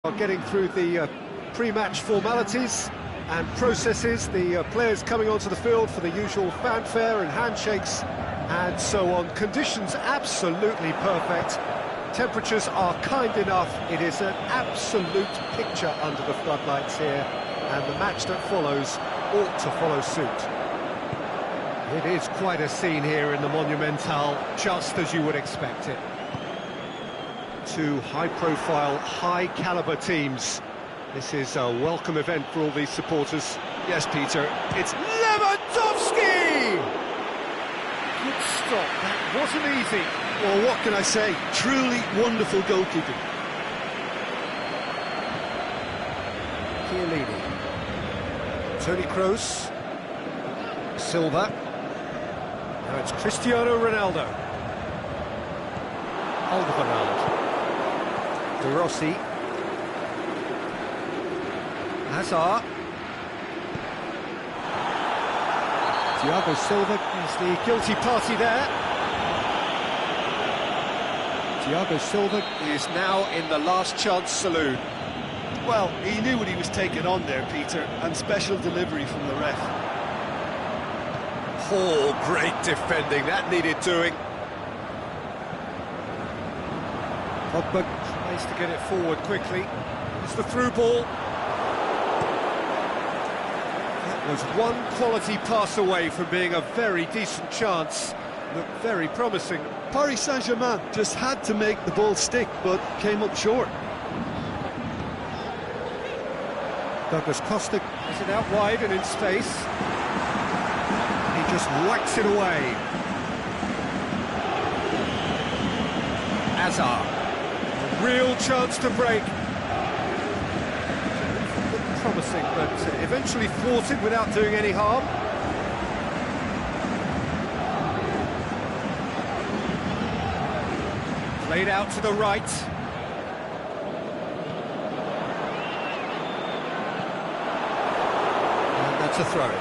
Are getting through the pre-match formalities and processes, the players coming onto the field for the usual fanfare and handshakes and so on. Conditions absolutely perfect. Temperatures are kind enough. It is an absolute picture under the floodlights here, and the match that follows ought to follow suit. It is quite a scene here in the Monumental, just as you would expect it. Two high-profile, high-caliber teams. This is a welcome event for all these supporters. Yes, Peter, it's Lewandowski! Good stop, that wasn't easy. Well, what can I say? Truly wonderful goalkeeping. Chiellini. Toni Kroos. Silva. Now it's Cristiano Ronaldo. Alderweireld. De Rossi. Hazard. Thiago Silva is the guilty party there. Thiago Silva is now in the last chance saloon. Well, he knew what he was taking on there, Peter, and special delivery from the ref. Oh, great defending, that needed doing. Pogba tries to get it forward quickly. It's the through ball. That was one quality pass away from being a very decent chance. Looked very promising. Paris Saint-Germain just had to make the ball stick, but came up short. Douglas Costa is it out wide and in space. He just whacks it away. Hazard. A real chance to break. Looked promising, but eventually thwarted without doing any harm. Played out to the right. And that's a throw.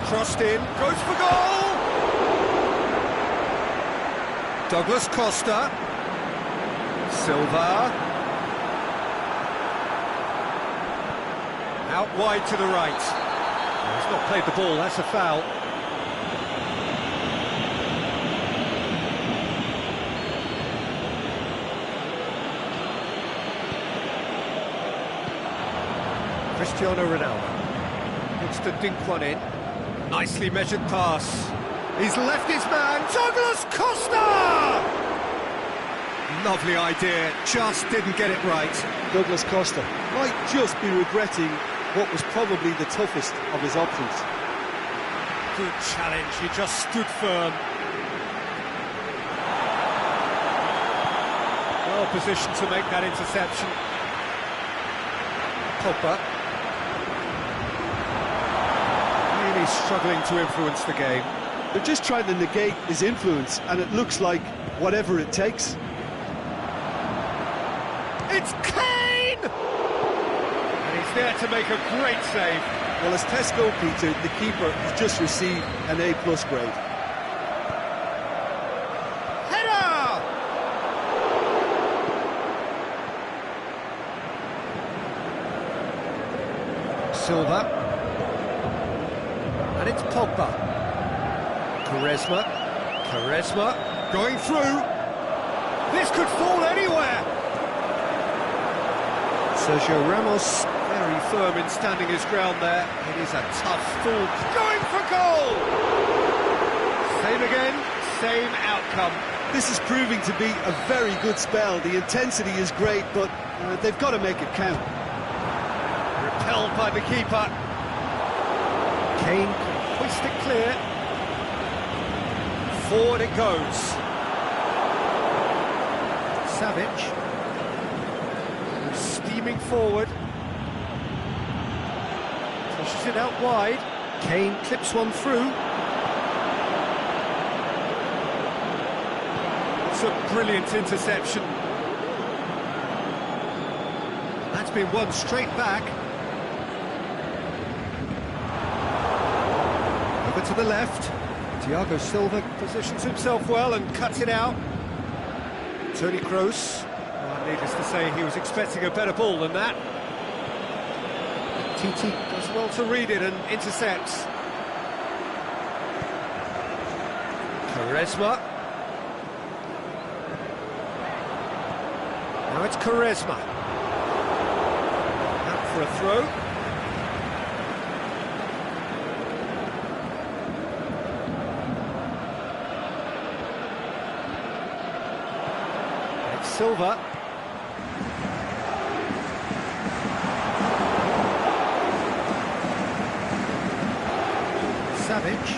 Crossed in, goes for goal! Douglas Costa. Silva. Out wide to the right. He's not played the ball, that's a foul. Cristiano Ronaldo looks to dink one in. Nicely measured pass. He's left his man, Douglas Costa! Lovely idea, just didn't get it right. Douglas Costa might just be regretting what was probably the toughest of his options. Good challenge, he just stood firm. Well positioned to make that interception. Pogba. Really struggling to influence the game. They're just trying to negate his influence, and it looks like whatever it takes. It's Kane! And he's there to make a great save. Well, as test goalkeeper, the keeper has just received an A+ grade. Header! Silva. And it's Pogba. Quaresma going through. This could fall anywhere. Sergio Ramos very firm in standing his ground there. It is a tough fall. Going for goal! Same again, same outcome. This is proving to be a very good spell. The intensity is great, but they've got to make it count. Repelled by the keeper. Kane can hoist it clear. Forward it goes. Savic. Steaming forward. Pushes it out wide. Kane clips one through. It's a brilliant interception. That's been won straight back. Over to the left. Thiago Silva positions himself well and cuts it out. Toni Kroos. Well, needless to say, he was expecting a better ball than that. Titi does well to read it and intercepts. Quaresma. Now it's Quaresma. Out for a throw. It's Silva. Savage.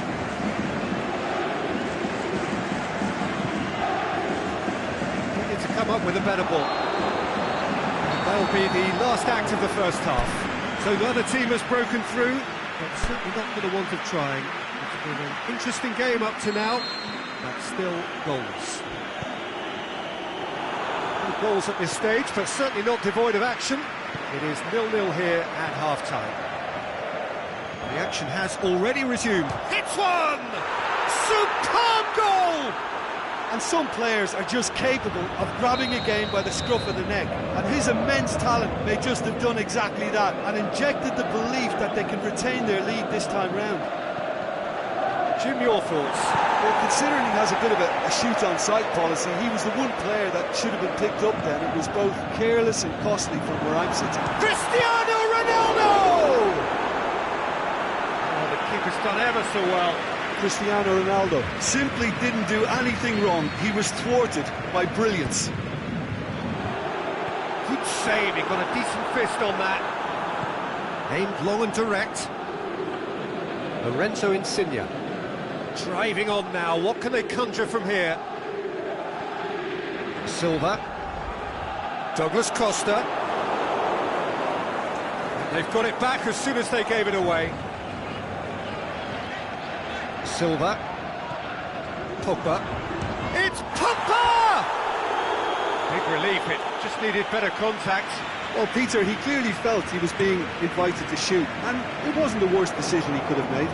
Needed to come up with a better ball. That'll be the last act of the first half. So the other team has broken through, but certainly not for the want of trying. It's been an interesting game up to now, but still goals. No goals at this stage, but certainly not devoid of action. It is 0-0 here at half-time. The action has already resumed. It's one! Superb goal! And some players are just capable of grabbing a game by the scruff of the neck, and his immense talent may just have done exactly that and injected the belief that they can retain their lead this time round. Jim, your thoughts? Well, considering he has a bit of a shoot-on-sight policy, he was the one player that should have been picked up then. It was both careless and costly from where I'm sitting. Cristiano Ronaldo! Oh, the keeper's done ever so well. Cristiano Ronaldo simply didn't do anything wrong. He was thwarted by brilliance. Good save, he got a decent fist on that. Aimed long and direct. Lorenzo Insigne. Driving on now, what can they conjure from here? Silva. Douglas Costa. They've got it back as soon as they gave it away. Silva. Pogba. It's Pogba! Big relief, it just needed better contact. Well, Peter, he clearly felt he was being invited to shoot, and it wasn't the worst decision he could have made.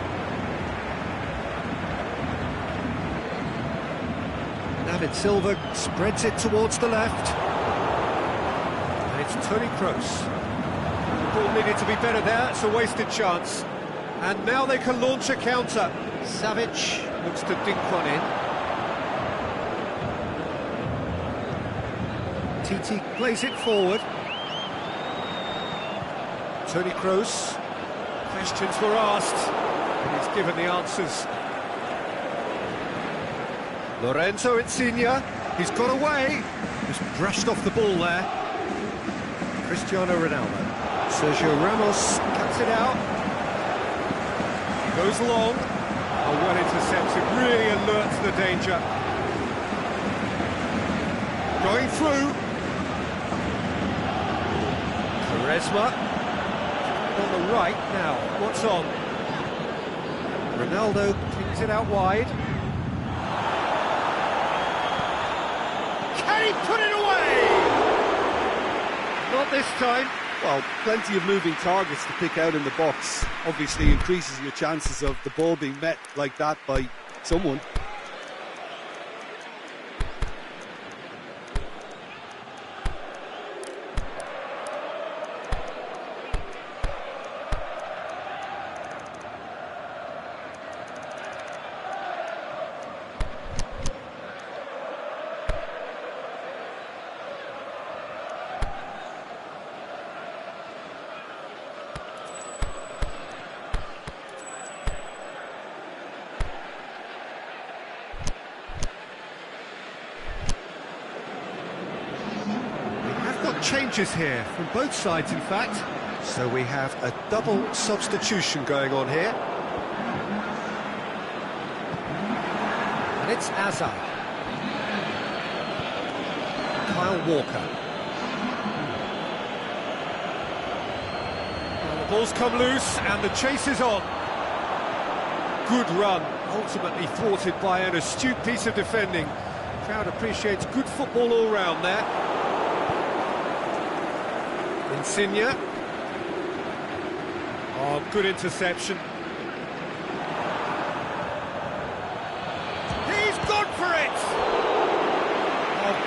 David Silva spreads it towards the left. And it's Toni Kroos. The ball needed to be better there, it's a wasted chance. And now they can launch a counter. Savage looks to dink one in. Titi plays it forward. Toni Kroos. Questions were asked, and he's given the answers. Lorenzo Insigne. He's got away. Just brushed off the ball there. Cristiano Ronaldo. Sergio Ramos cuts it out. Goes long. Oh, well intercepted, really alert to the danger. Going through. Quaresma. On the right now, what's on? Ronaldo kicks it out wide. Can he put it away? Not this time. Well, plenty of moving targets to pick out in the box. Obviously increases your chances of the ball being met like that by someone. Changes here from both sides, in fact. So we have a double substitution going on here. And it's Azar. Kyle Walker. Well, the ball's come loose and the chase is on. Good run, ultimately thwarted by an astute piece of defending. Crowd appreciates good football all round there. Insigne. Oh, good interception.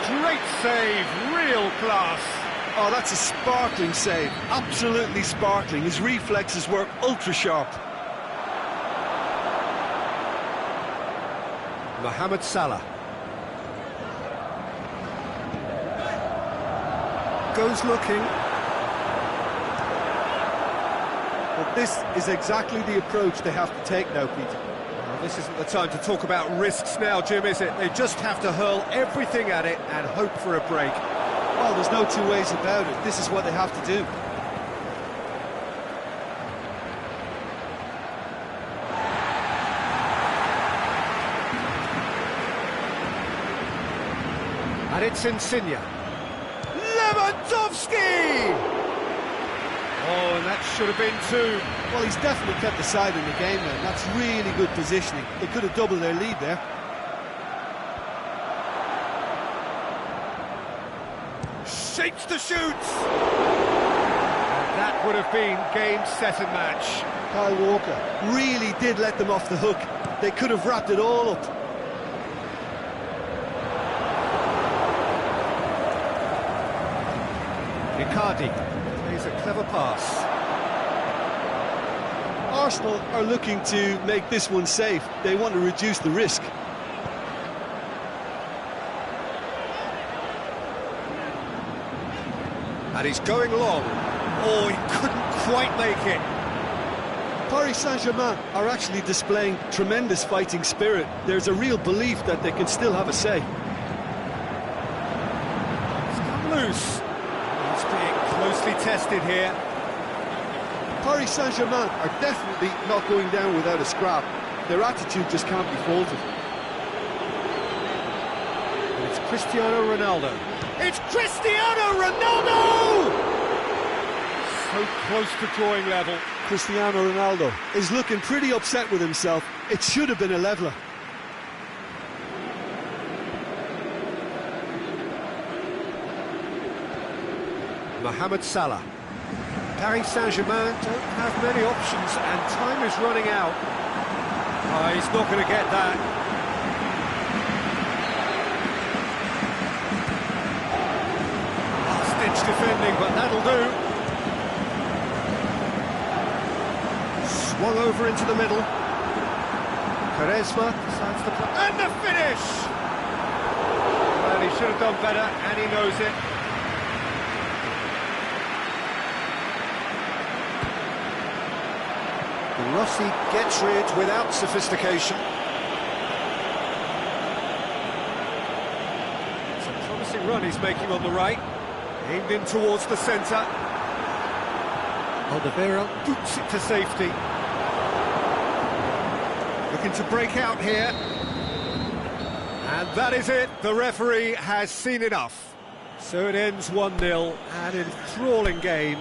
Great save, real class. Oh, that's a sparkling save. Absolutely sparkling. His reflexes were ultra-sharp. Mohamed Salah. Goes looking. But this is exactly the approach they have to take now, Peter. Well, this isn't the time to talk about risks now, Jim, is it? They just have to hurl everything at it and hope for a break. Well, there's no two ways about it. This is what they have to do. And it's Insigne. Lewandowski! Oh, and that should have been two. Well, he's definitely kept the side in the game now. That's really good positioning. They could have doubled their lead there. Shapes to shoot! And that would have been game, set and match. Kyle Walker really did let them off the hook. They could have wrapped it all up. Icardi plays a clever pass. Arsenal are looking to make this one safe. They want to reduce the risk. And he's going long. Oh, he couldn't quite make it. Paris Saint-Germain are actually displaying tremendous fighting spirit. There's a real belief that they can still have a say. It's come loose. He's being closely tested here. Paris Saint-Germain are definitely not going down without a scrap. Their attitude just can't be faulted. And it's Cristiano Ronaldo. It's Cristiano Ronaldo! So close to drawing level. Cristiano Ronaldo is looking pretty upset with himself. It should have been a leveller. Mohamed Salah. Paris Saint-Germain don't have many options and time is running out. Oh, he's not going to get that. Last-ditch defending, but that'll do. Swung over into the middle. Quaresma decides to play. And the finish! Well, he should have done better, and he knows it. Rossi gets rid without sophistication. It's a promising run he's making on the right. Aimed in towards the centre. Alderweireld boots it to safety. Looking to break out here. And that is it. The referee has seen enough. So it ends 1-0, an enthralling game.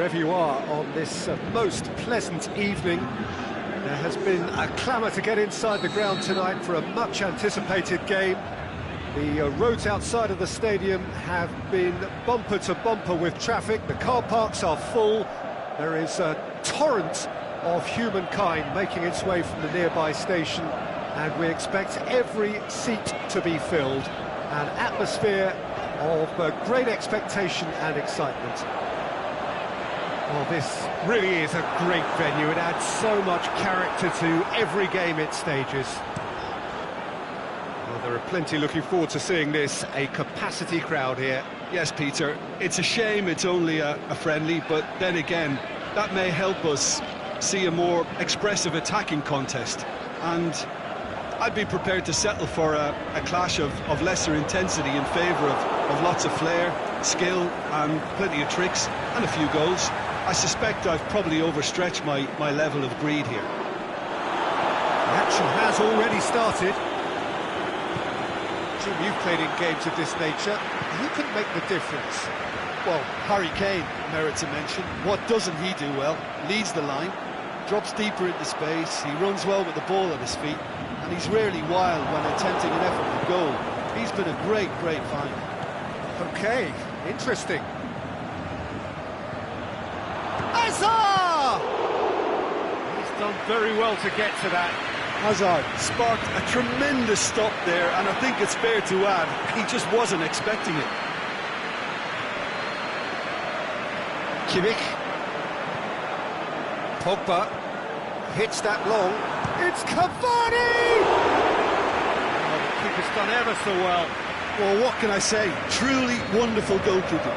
wherever you are on this most pleasant evening. There has been a clamour to get inside the ground tonight for a much-anticipated game. The roads outside of the stadium have been bumper to bumper with traffic. The car parks are full. There is a torrent of humankind making its way from the nearby station, and we expect every seat to be filled. An atmosphere of great expectation and excitement. Well, this really is a great venue. It adds so much character to every game it stages. Well, there are plenty looking forward to seeing this, a capacity crowd here. Yes, Peter, it's a shame it's only a friendly, but then again, that may help us see a more expressive attacking contest. And I'd be prepared to settle for a clash of lesser intensity in favour of lots of flair, skill and plenty of tricks and a few goals. I suspect I've probably overstretched my level of greed here. The action has already started. Jim, you've played in games of this nature. Who can make the difference? Well, Harry Kane merits a mention. What doesn't he do well? Leads the line, drops deeper into space, he runs well with the ball at his feet, and he's rarely wild when attempting an effort for goal. He's been a great find. Okay, interesting. Hazard! He's done very well to get to that. Hazard sparked a tremendous stop there, and I think it's fair to add, he just wasn't expecting it. Kimmich. Pogba hits that long. It's Cavani! Oh, the keeper's done ever so well. Well, what can I say? Truly wonderful goalkeeping.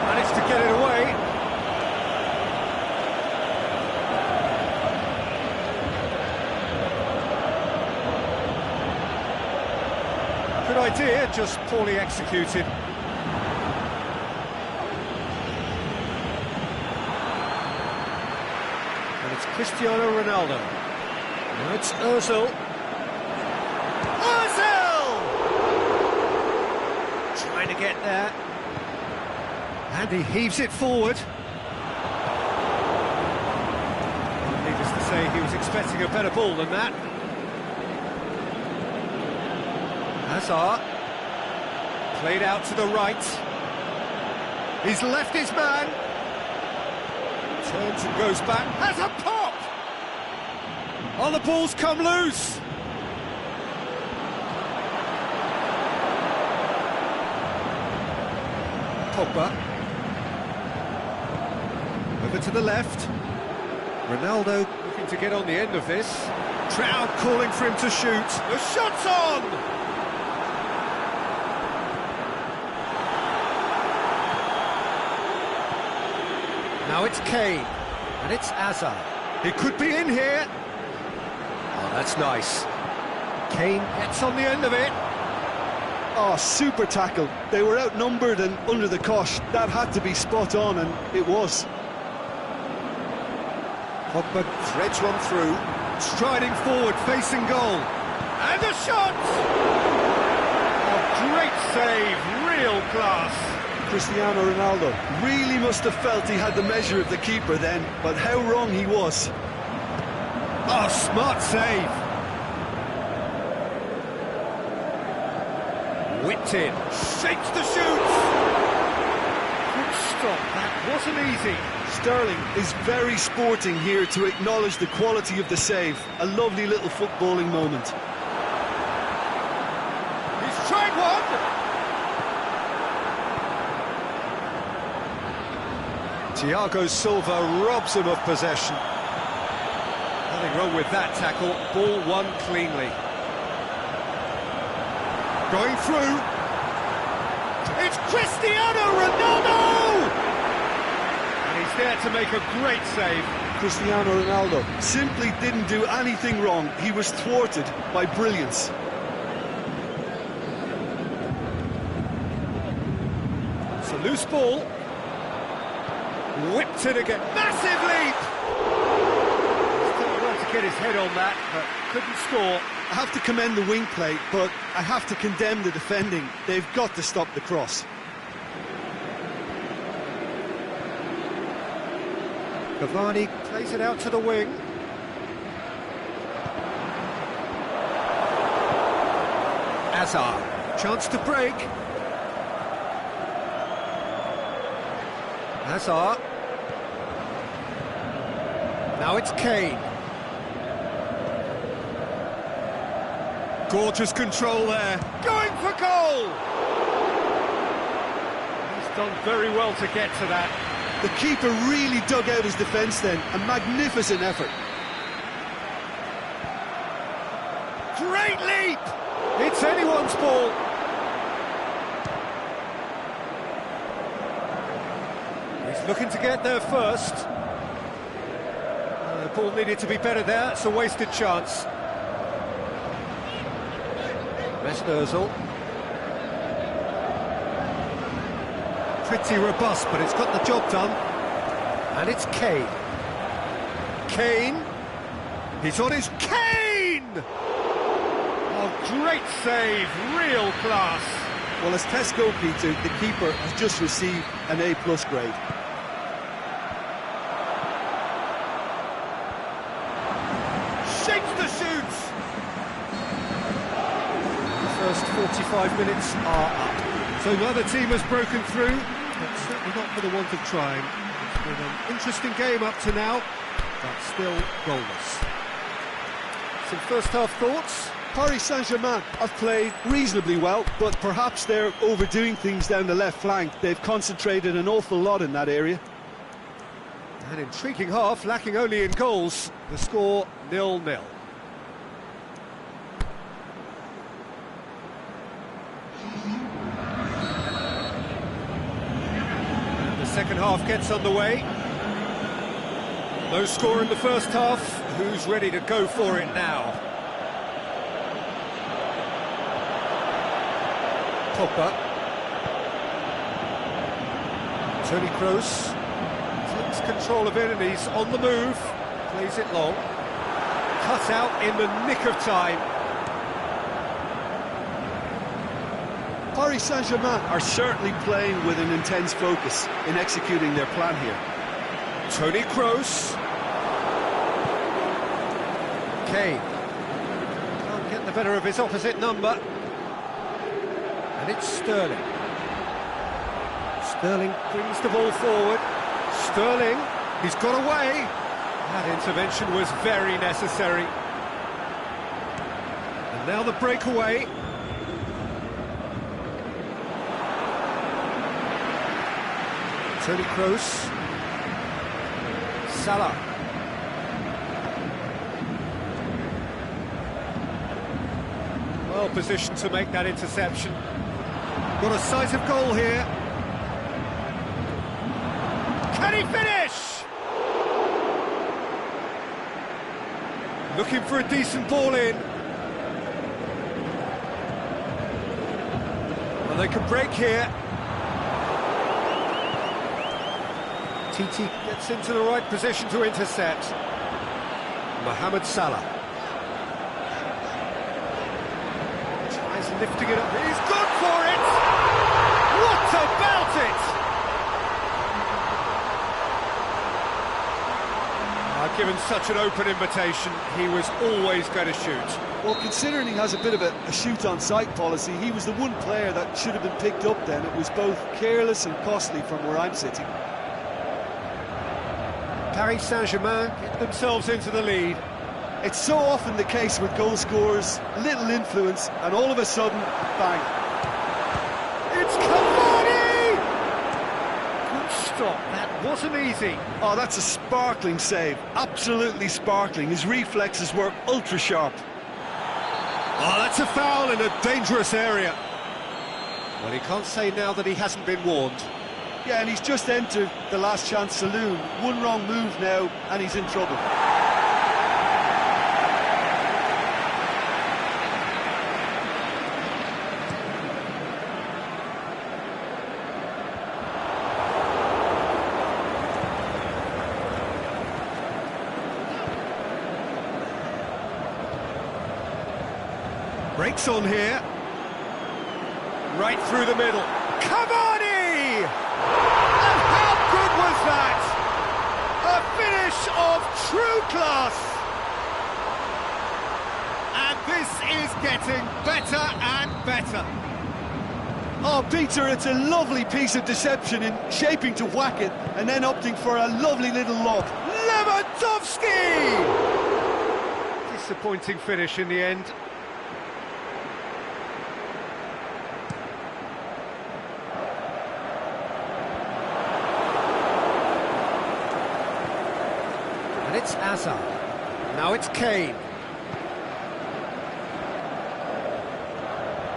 Managed to get it away. Good idea, just poorly executed. And it's Cristiano Ronaldo. Now it's Ozil. Trying to get there. And he heaves it forward. Needless to say, he was expecting a better ball than that. Hazard. Played out to the right. He's left his man. Turns and goes back. Has a pop! Oh, the ball's come loose. Pogba. Over to the left. Ronaldo looking to get on the end of this. Trout calling for him to shoot. The shot's on! Now it's Kane. And it's Hazard. He could be in here. Oh, that's nice. Kane gets on the end of it. Oh, super tackle. They were outnumbered and under the cosh. That had to be spot on, and it was. Pogba threads one through, striding forward, facing goal. And a shot! Oh, great save, real class. Cristiano Ronaldo really must have felt he had the measure of the keeper then, but how wrong he was. Oh, smart save. Whipped in, shapes the shoots. Good stop, that wasn't easy. Sterling is very sporting here to acknowledge the quality of the save. A lovely little footballing moment. He's tried one. Thiago Silva robs him of possession. Nothing wrong with that tackle. Ball won cleanly. Going through. It's Cristiano Ronaldo! And he's there to make a great save. Cristiano Ronaldo simply didn't do anything wrong. He was thwarted by brilliance. It's a loose ball. Whipped it again. Massive leap! Still got to get his head on that, but couldn't score. I have to commend the wing play, but I have to condemn the defending. They've got to stop the cross. Cavani plays it out to the wing. Hazard, chance to break. Hazard. Now it's Kane. Gorgeous control there. Going for goal! He's done very well to get to that. The keeper really dug out his defence then. A magnificent effort. Great leap! It's anyone's ball. He's looking to get there first. The ball needed to be better there. It's a wasted chance. Özil. Pretty robust, but it's got the job done. And it's Kane. Kane. He's on his Kane! Oh, great save, real class. Well, as tests go, Peter, the keeper has just received an A+ grade. Shapes the shoots! First 45 minutes are up. So neither team has broken through, but certainly not for the want of trying. It's been an interesting game up to now, but still goalless. Some first half thoughts? Paris Saint-Germain have played reasonably well, but perhaps they're overdoing things down the left flank. They've concentrated an awful lot in that area. An intriguing half, lacking only in goals. The score 0-0. Second half gets underway. No score in the first half. Who's ready to go for it now? Pogba. Toni Kroos takes control of it and he's on the move. Plays it long. Cut out in the nick of time. Paris Saint-Germain are certainly playing with an intense focus in executing their plan here. Toni Kroos. Kane. Can't get the better of his opposite number. And it's Sterling. Sterling brings the ball forward. Sterling, he's got away. That intervention was very necessary. And now the breakaway. Toni Kroos. Salah. Well positioned to make that interception. Got a sight of goal here. Can he finish? Looking for a decent ball in. Well, they can break here. TT gets into the right position to intercept. Mohamed Salah. Tries lifting it up. He's gone for it! What about it? Given such an open invitation, he was always going to shoot. Well, considering he has a bit of a shoot-on-sight policy, he was the one player that should have been picked up then. It was both careless and costly from where I'm sitting. Paris Saint-Germain get themselves into the lead. It's so often the case with goal scorers, little influence, and all of a sudden, bang. It's Cavani! Good stop, that wasn't easy. Oh, that's a sparkling save, absolutely sparkling. His reflexes were ultra-sharp. Oh, that's a foul in a dangerous area. Well, he can't say now that he hasn't been warned. Yeah, and he's just entered the last chance saloon. One wrong move now, and he's in trouble. Breaks on here. Right through the middle. Cavani! And how good was that? A finish! finish of true class. And this is getting better and better. Oh, Peter, it's a lovely piece of deception in shaping to whack it and then opting for a lovely little lob. Lewandowski! Disappointing finish in the end. And it's Hazard. Now it's Kane.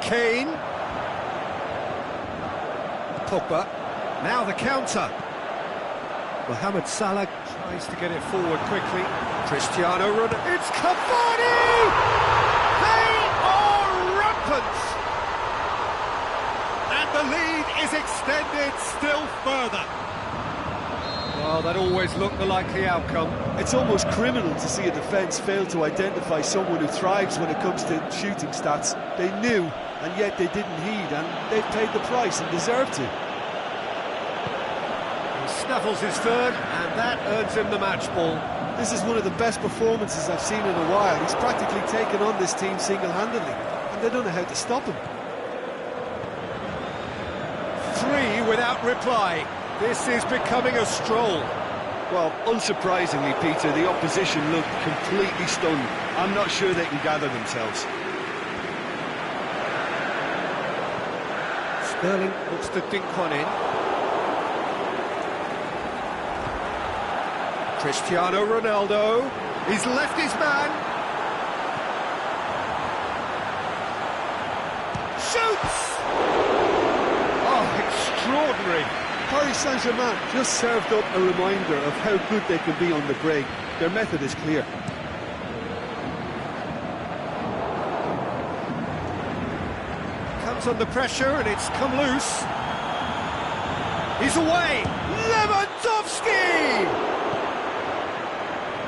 Kane. Pogba. Now the counter. Mohamed Salah tries to get it forward quickly. Cristiano Ronaldo. It's Cavani! They are rampant! And the lead is extended still further. Well, that always looked the likely outcome. It's almost criminal to see a defence fail to identify someone who thrives when it comes to shooting stats. They knew, and yet they didn't heed, and they've paid the price and deserve to. He snaffles his third, and that earns him the match ball. This is one of the best performances I've seen in a while. He's practically taken on this team single-handedly, and they don't know how to stop him. 3 without reply. This is becoming a stroll. Well, unsurprisingly, Peter, the opposition looked completely stunned. I'm not sure they can gather themselves. Sterling looks to dink one in. Cristiano Ronaldo. He's left his man. Shoots! Oh, extraordinary. Paris Saint-Germain just served up a reminder of how good they can be on the break. Their method is clear. Comes under pressure and it's come loose. He's away. Lewandowski!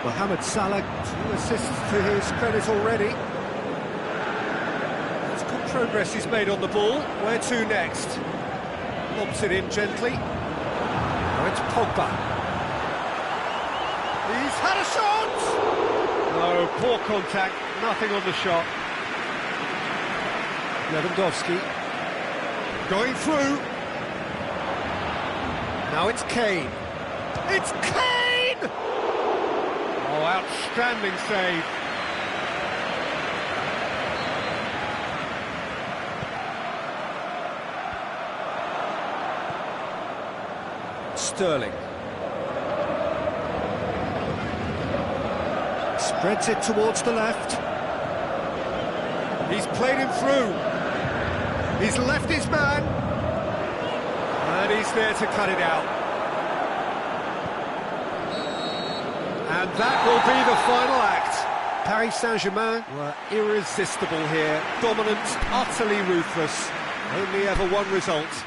Mohamed Salah, 2 assists to his credit already. That's good progress he's made on the ball. Where to next? Lobs it in gently. Now it's Pogba. He's had a shot! No, poor contact, nothing on the shot. Lewandowski. Going through. Now it's Kane. It's Kane! Oh, outstanding save. Sterling. Spreads it towards the left. He's played him through. He's left his man. And he's there to cut it out. And that will be the final act. Paris Saint-Germain were irresistible here. Dominant, utterly ruthless. Only ever one result.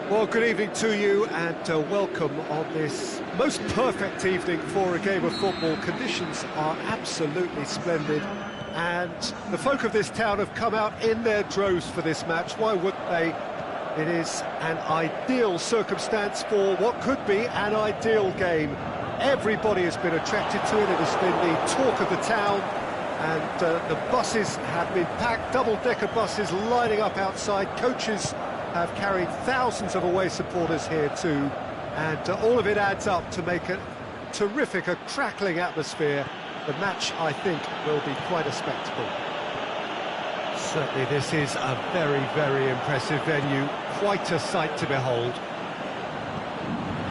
Well, good evening to you and welcome on this most perfect evening for a game of football. Conditions are absolutely splendid and the folk of this town have come out in their droves for this match. Why wouldn't they? It is an ideal circumstance for what could be an ideal game. Everybody has been attracted to it. It has been the talk of the town, and the buses have been packed, double-decker buses lining up outside. Coaches have carried thousands of away supporters here too, and all of it adds up to make a terrific, a crackling atmosphere. The match, I think, will be quite a spectacle. Certainly this is a very, very impressive venue, quite a sight to behold.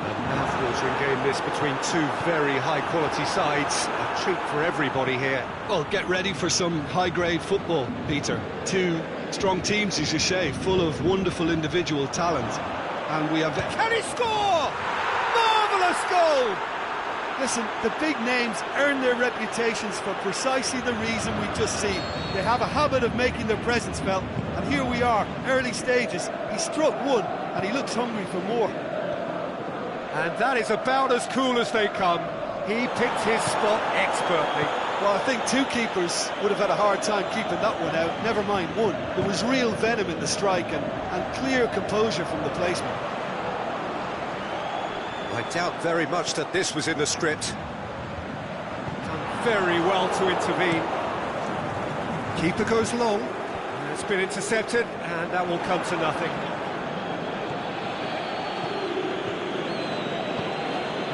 A mouth-watering game this between two very high-quality sides, a treat for everybody here. Well, get ready for some high-grade football, Peter. Two strong teams, as you say, full of wonderful individual talent. And we have... Can he score? Marvellous goal! Listen, the big names earn their reputations for precisely the reason we just seen. They have a habit of making their presence felt, and here we are, early stages. He struck one, and he looks hungry for more. And that is about as cool as they come. He picked his spot expertly. Well, I think two keepers would have had a hard time keeping that one out, never mind one. There was real venom in the strike and clear composure from the placement. I doubt very much that this was in the script. Done very well to intervene. Keeper goes long. It's been intercepted, and that will come to nothing.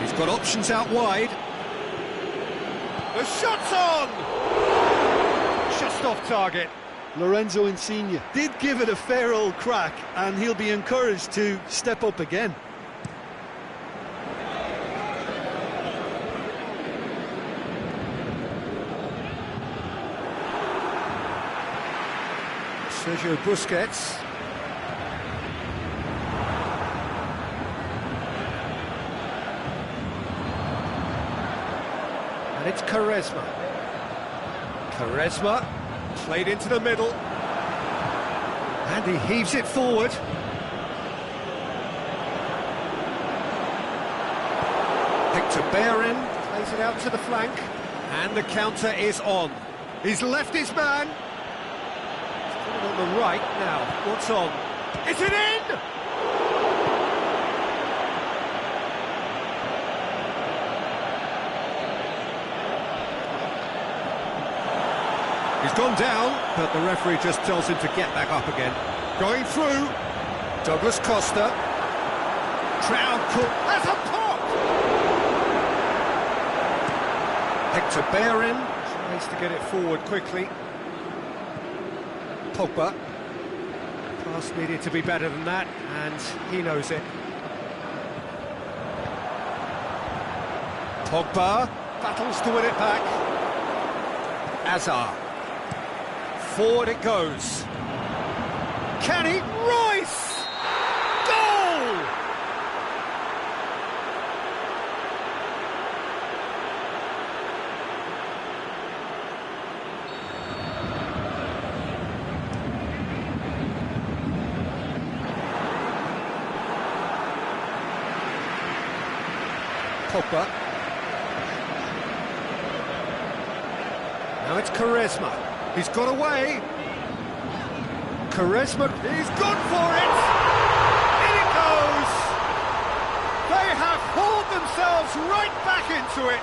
He's got options out wide. The shot's on! Just off target. Lorenzo Insigne did give it a fair old crack, and he'll be encouraged to step up again. Sergio Busquets. And it's Quaresma. Quaresma played into the middle. And he heaves it forward. Hector Bellerin plays it out to the flank. And the counter is on. He's left his man. On the right now, what's on? Is it in? He's gone down, but the referee just tells him to get back up again. Going through, Douglas Costa. Crowd cook. That's a pop! Hector Bellerin tries to get it forward quickly. Pogba. Pass needed to be better than that, and he knows it. Pogba battles to win it back. Azar. Forward it goes. Can he? Royce! Goal! Pogba. Now it's Quaresma. He's got away. Quaresma, he's gone for it! In it goes! They have hauled themselves right back into it!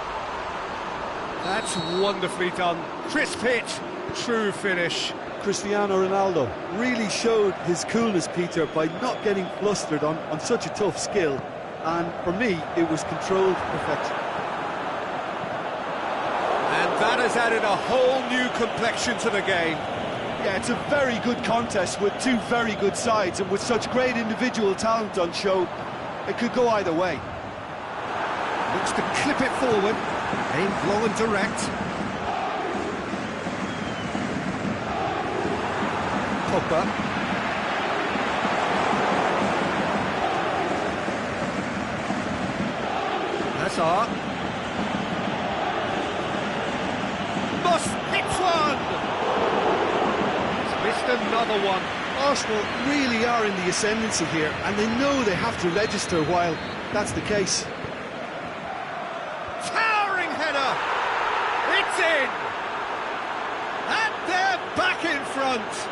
That's wonderfully done. Crisp hit, true finish. Cristiano Ronaldo really showed his coolness, Peter, by not getting flustered on such a tough skill. And for me, it was controlled perfection. And that has added a whole new complexion to the game. Yeah, it's a very good contest with two very good sides, and with such great individual talent on show, it could go either way. Looks to clip it forward, aimed long and direct. Pogba. Hazard. Moss hits one! He's missed another one. Arsenal really are in the ascendancy here, and they know they have to register while that's the case. Towering header! It's in! And they're back in front!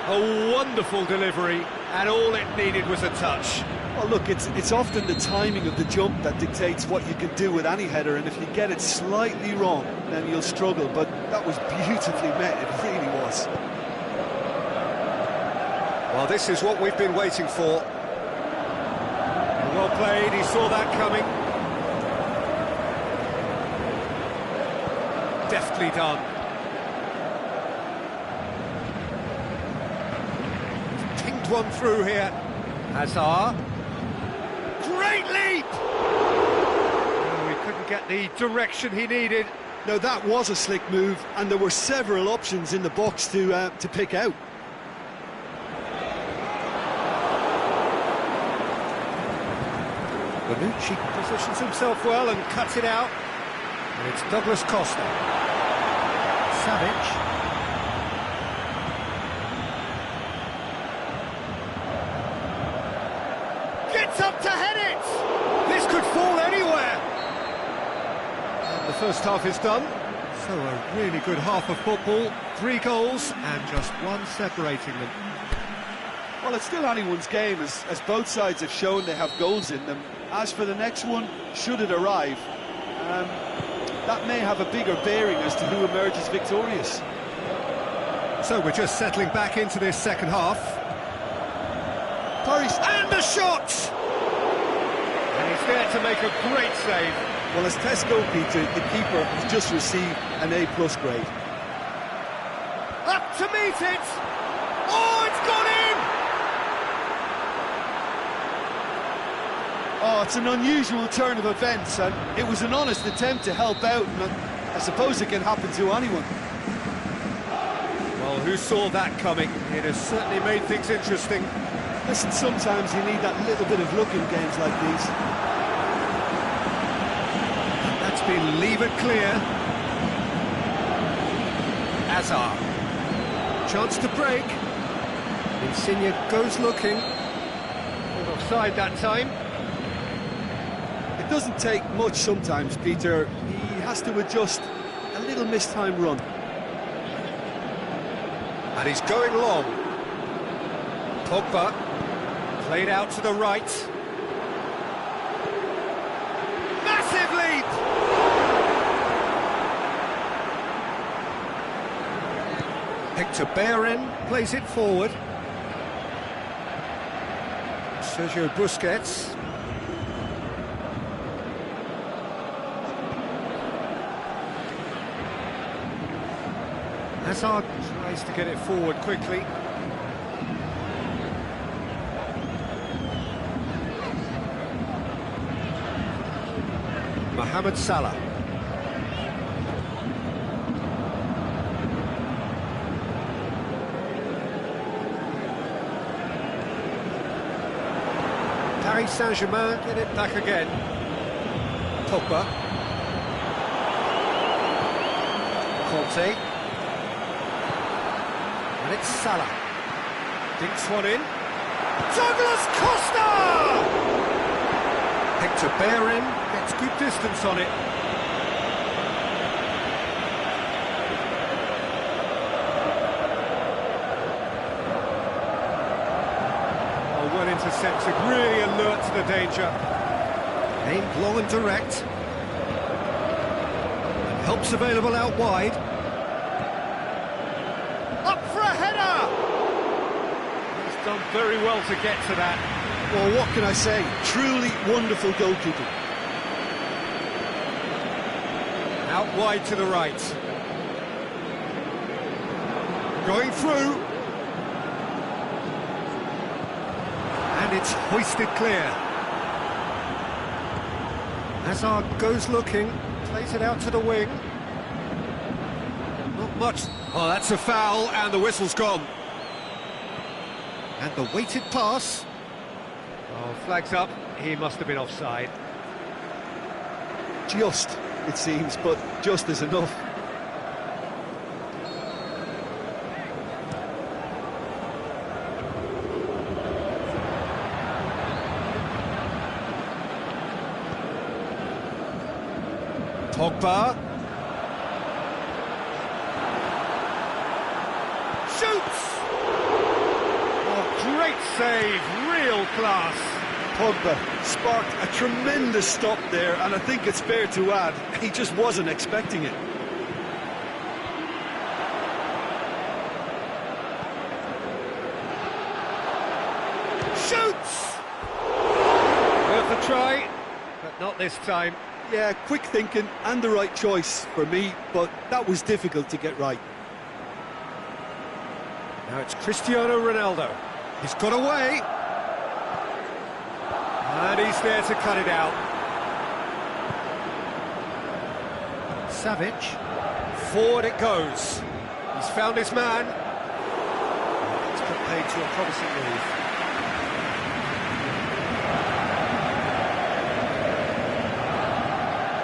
A wonderful delivery, and all it needed was a touch. Well, look, it's often the timing of the jump that dictates what you can do with any header, and if you get it slightly wrong, then you'll struggle, but that was beautifully met, it really was. Well, this is what we've been waiting for. Well played, he saw that coming. Deftly done. Pinged one through here. Hazard. Great leap! Oh, he couldn't get the direction he needed. Now, that was a slick move, and there were several options in the box to pick out. Bonucci positions himself well and cuts it out. And it's Douglas Costa. Savic. Gets up to head it! This could fall anywhere! And the first half is done. So a really good half of football. 3 goals and just one separating them. Well, it's still anyone's game, as both sides have shown they have goals in them. As for the next one, should it arrive, that may have a bigger bearing as to who emerges victorious. So we're just settling back into this second half. Paris, and the shot! And he's there to make a great save. Well, as test goalkeeper, the keeper has just received an A+ grade. Up to meet it! Oh, it's gone in! Oh, it's an unusual turn of events, and it was an honest attempt to help out, and I suppose it can happen to anyone. Well, who saw that coming? It has certainly made things interesting. Listen, sometimes you need that little bit of luck in games like these. That's been levered clear. Hazard. Chance to break. Insigne goes looking. Not offside that time. It doesn't take much sometimes, Peter. He has to adjust a little mistimed run. And he's going long. Pogba played out to the right. Massive leap! Hector Bellerin plays it forward. Sergio Busquets. Hazard tries to get it forward quickly. Mohamed Salah. Paris Saint-Germain get it back again. Pogba. Conte. And it's Salah. Dinks one in. Douglas Costa! Hector Bellerin gets good distance on it. Oh, well intercepted, really alert to the danger. Aimed long and direct. And help's available out wide. Done very well to get to that. Well, what can I say? Truly wonderful goalkeeping. Out wide to the right. Going through. And it's hoisted clear. Hazard goes looking, plays it out to the wing. Not much. Oh, that's a foul, and the whistle's gone. And the weighted pass. Oh, flags up. He must have been offside. Just, it seems, but just is enough. Pogba. Shoots! Oh, great save, real class. Pogba sparked a tremendous stop there, and I think it's fair to add, he just wasn't expecting it. Shoots! Worth a try, but not this time. Yeah, quick thinking and the right choice for me, but that was difficult to get right. Now it's Cristiano Ronaldo. He's got away. And he's there to cut it out. Savic. Forward it goes. He's found his man. It's put paid to a promising move.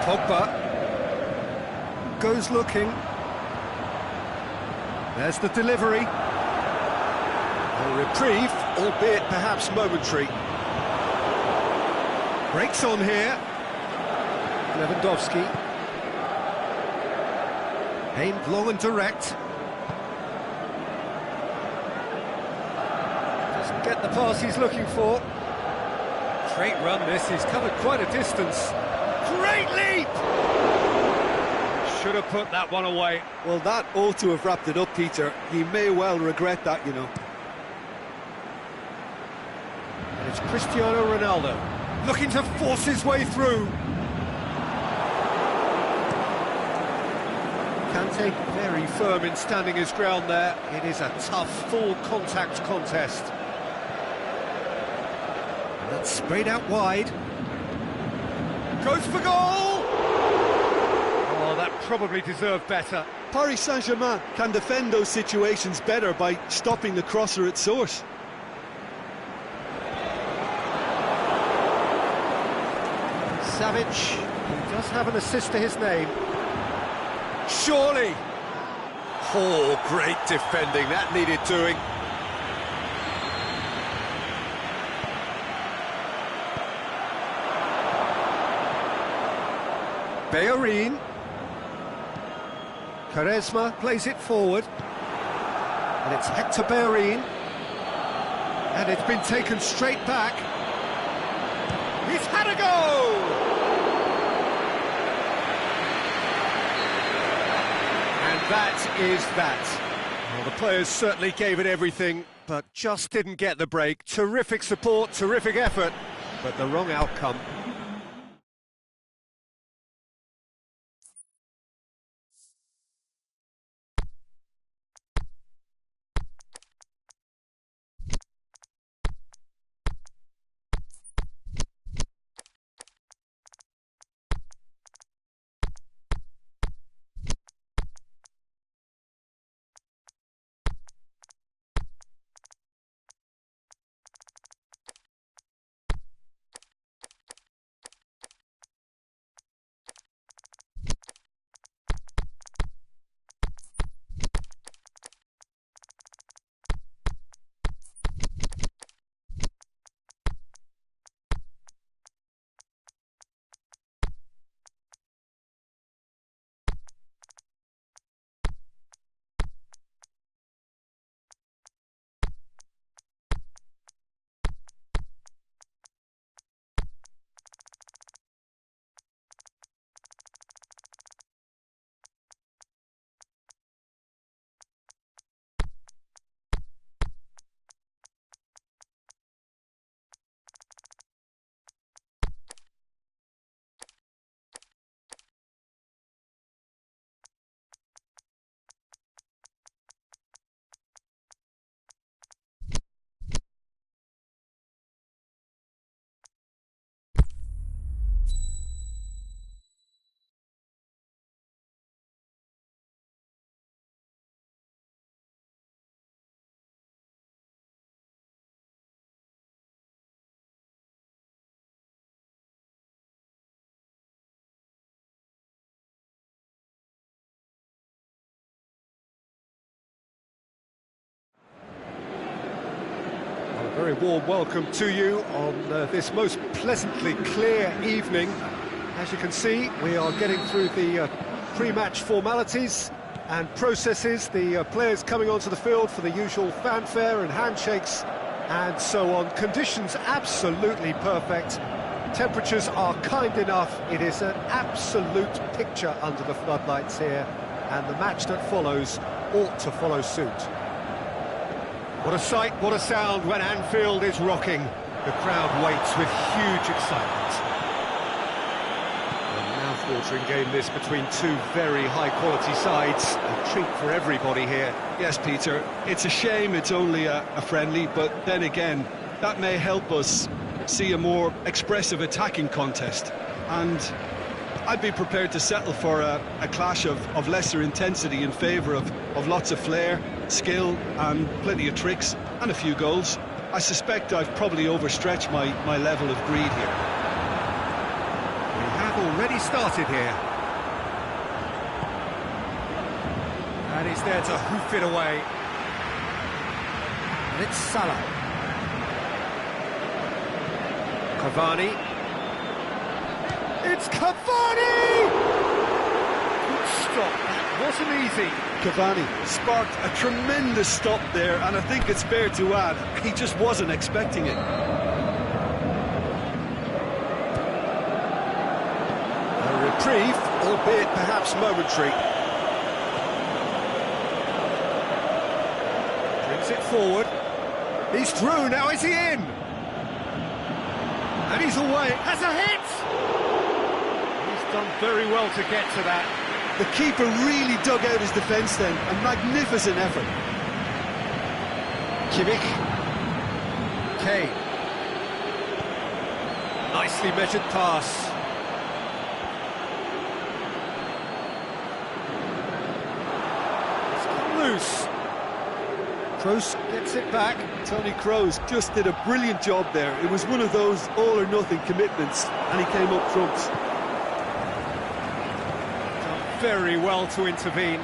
Pogba. Goes looking. There's the delivery. A reprieve, albeit perhaps momentary. Breaks on here. Lewandowski. Aimed long and direct. Doesn't get the pass he's looking for. Great run this, he's covered quite a distance. Great leap! Should have put that one away. Well, that ought to have wrapped it up, Peter. He may well regret that, you know. And it's Cristiano Ronaldo, looking to force his way through. Kante very firm in standing his ground there. It is a tough, full contact contest. And that's sprayed out wide. Goes for goal! Oh, that probably deserved better. Paris Saint-Germain can defend those situations better by stopping the crosser at source. Savic, he does have an assist to his name. Surely! Oh, great defending, that needed doing. Bellerin. Quaresma plays it forward. And it's Hector Bellerin. And it's been taken straight back. He's had a go! And that is that. Well, the players certainly gave it everything, but just didn't get the break. Terrific support, terrific effort, but the wrong outcome. Very warm welcome to you on this most pleasantly clear evening. As you can see, we are getting through the pre-match formalities and processes, the players coming onto the field for the usual fanfare and handshakes and so on. Conditions absolutely perfect. Temperatures are kind enough. It is an absolute picture under the floodlights here, and the match that follows ought to follow suit. What a sight, what a sound when Anfield is rocking. The crowd waits with huge excitement. A mouth-watering game this between two very high-quality sides. A treat for everybody here. Yes, Peter, it's a shame it's only a friendly, but then again, that may help us see a more expressive attacking contest. And I'd be prepared to settle for a clash of lesser intensity in favour of lots of flair, skill and plenty of tricks and a few goals. I suspect I've probably overstretched my level of greed here. We have already started here. And he's there to hoof it away. And it's Salah. Cavani. It's Cavani! Good stop, that wasn't easy. Cavani sparked a tremendous stop there, and I think it's fair to add, he just wasn't expecting it. A reprieve, albeit perhaps momentary. Brings it forward. He's through, now is he in? And he's away, has a hit! He's done very well to get to that. The keeper really dug out his defence then, a magnificent effort. Kimmich. Kane. Nicely measured pass. It's come loose. Kroos gets it back. Tony Kroos just did a brilliant job there. It was one of those all-or-nothing commitments, and he came up trumps. Done very well to intervene.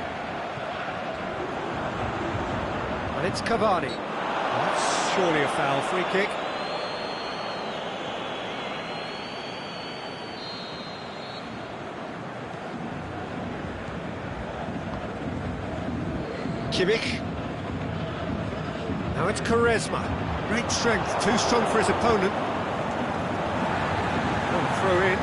And it's Cavani. That's surely a foul, free kick. Kimmich. Now it's Quaresma. Great strength, too strong for his opponent. Throw in.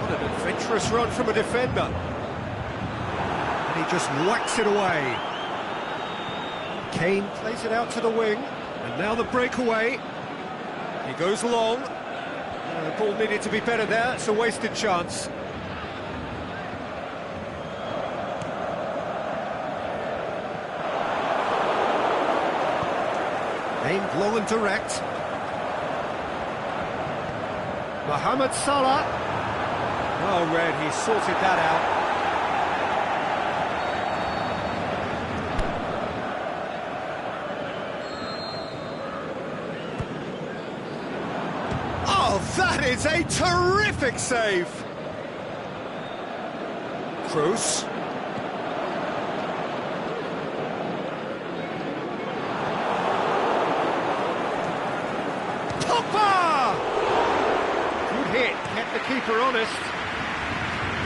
What an adventurous run from a defender. And he just whacks it away. Kane plays it out to the wing. And now the breakaway. He goes long. The ball needed to be better there. It's a wasted chance. Aimed long and direct. Mohamed Salah. Oh, Red, he sorted that out. Oh, that is a terrific save. Kroos. Good hit, kept the keeper honest.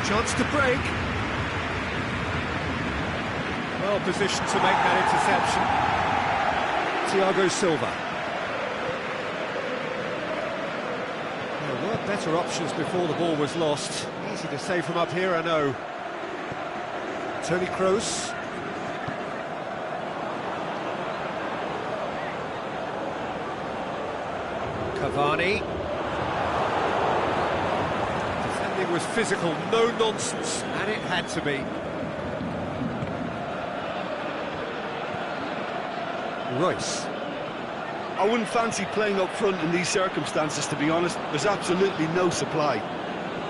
Chance to break. Well positioned to make that interception. Thiago Silva. There were better options before the ball was lost. Easy to say from up here, I know. Toni Kroos. Cavani. Defending was physical, no nonsense, and it had to be. Royce. I wouldn't fancy playing up front in these circumstances, to be honest. There's absolutely no supply.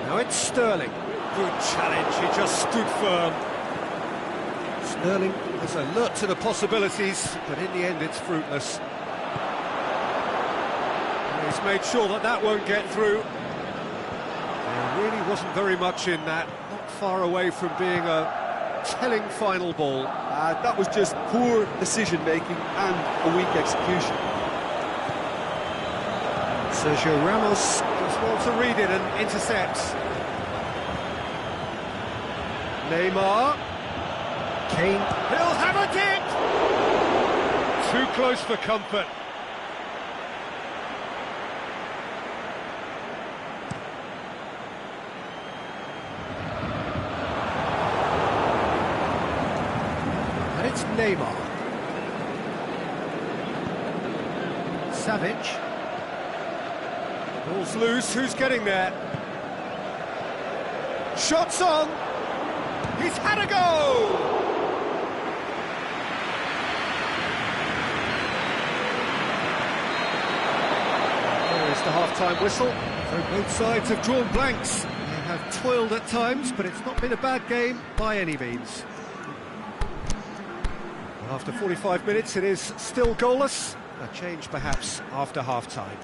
Now it's Sterling. Good challenge, he just stood firm. Sterling was alert to the possibilities, but in the end it's fruitless. He's made sure that that won't get through. There really wasn't very much in that. Not far away from being a telling final ball. That was just poor decision-making and a weak execution. Sergio Ramos does well to read it and intercepts. Neymar. Kane. He'll have it! Too close for comfort. And it's Neymar. Savic. Ball's loose, who's getting there? Shots on! He's had a go! There is the half-time whistle. So both sides have drawn blanks. They have toiled at times, but it's not been a bad game by any means. After 45 minutes, it is still goalless. A change perhaps after half-time.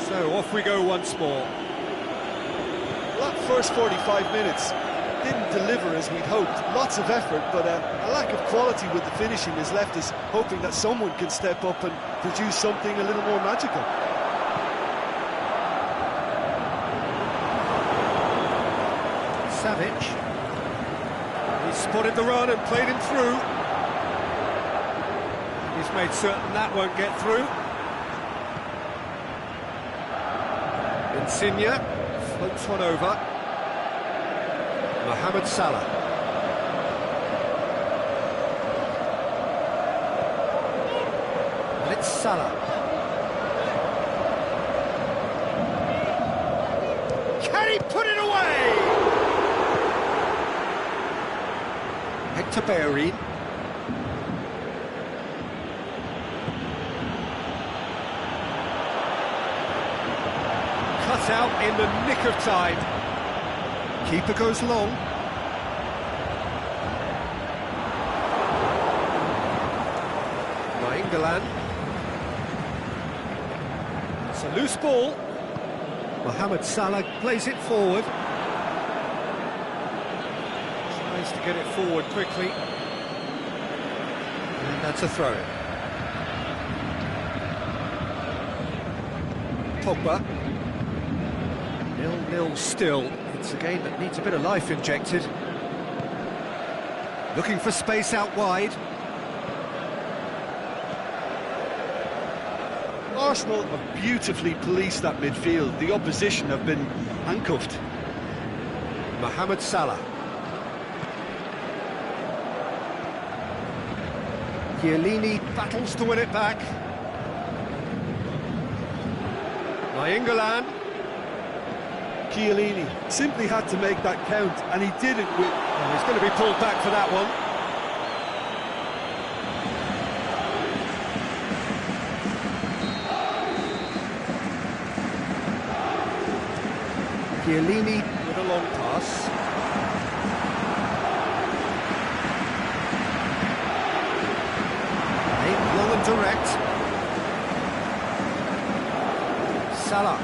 So off we go once more. That first 45 minutes didn't deliver as we'd hoped. Lots of effort, but a lack of quality with the finishing has left us hoping that someone can step up and produce something a little more magical. Savic. He spotted the run and played him through. He's made certain that won't get through. Insigne floats one over. Mohamed Salah. And it's Salah. Can he put it away? Hector Bellerin. Cut out in the nick of time. Keeper goes long. England. It's a loose ball. Mohamed Salah plays it forward. Tries to get it forward quickly. And that's a throw-in. Pogba. 0-0 still. It's a game that needs a bit of life injected. Looking for space out wide. Arsenal have beautifully policed that midfield. The opposition have been handcuffed. Mohamed Salah. Chiellini battles to win it back. England. Chiellini simply had to make that count, and he did it with... Oh, he's going to be pulled back for that one. Chiellini with a long pass. Aimed long and direct. Salah.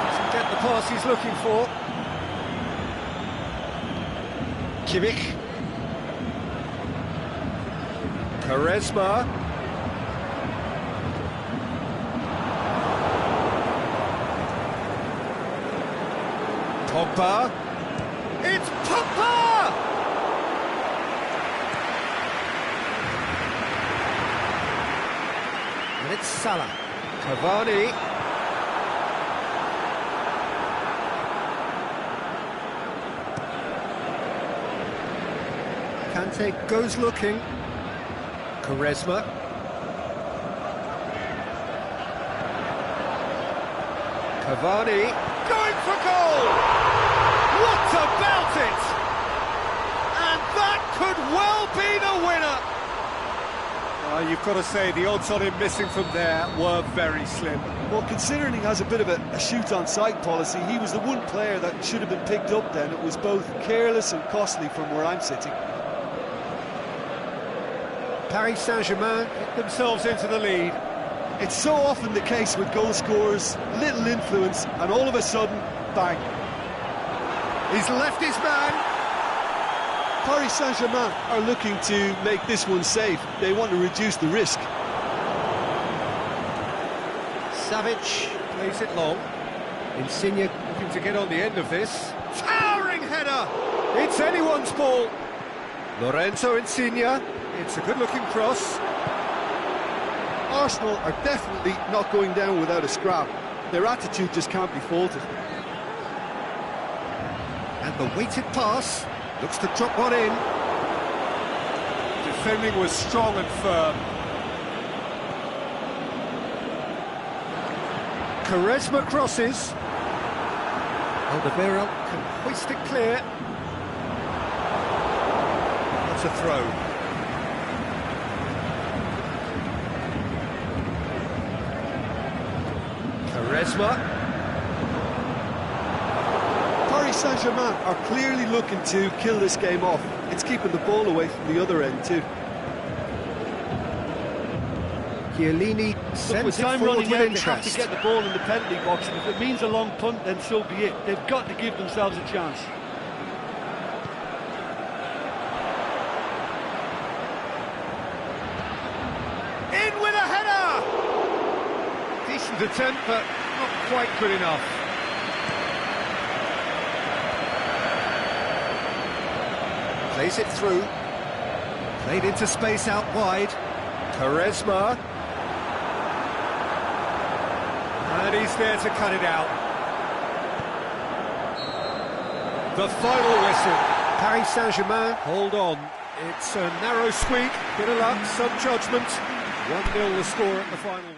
Doesn't get the pass he's looking for. Kimmich. Quaresma. Pogba. It's Pogba! And it's Salah. Cavani. Kante goes looking. Quaresma. Cavani. Going for goal! What about it? And that could well be the winner. You've got to say the odds on him missing from there were very slim. Well, considering he has a bit of a shoot-on-sight policy, he was the one player that should have been picked up then. It was both careless and costly from where I'm sitting. Paris Saint-Germain get themselves into the lead. It's so often the case with goal scorers, little influence, and all of a sudden, bang. He's left his man. Paris Saint-Germain are looking to make this one safe. They want to reduce the risk. Savic plays it long. Insigne looking to get on the end of this. Towering header! It's anyone's ball. Lorenzo Insigne. It's a good-looking cross. Arsenal are definitely not going down without a scrap. Their attitude just can't be faulted. And the weighted pass looks to drop one in. Defending was strong and firm. Quaresma crosses. Alderweireld can hoist it clear. That's a throw. Quaresma. Paris Saint-Germain are clearly looking to kill this game off. It's keeping the ball away from the other end too. Chiellini sends it forward with They interest. have to get the ball in the penalty box, and if it means a long punt, then so be it. They've got to give themselves a chance. In with a header! Decent attempt, but not quite good enough. Plays it through. Played into space out wide. Quaresma. And he's there to cut it out. The final whistle. Paris Saint-Germain, hold on. It's a narrow squeak, bit of luck, some judgment. 1-0 the score at the final whistle.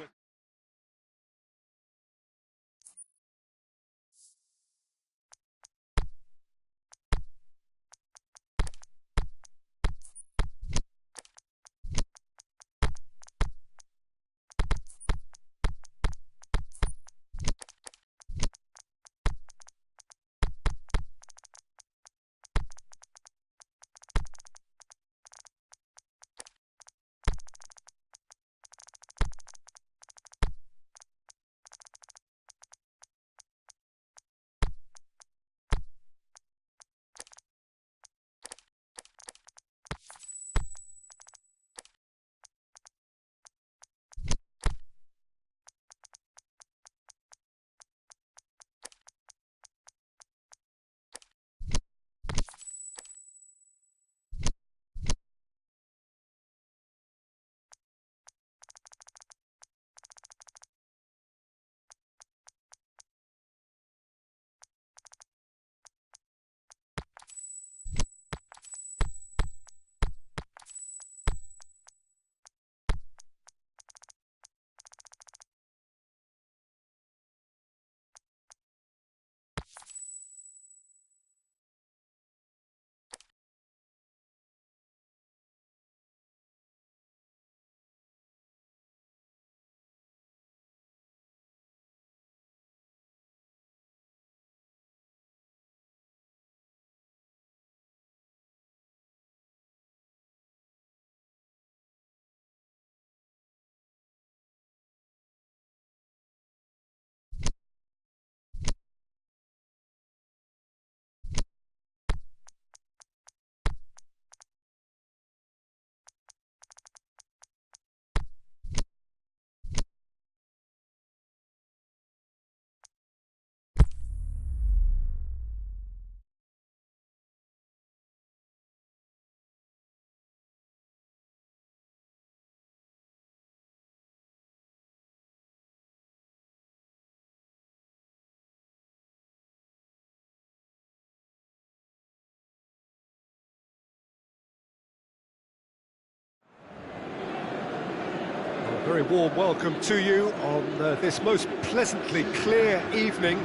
Very warm welcome to you on this most pleasantly clear evening.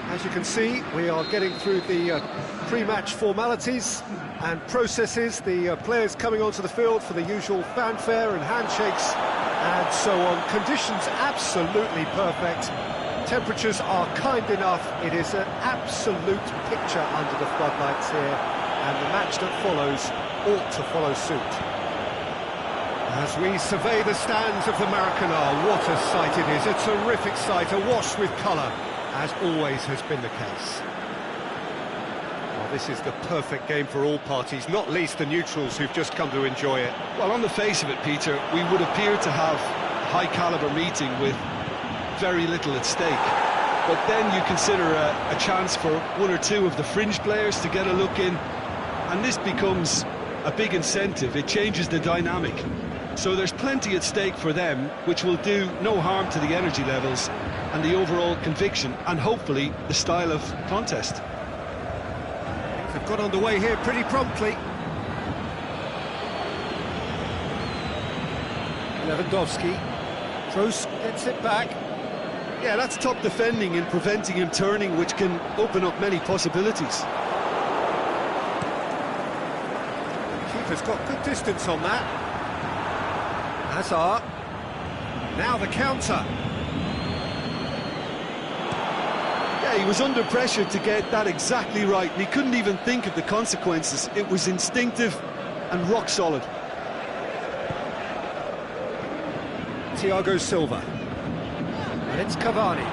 As you can see, we are getting through the pre-match formalities, and processes, the players coming onto the field for the usual fanfare and handshakes and so on. Conditions absolutely perfect. Temperatures are kind enough. It is an absolute picture under the floodlights here, and the match that follows ought to follow suit. As we survey the stands of the Maracanã, what a sight it is. A terrific sight, awash with colour, as always has been the case. Well, this is the perfect game for all parties, not least the neutrals who've just come to enjoy it. Well, on the face of it, Peter, we would appear to have a high-caliber meeting with very little at stake. But then you consider a chance for one or two of the fringe players to get a look in, and this becomes a big incentive. It changes the dynamic. So there's plenty at stake for them, which will do no harm to the energy levels and the overall conviction, and hopefully the style of contest. Things have got underway here pretty promptly. Lewandowski. Kroos gets it back. Yeah, that's top defending and preventing him turning, which can open up many possibilities. Keeper's got good distance on that. Hazard. Now the counter. Yeah, he was under pressure to get that exactly right, and he couldn't even think of the consequences. It was instinctive and rock solid. Thiago Silva. And it's Cavani.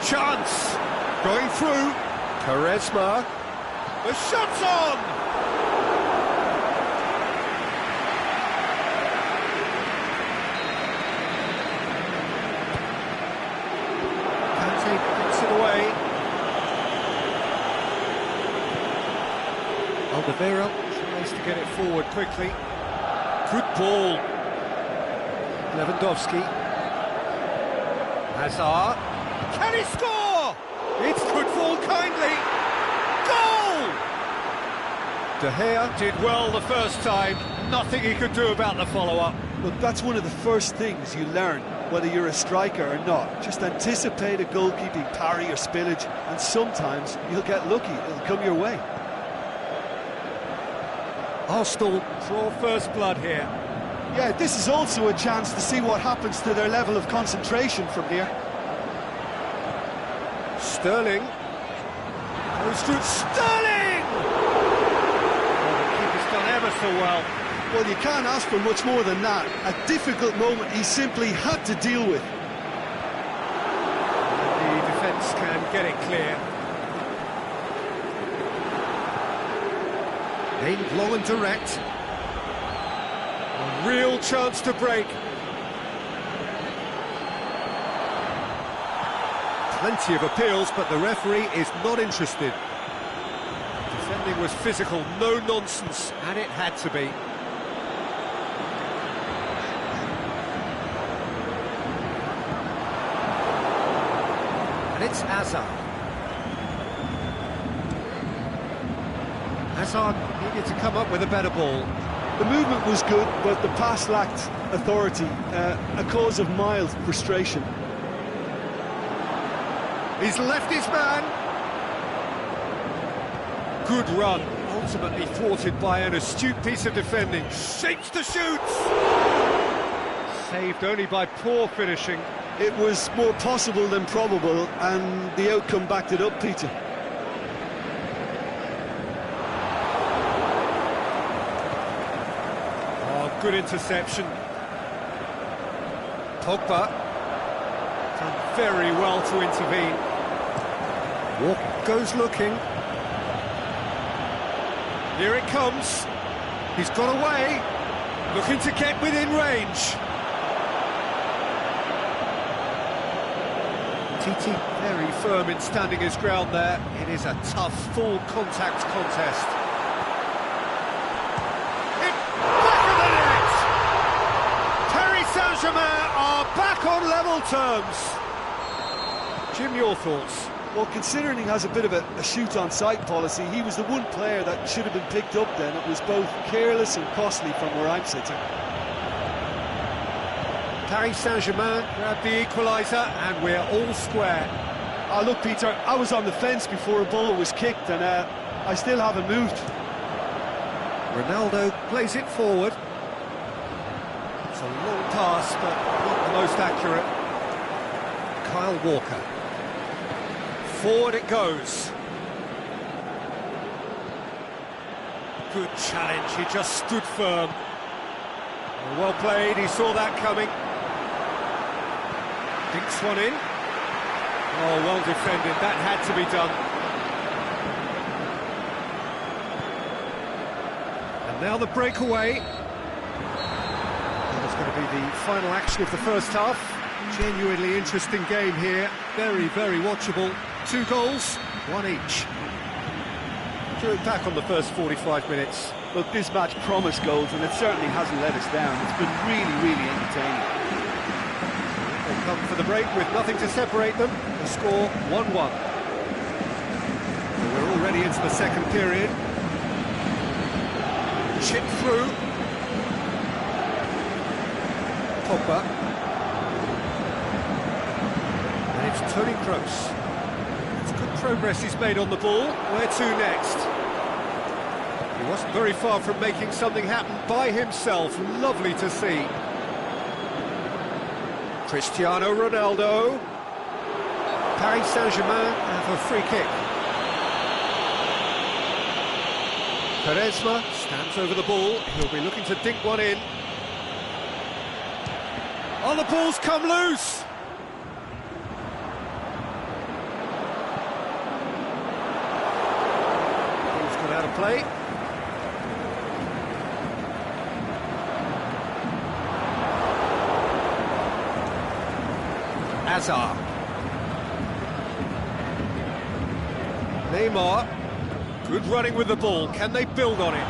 Chance! Going through. Quaresma. The shot's on! Gets it away. Alderweireld tries to get it forward quickly. Good ball. Lewandowski. Hazard. Can he score? It's football kindly. Goal! De Gea did well the first time. Nothing he could do about the follow-up. Look, that's one of the first things you learn, whether you're a striker or not. Just anticipate a goalkeeping parry or spillage, and sometimes you'll get lucky. It'll come your way. Arsenal draw first blood here. Yeah, this is also a chance to see what happens to their level of concentration from here. Sterling. Goes through. Sterling! Oh, the keeper's done ever so well. Well, you can't ask for much more than that. A difficult moment he simply had to deal with. The defence can get it clear. Aimed long and direct. A real chance to break. Plenty of appeals, but the referee is not interested. Defending was physical, no nonsense, and it had to be. And it's Hazard. Hazard needed to come up with a better ball. The movement was good, but the pass lacked authority, a cause of mild frustration. He's left his man. Good run, ultimately thwarted by an astute piece of defending. Shapes to shoot! Saved only by poor finishing. It was more possible than probable, and the outcome backed it up, Peter. Good interception. Pogba done very well to intervene. Walker goes looking. Here it comes. He's got away. Looking to get within range. TT very firm in standing his ground there. It is a tough full contact contest. Saint-Germain are back on level terms. Jim, your thoughts? Well, considering he has a bit of a shoot-on-sight policy, he was the one player that should have been picked up then. It was both careless and costly from where I'm sitting. Paris Saint-Germain grabbed the equaliser, and we're all square. Oh, look, Peter, I was on the fence before a ball was kicked, and I still haven't moved. Ronaldo plays it forward. It's a long pass, but not the most accurate. Kyle Walker. Forward it goes. Good challenge, he just stood firm. Well played, he saw that coming. Dinks one in. Oh, well defended, that had to be done. And now the breakaway. That's going to be the final action of the first half. Genuinely interesting game here. Very, very watchable. 2 goals, 1 each. Do you look back on the first 45 minutes? Look, this match promised goals, and it certainly hasn't let us down. It's been really, really entertaining. They come for the break with nothing to separate them. The score 1-1. We're already into the second period. Chip through. Pogba. And it's Toni Kroos. It's good progress he's made on the ball. Where to next? He wasn't very far from making something happen by himself. Lovely to see. Cristiano Ronaldo. Paris Saint-Germain have a free kick. Quaresma stands over the ball. He'll be looking to dink one in. Oh, the ball's come loose! Ball's gone out of play. Hazard. Neymar. Good running with the ball. Can they build on it?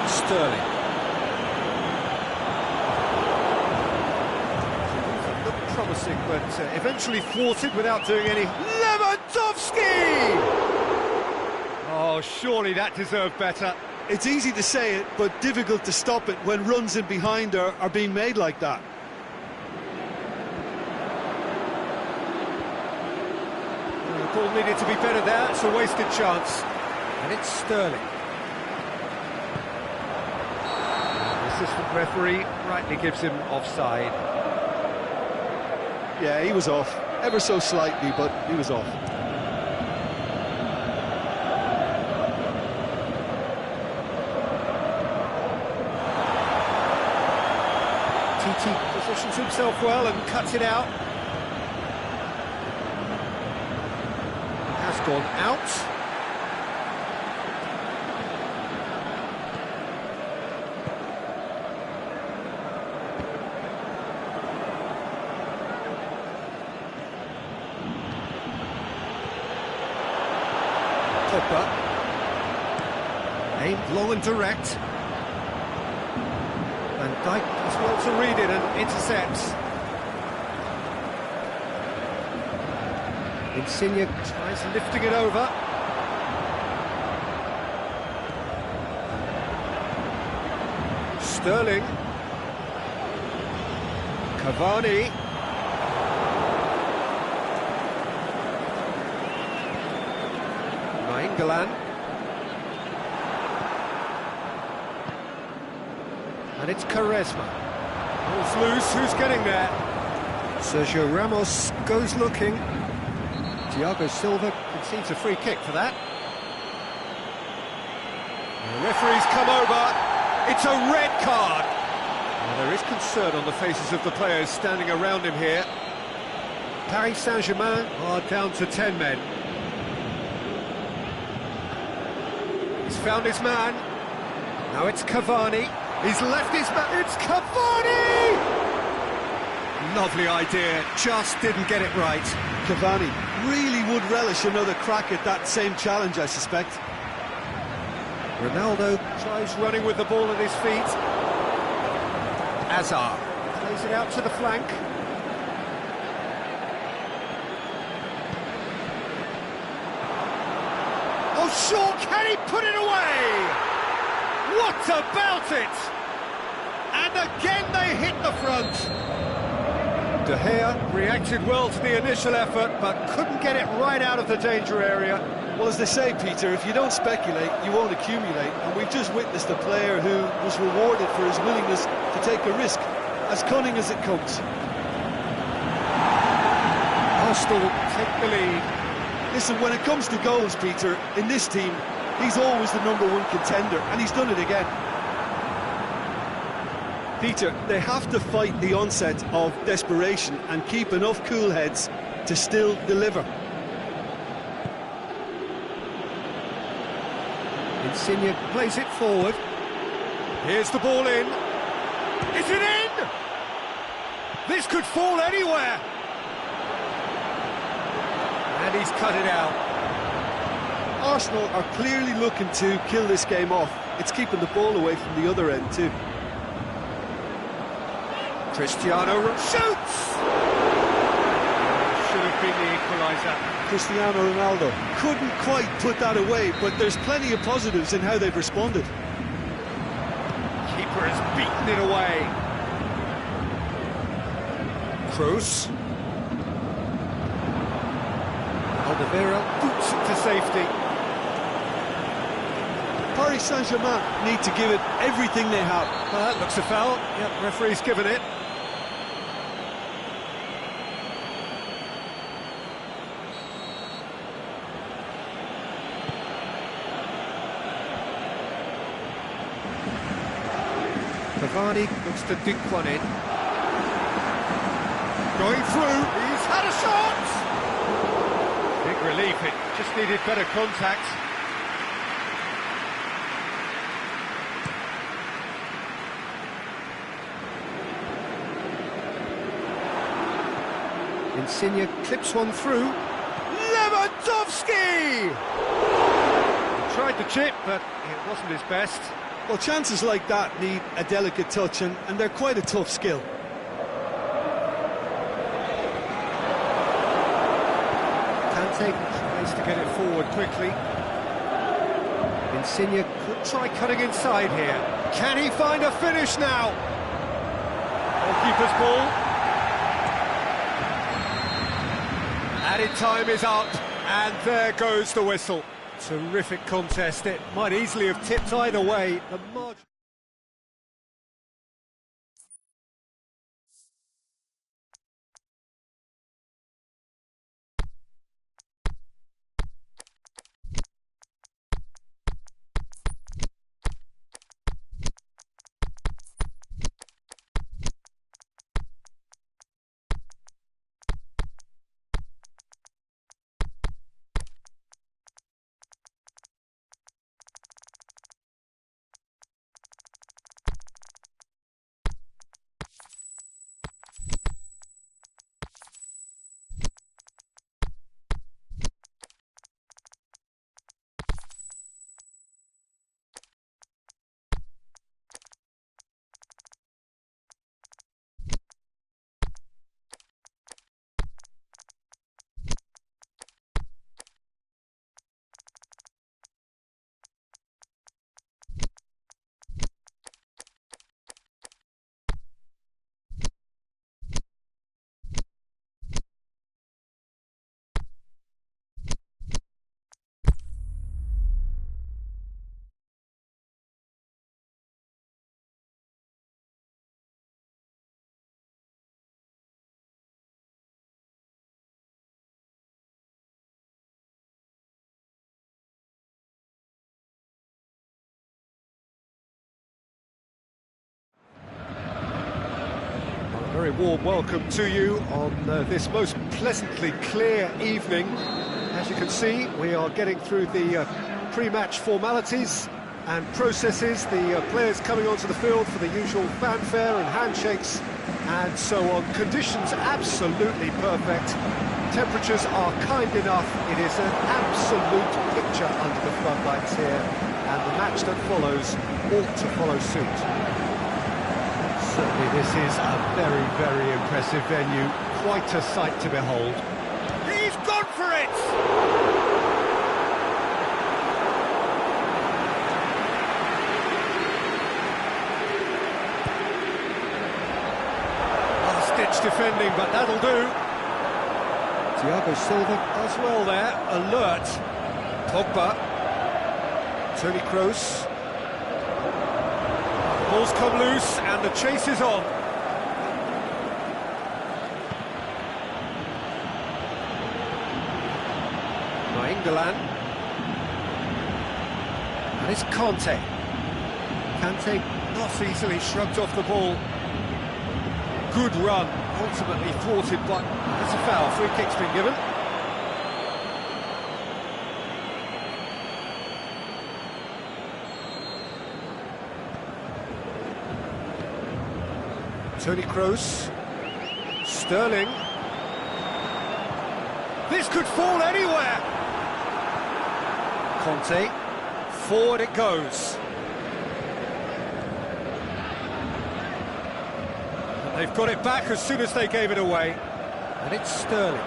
Sterling. Looked promising, but eventually thwarted without doing any... Lewandowski! Oh, surely that deserved better. It's easy to say it, but difficult to stop it when runs in behind are being made like that. The ball needed to be better there. It's a wasted chance. And it's Sterling. The assistant referee rightly gives him offside. Yeah, he was off. Ever so slightly, but he was off. Titi positions himself well and cuts it out. Has gone out. Pogba. Aimed long and direct. And Dijk as well to read it and intercepts. Insigne tries lifting it over. Sterling. Cavani. Nainggolan. And it's Quaresma. Ball's loose, who's getting there? Sergio Ramos goes looking. Thiago Silva concedes a free kick for that. And the referee's come over. It's a red card. Well, there is concern on the faces of the players standing around him here. Paris Saint-Germain are down to 10 men. He's found his man. Now it's Cavani. He's left his man. It's Cavani! Lovely idea, just didn't get it right. Cavani really would relish another crack at that same challenge, I suspect. Ronaldo tries running with the ball at his feet. Hazard plays it out to the flank. Oh, sure, can he put it away? What about it? And again they hit the front. De Gea reacted well to the initial effort, but couldn't get it right out of the danger area. Well, as they say, Peter, if you don't speculate, you won't accumulate. And we've just witnessed a player who was rewarded for his willingness to take a risk, as cunning as it comes. Arsenal take the lead. Listen, when it comes to goals, Peter, in this team, he's always the #1 contender, and he's done it again. Peter, they have to fight the onset of desperation and keep enough cool heads to still deliver. Insigne plays it forward. Here's the ball in. Is it in? This could fall anywhere. And he's cut it out. Arsenal are clearly looking to kill this game off. It's keeping the ball away from the other end too. Cristiano shoots! Should have been the equaliser. Cristiano Ronaldo couldn't quite put that away, but there's plenty of positives in how they've responded. Keeper has beaten it away. Kroos. Alderweireld boots it to safety. Paris Saint-Germain need to give it everything they have. Well, that looks a foul. Yep, referee's given it. Cavani looks to dink one in. Going through, he's had a shot! Big relief, it just needed better contact. Insigne clips one through. Lewandowski! He tried the chip, but it wasn't his best. Well, chances like that need a delicate touch, and they're quite a tough skill. Kante tries to get it forward quickly. Insigne could try cutting inside here. Can he find a finish now? Goalkeeper's ball. Added time is up, and there goes the whistle. Terrific contest. It might easily have tipped either way. The margin. Very warm welcome to you on this most pleasantly clear evening. As you can see, we are getting through the pre-match formalities and processes, the players coming onto the field for the usual fanfare and handshakes and so on. Conditions absolutely perfect. Temperatures are kind enough. It is an absolute picture under the floodlights here, and the match that follows ought to follow suit. Certainly this is a very, very impressive venue. Quite a sight to behold. He's gone for it! Last-ditch much defending, but that'll do. Thiago Silva does well there, alert. Pogba. Toni Kroos. Ball's come loose and the chase is on. England. And it's Conte. Kante not easily shrugged off the ball. Good run, ultimately thwarted, but that's a foul. Free kick's been given. Toni Kroos. Sterling. This could fall anywhere. Conte, forward it goes. And they've got it back as soon as they gave it away. And it's Sterling.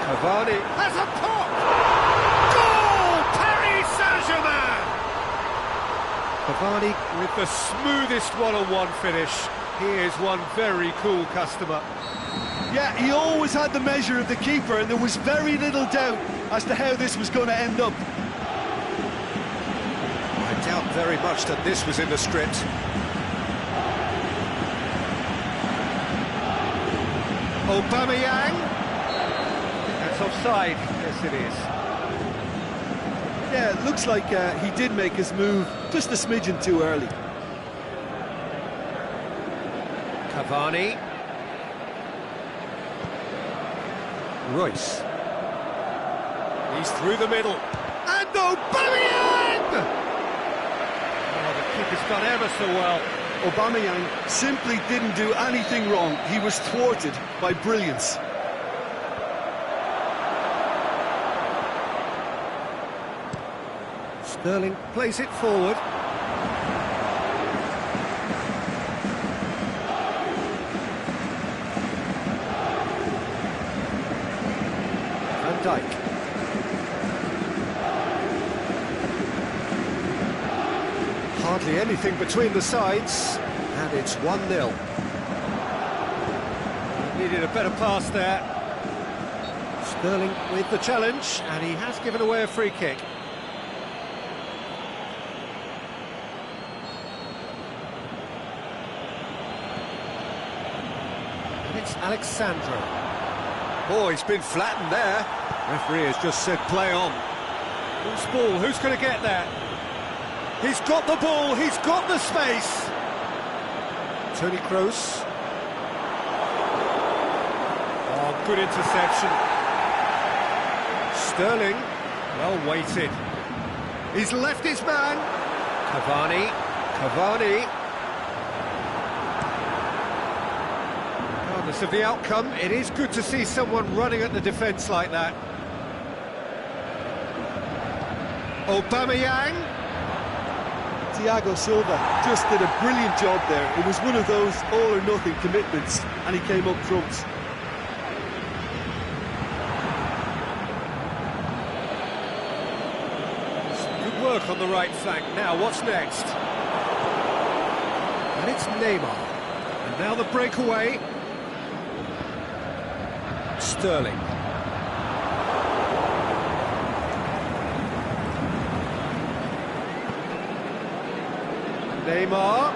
Cavani has a pop! Goal! Paris Saint-Germain! Cavani with the smoothest one-on-one finish. He is one very cool customer. Yeah, he always had the measure of the keeper, and there was very little doubt as to how this was going to end up. I doubt very much that this was in the script. Aubameyang. That's offside. Yes, it is. Yeah, it looks like he did make his move just a smidgen too early. Cavani. Royce. He's through the middle. And Aubameyang! Oh, the keeper's done ever so well. Aubameyang simply didn't do anything wrong. He was thwarted by brilliance. Sterling plays it forward. Dyke. Hardly anything between the sides, and it's 1-0. Needed a better pass there. Sterling with the challenge, and he has given away a free kick. And it's Alexandro. Oh, he's been flattened there. Referee has just said play on. Who's ball? Who's going to get there? He's got the ball, he's got the space. Toni Kroos. Oh, good interception. Sterling, well weighted. He's left his man. Cavani. Regardless of the outcome, it is good to see someone running at the defence like that. Aubameyang. Thiago Silva just did a brilliant job there. It was one of those all-or-nothing commitments, and he came up trumps. Good work on the right flank. Now, what's next? And it's Neymar. And now the breakaway. Sterling. Neymar.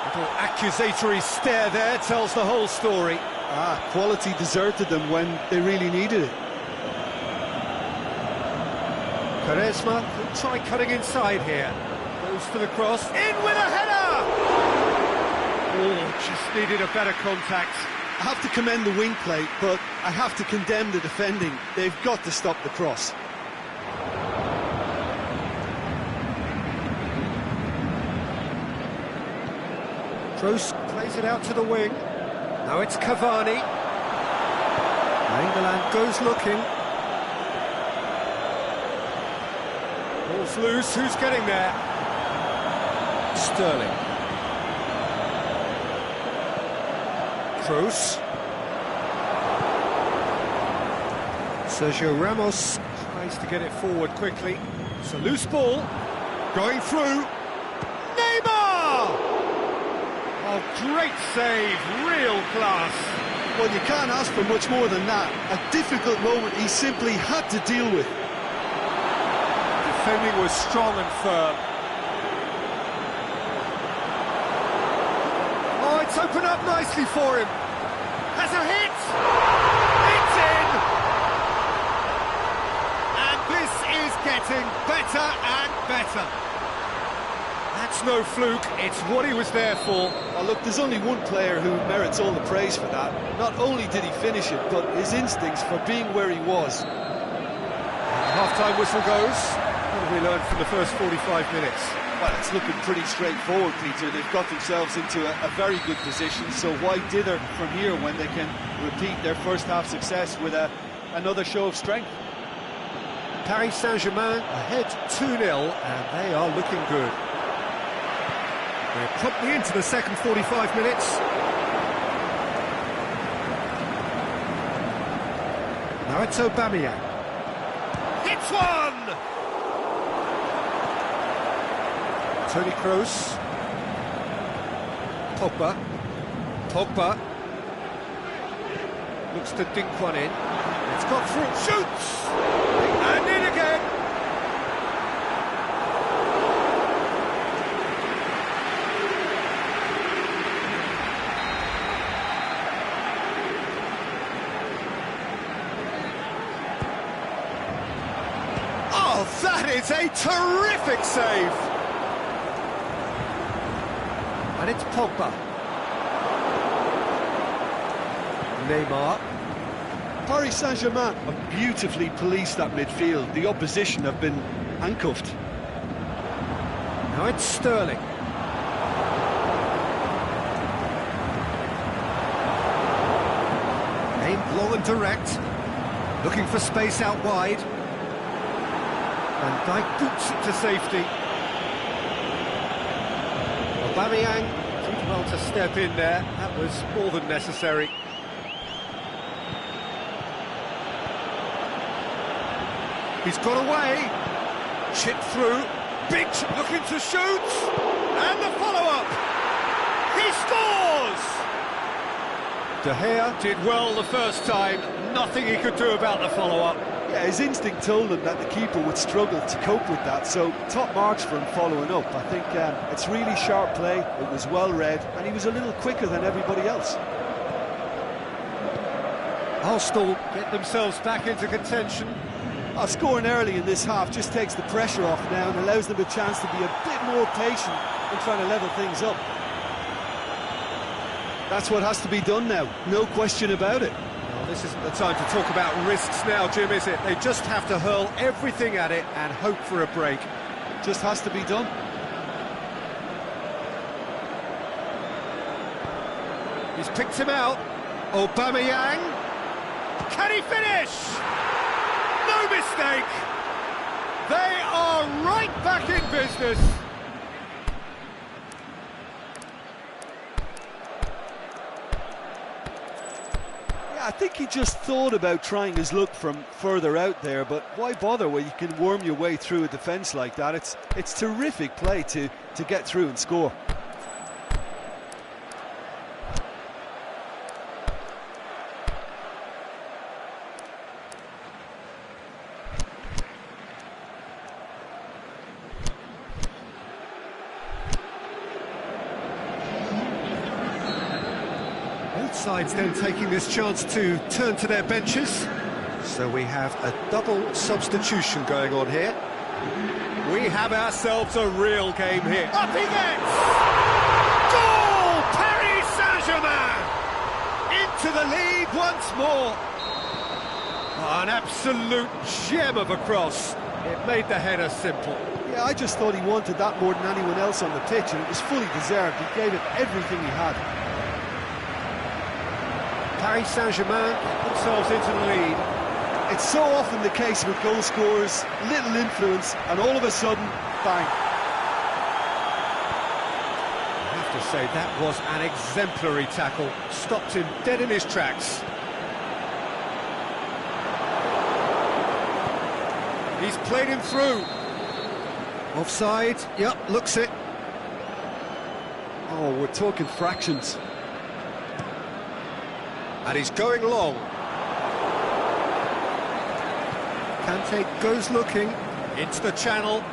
Little accusatory stare there tells the whole story. Quality deserted them when they really needed it. Quaresma will try cutting inside here. Goes for the cross. In with a header! Oh, just needed a better contact. I have to commend the wing play, but I have to condemn the defending. They've got to stop the cross. Kroos plays it out to the wing. Now it's Cavani. England goes looking. Ball's loose, who's getting there? Sterling. Kroos. Sergio Ramos tries to get it forward quickly. It's a loose ball. Going through. Neymar! Oh, great save, real class. Well, you can't ask for much more than that. A difficult moment he simply had to deal with. Defending was strong and firm. Oh, it's opened up nicely for him. Has a hit! It's in! And this is getting better and better. That's no fluke, it's what he was there for. Oh, look, there's only one player who merits all the praise for that. Not only did he finish it, but his instincts for being where he was. The half-time whistle goes. What have we learned from the first 45 minutes? Well, it's looking pretty straightforward, Peter. They've got themselves into a very good position, so why dither from here when they can repeat their first-half success with another show of strength? Paris Saint-Germain ahead 2-0, and they are looking good. We're promptly into the second 45 minutes. Now it's Aubameyang. Hits one! Toni Kroos. Pogba. Looks to dink one in. It's got through. Shoots! And in again! Oh, that is a terrific save! And it's Pogba. Neymar. Paris Saint-Germain have beautifully policed that midfield. The opposition have been handcuffed. Now it's Sterling. Aimed long and direct. Looking for space out wide. Van Dijk boots it to safety. Aubameyang did well to step in there. That was more than necessary. He's got away. Chipped through. Big looking to shoot. And the follow-up. He scores! De Gea did well the first time. Nothing he could do about the follow-up. Yeah, his instinct told him that the keeper would struggle to cope with that, so top marks for him following up. I think it's really sharp play, it was well read, and he was a little quicker than everybody else. Arsenal get themselves back into contention. Scoring early in this half just takes the pressure off now and allows them a chance to be a bit more patient in trying to level things up. That's what has to be done now, no question about it. Well, this isn't the time to talk about risks now, Jim, is it? They just have to hurl everything at it and hope for a break. Just has to be done. He's picked him out. Aubameyang. Can he finish? No mistake. They are right back in business. Yeah, I think he just thought about trying his luck from further out there, but why bother when you can worm your way through a defence like that? It's terrific play to get through and score. Sides then taking this chance to turn to their benches. So we have a double substitution going on here. We have ourselves a real game here. Up he gets! Goal! Paris Saint-Germain! Into the lead once more. An absolute gem of a cross. It made the header simple. Yeah, I just thought he wanted that more than anyone else on the pitch, and it was fully deserved. He gave it everything he had. Paris Saint-Germain get themselves into the lead. It's so often the case with goal scorers, little influence, and all of a sudden, bang. I have to say, that was an exemplary tackle. Stopped him dead in his tracks. He's played him through. Offside, yep, looks it. Oh, we're talking fractions. And he's going long. Kante goes looking into the channel.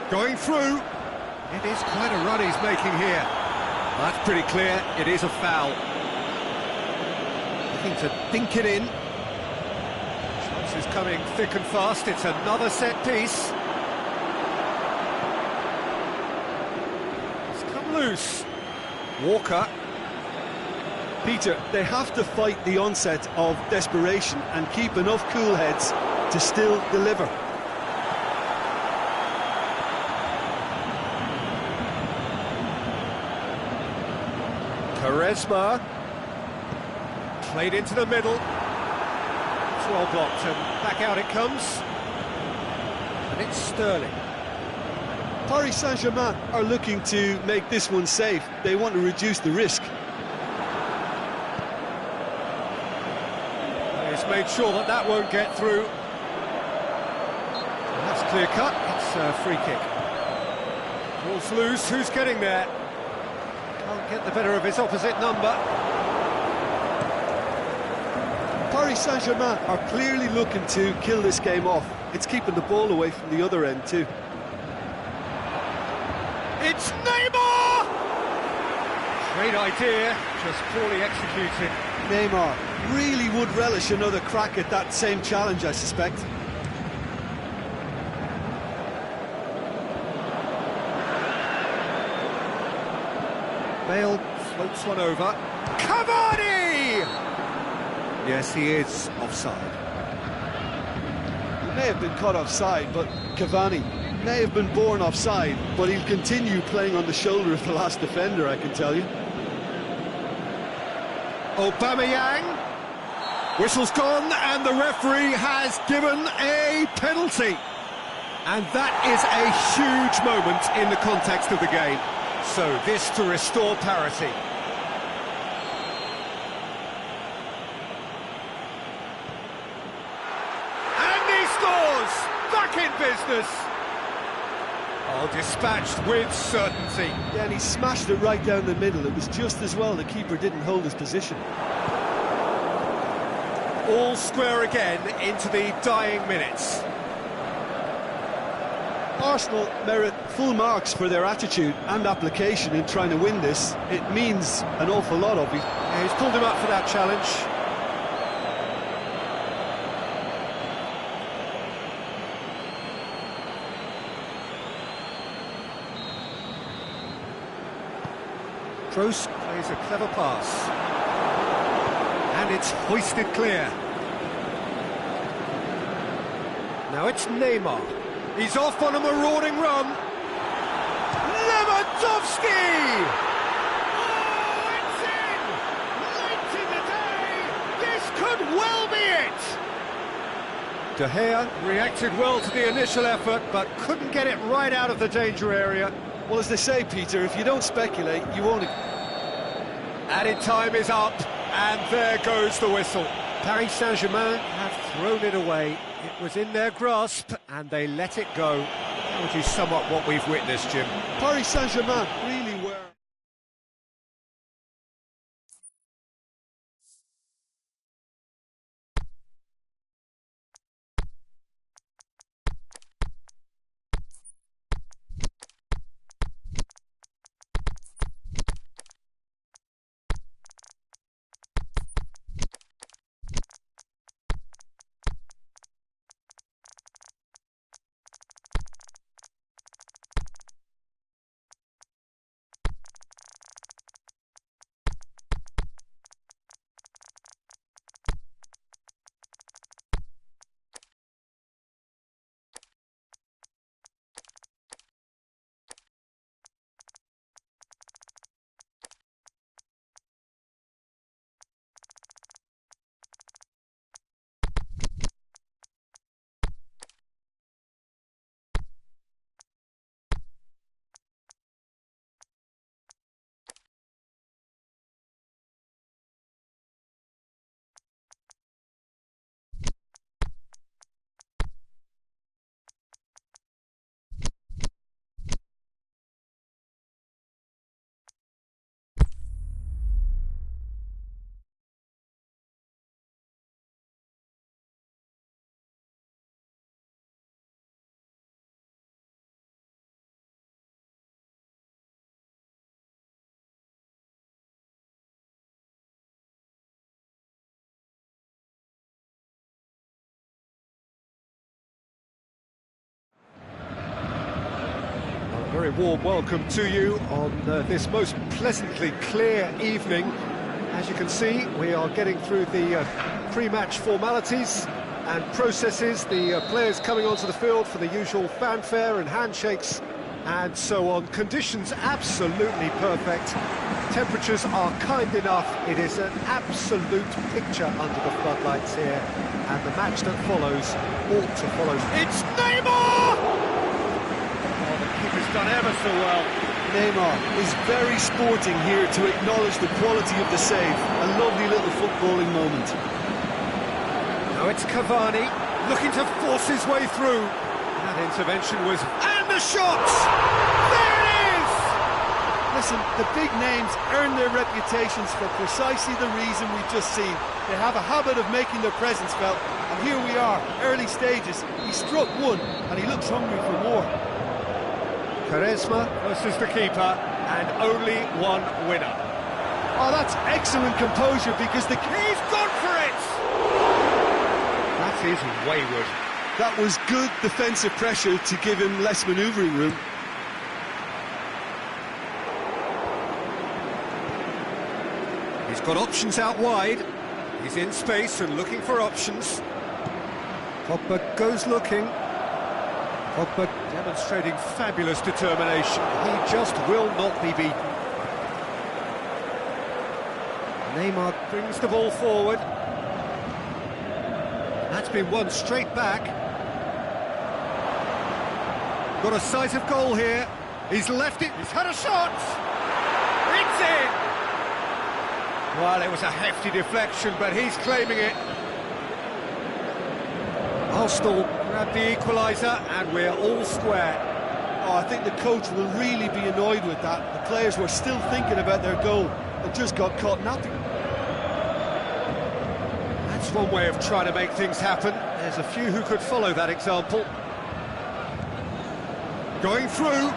Going through. It is quite a run he's making here. That's pretty clear. It is a foul. Looking to dink it in. Shots is coming thick and fast. It's another set piece. It's come loose. Walker. Peter, they have to fight the onset of desperation and keep enough cool heads to still deliver. Quaresma. Played into the middle. It's well blocked and back out it comes. And it's Sterling. Paris Saint-Germain are looking to make this one safe. They want to reduce the risk. He's made sure that that won't get through. That's clear cut. It's a free kick. Ball's loose. Who's getting there? Can't get the better of his opposite number. Paris Saint-Germain are clearly looking to kill this game off. It's keeping the ball away from the other end too. It's Neymar! Great idea, just poorly executed. Neymar really would relish another crack at that same challenge, I suspect. Bale floats one over. Cavani! Yes, he is offside. He may have been caught offside, but Cavani may have been born offside, but he'll continue playing on the shoulder of the last defender, I can tell you. Aubameyang. Whistle's gone, and the referee has given a penalty. And that is a huge moment in the context of the game. So this to restore parity. And he scores! Back in business! Oh, dispatched with certainty. Yeah, and he smashed it right down the middle. It was just as well the keeper didn't hold his position. All square again into the dying minutes. Arsenal merit full marks for their attitude and application in trying to win this. It means an awful lot of it. Yeah, he's pulled him up for that challenge. Kroos plays a clever pass. And it's hoisted clear. Now it's Neymar. He's off on a marauding run. Lewandowski! Oh, it's in! Late in the day! This could well be it! De Gea reacted well to the initial effort, but couldn't get it right out of the danger area. Well, as they say, Peter, if you don't speculate, you won't. Added time is up, and there goes the whistle. Paris Saint-Germain have thrown it away. It was in their grasp, and they let it go. How would you sum up what we've witnessed, Jim? Paris Saint-Germain really were very warm welcome to you on this most pleasantly clear evening. As you can see, we are getting through the pre-match formalities and processes, the players coming onto the field for the usual fanfare and handshakes and so on. Conditions absolutely perfect. Temperatures are kind enough. It is an absolute picture under the floodlights here, and the match that follows ought to follow. It's Neymar! Oh, the keeper's done ever so well. Neymar is very sporting here to acknowledge the quality of the save. A lovely little footballing moment. Now it's Cavani looking to force his way through. That intervention was... And the shots! There it is! Listen, the big names earn their reputations for precisely the reason we've just seen. They have a habit of making their presence felt, and here we are, early stages. He struck one, and he looks hungry for more. Charisma versus the keeper, and only one winner. Oh, that's excellent composure, because He's gone for it! That is wayward. that was good defensive pressure to give him less manoeuvring room. He's got options out wide. He's in space and looking for options. Pogba goes looking. Pogba demonstrating fabulous determination. He just will not be beaten. Neymar brings the ball forward. That's been won straight back. Got a sight of goal here. He's left it. He's had a shot. It's in. Well, it was a hefty deflection, but he's claiming it. Arsenal grab the equaliser, and we're all square. Oh, I think the coach will really be annoyed with that. The players were still thinking about their goal and just got caught napping. That's one way of trying to make things happen. There's a few who could follow that example. Going through.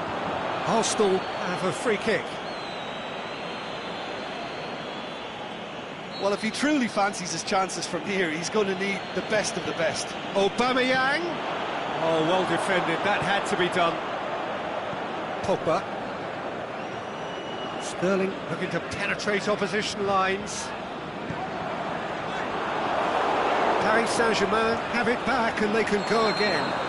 Arsenal have a free kick. Well, if he truly fancies his chances from here, he's going to need the best of the best. Aubameyang. Oh, well defended. That had to be done. Pogba. Sterling looking to penetrate opposition lines. Paris Saint-Germain have it back and they can go again.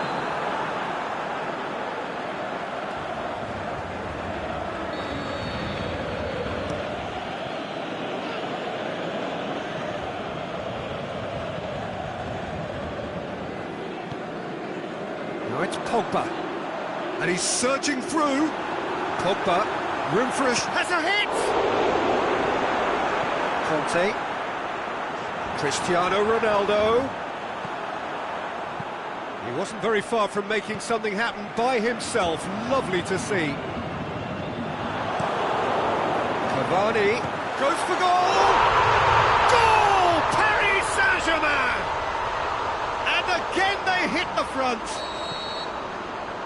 Now it's Pogba, and he's surging through. Pogba, room for has a hit! Conte, Cristiano Ronaldo. He wasn't very far from making something happen by himself. Lovely to see. Cavani goes for goal! Goal! Paris Saint-Germain! And again they hit the front.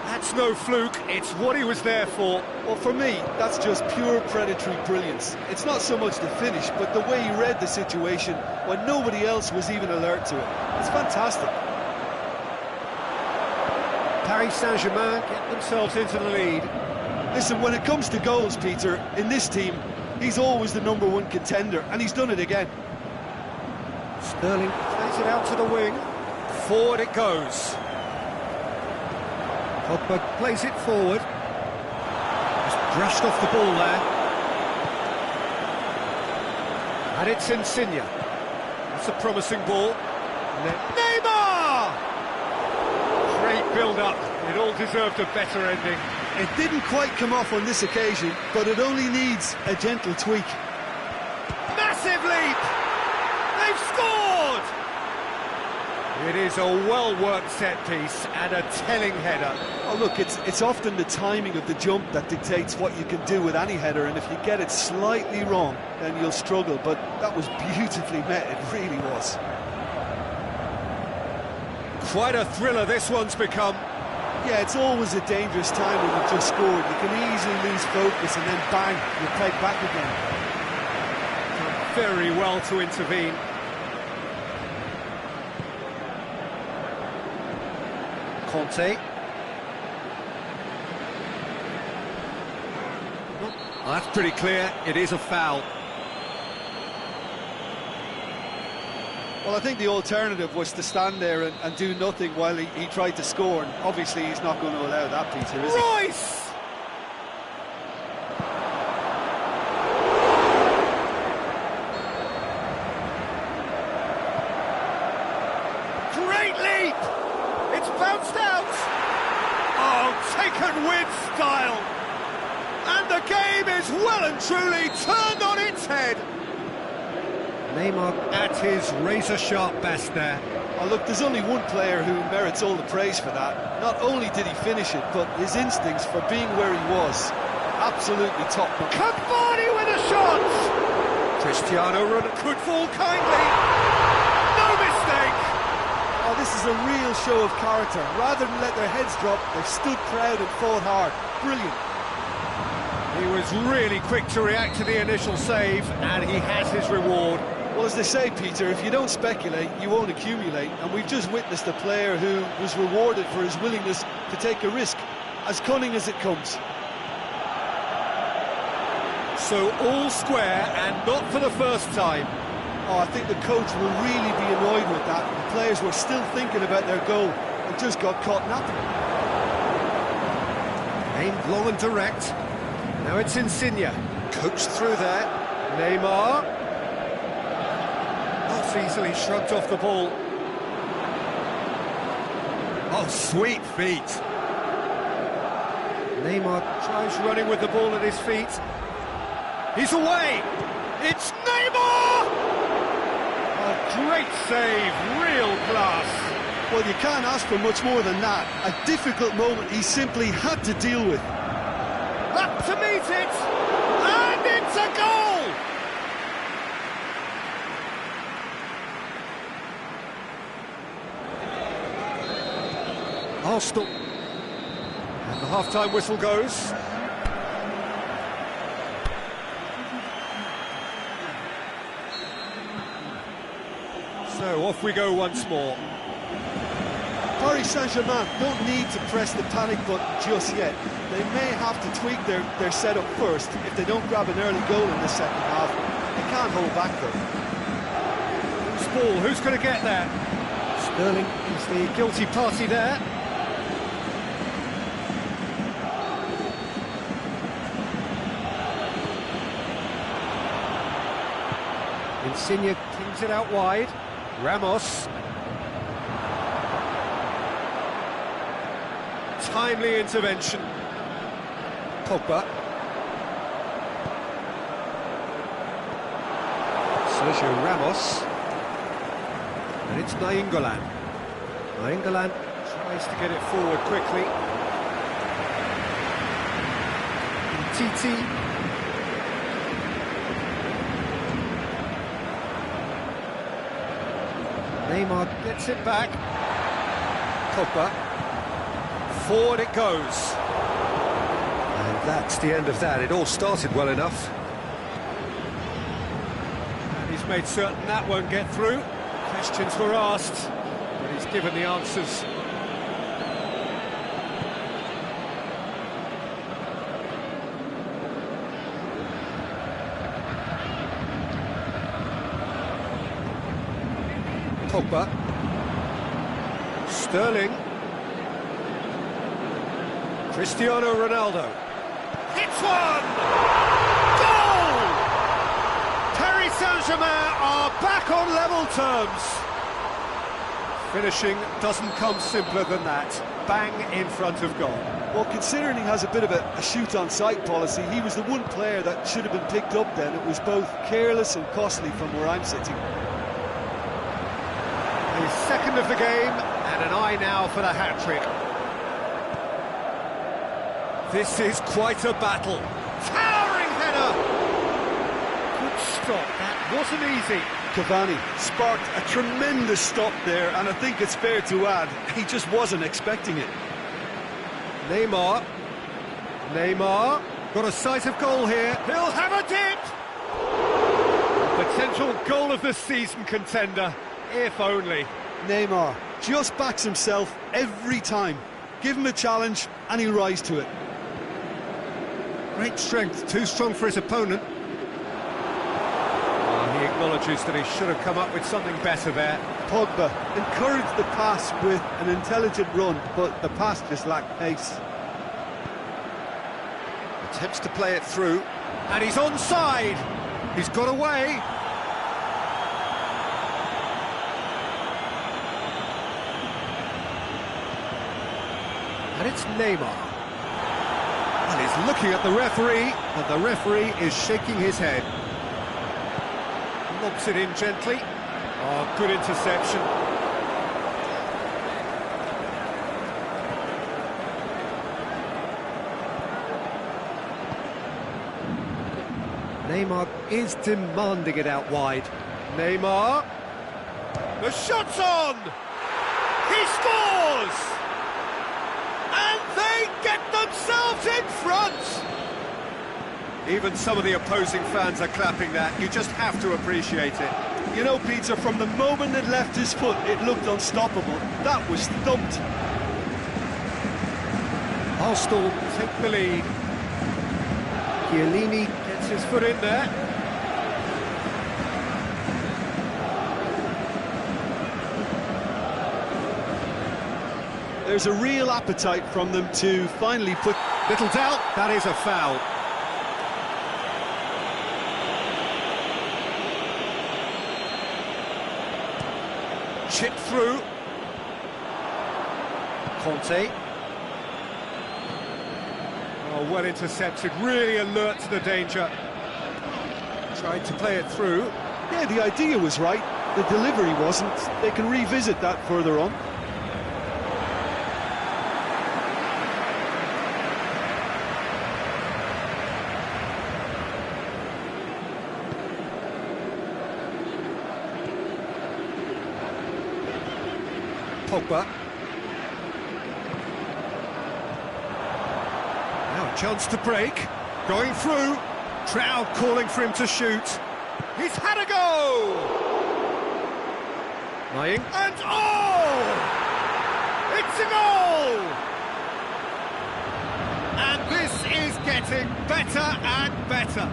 That's no fluke, it's what he was there for. Well, for me, that's just pure predatory brilliance. It's not so much the finish, but the way he read the situation when nobody else was even alert to it. It's fantastic. Paris Saint-Germain get themselves into the lead. Listen, when it comes to goals, Peter, in this team, he's always the #1 contender, and he's done it again. Sterling plays it out to the wing. Forward it goes. Pogba plays it forward. Just brushed off the ball there. And it's Insigne. That's a promising ball. Neymar! Great build-up. It all deserved a better ending. It didn't quite come off on this occasion, but it only needs a gentle tweak. Massive leap! They've scored! It is a well-worked set-piece and a telling header. Oh, look, it's often the timing of the jump that dictates what you can do with any header, and if you get it slightly wrong, then you'll struggle, but that was beautifully met, it really was. Quite a thriller this one's become. Yeah, it's always a dangerous time when you've just scored. You can easily lose focus and then bang, you're pegged back again. Very well to intervene. Conte. Well, that's pretty clear, it is a foul. Well, I think the alternative was to stand there and do nothing while he tried to score, and obviously he's not going to allow that, Peter, is he? Royce! Great leap! It's bounced out! Oh, taken with style! And the game is well and truly turned on its head! Neymar at his razor-sharp best there. Oh, look, there's only one player who merits all the praise for that. Not only did he finish it, but his instincts for being where he was, absolutely top-notch. Cavani with a shot! Cristiano Ronaldo could fall kindly. No mistake! Oh, this is a real show of character. Rather than let their heads drop, they stood proud and fought hard. Brilliant. He was really quick to react to the initial save, and he has his reward. Well, as they say, Peter, if you don't speculate, you won't accumulate, and we've just witnessed a player who was rewarded for his willingness to take a risk, as cunning as it comes. So all square, and not for the first time. Oh, I think the coach will really be annoyed with that. The players were still thinking about their goal and just got caught napping. Aimed long and direct. Now it's Insigne. Coached through there. Neymar. Not easily shrugged off the ball. Oh, sweet feet. Neymar tries running with the ball at his feet. He's away. It's Neymar! A great save, real class. Well, you can't ask for much more than that. A difficult moment he simply had to deal with. Up to meet it, and it's a goal! Arsenal. And the half-time whistle goes. So off we go once more. Paris Saint-Germain don't need to press the panic button just yet. They may have to tweak their setup first if they don't grab an early goal in the second half. They can't hold back though. Who's ball? Who's going to get there? Sterling is the guilty party there. Insigne kings it out wide. Ramos. Timely intervention. Pogba. Sergio Ramos. And it's Nainggolan. Nainggolan tries to get it forward quickly. Titi. Neymar gets it back. Pogba. Forward it goes. And that's the end of that. It all started well enough. And he's made certain that won't get through. Questions were asked, but he's given the answers. Pogba. Sterling. Cristiano Ronaldo. Hits one! Goal! Paris Saint-Germain are back on level terms. Finishing doesn't come simpler than that. Bang in front of goal. Well, considering he has a bit of a shoot-on-sight policy, he was the one player that should have been picked up then. It was both careless and costly from where I'm sitting. His second of the game, and an eye now for the hat-trick. This is quite a battle. Towering header! Good stop, that wasn't easy. Cavani sparked a tremendous stop there, and I think it's fair to add, he just wasn't expecting it. Neymar. Neymar. Got a sight of goal here. He'll have a dip! Potential goal of the season contender, if only. Neymar just backs himself every time. Give him a challenge, and he'll rise to it. Great strength, too strong for his opponent. He acknowledges that he should have come up with something better there. Pogba encouraged the pass with an intelligent run, but the pass just lacked pace. Attempts to play it through, and he's onside. He's got away. And it's Neymar. And he's looking at the referee, and the referee is shaking his head. Lobs it in gently. Oh, good interception. Neymar is demanding it out wide. Neymar. The shot's on! He scores! And they get themselves in front! Even some of the opposing fans are clapping that. You just have to appreciate it. You know, Peter, from the moment it left his foot, it looked unstoppable. That was thumped. Arsenal take the lead. Chiellini gets his foot in there. There's a real appetite from them to finally put... Little doubt, that is a foul. Chip through. Conte. Oh, well intercepted, really alert to the danger. Tried to play it through. Yeah, the idea was right, the delivery wasn't. They can revisit that further on. Pogba. Now a chance to break. Going through. Crowd calling for him to shoot. He's had a go! Lying. And oh! It's a goal! And this is getting better and better.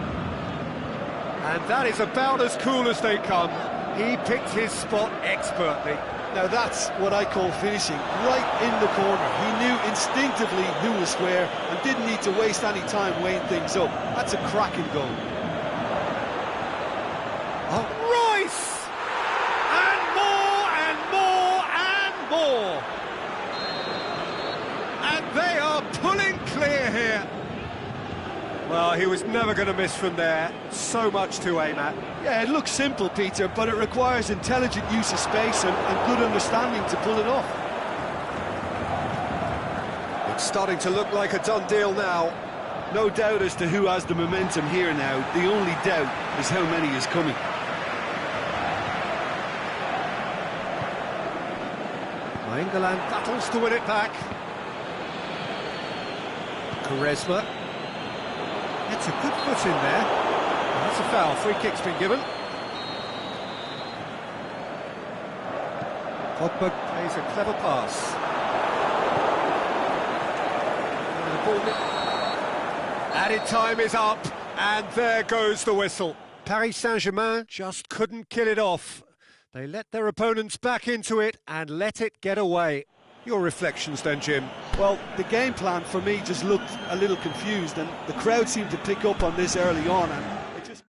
And that is about as cool as they come. He picked his spot expertly. Now that's what I call finishing, right in the corner. He knew instinctively who was where and didn't need to waste any time weighing things up. That's a cracking goal. Oh, Royce! And more and more and more! And they are pulling clear here. Well, he was never going to miss from there. So much to aim at. Yeah, it looks simple, Peter, but it requires intelligent use of space and good understanding to pull it off. It's starting to look like a done deal now. No doubt as to who has the momentum here now. The only doubt is how many is coming. England battles to win it back. Quaresma. It's a good foot in there. That's a foul. Free kick's been given. Pogba plays a clever pass. Added time is up, and there goes the whistle. Paris Saint-Germain just couldn't kill it off. They let their opponents back into it and let it get away. Your reflections then, Jim? Well, the game plan for me just looked a little confused, and the crowd seemed to pick up on this early on, and it just...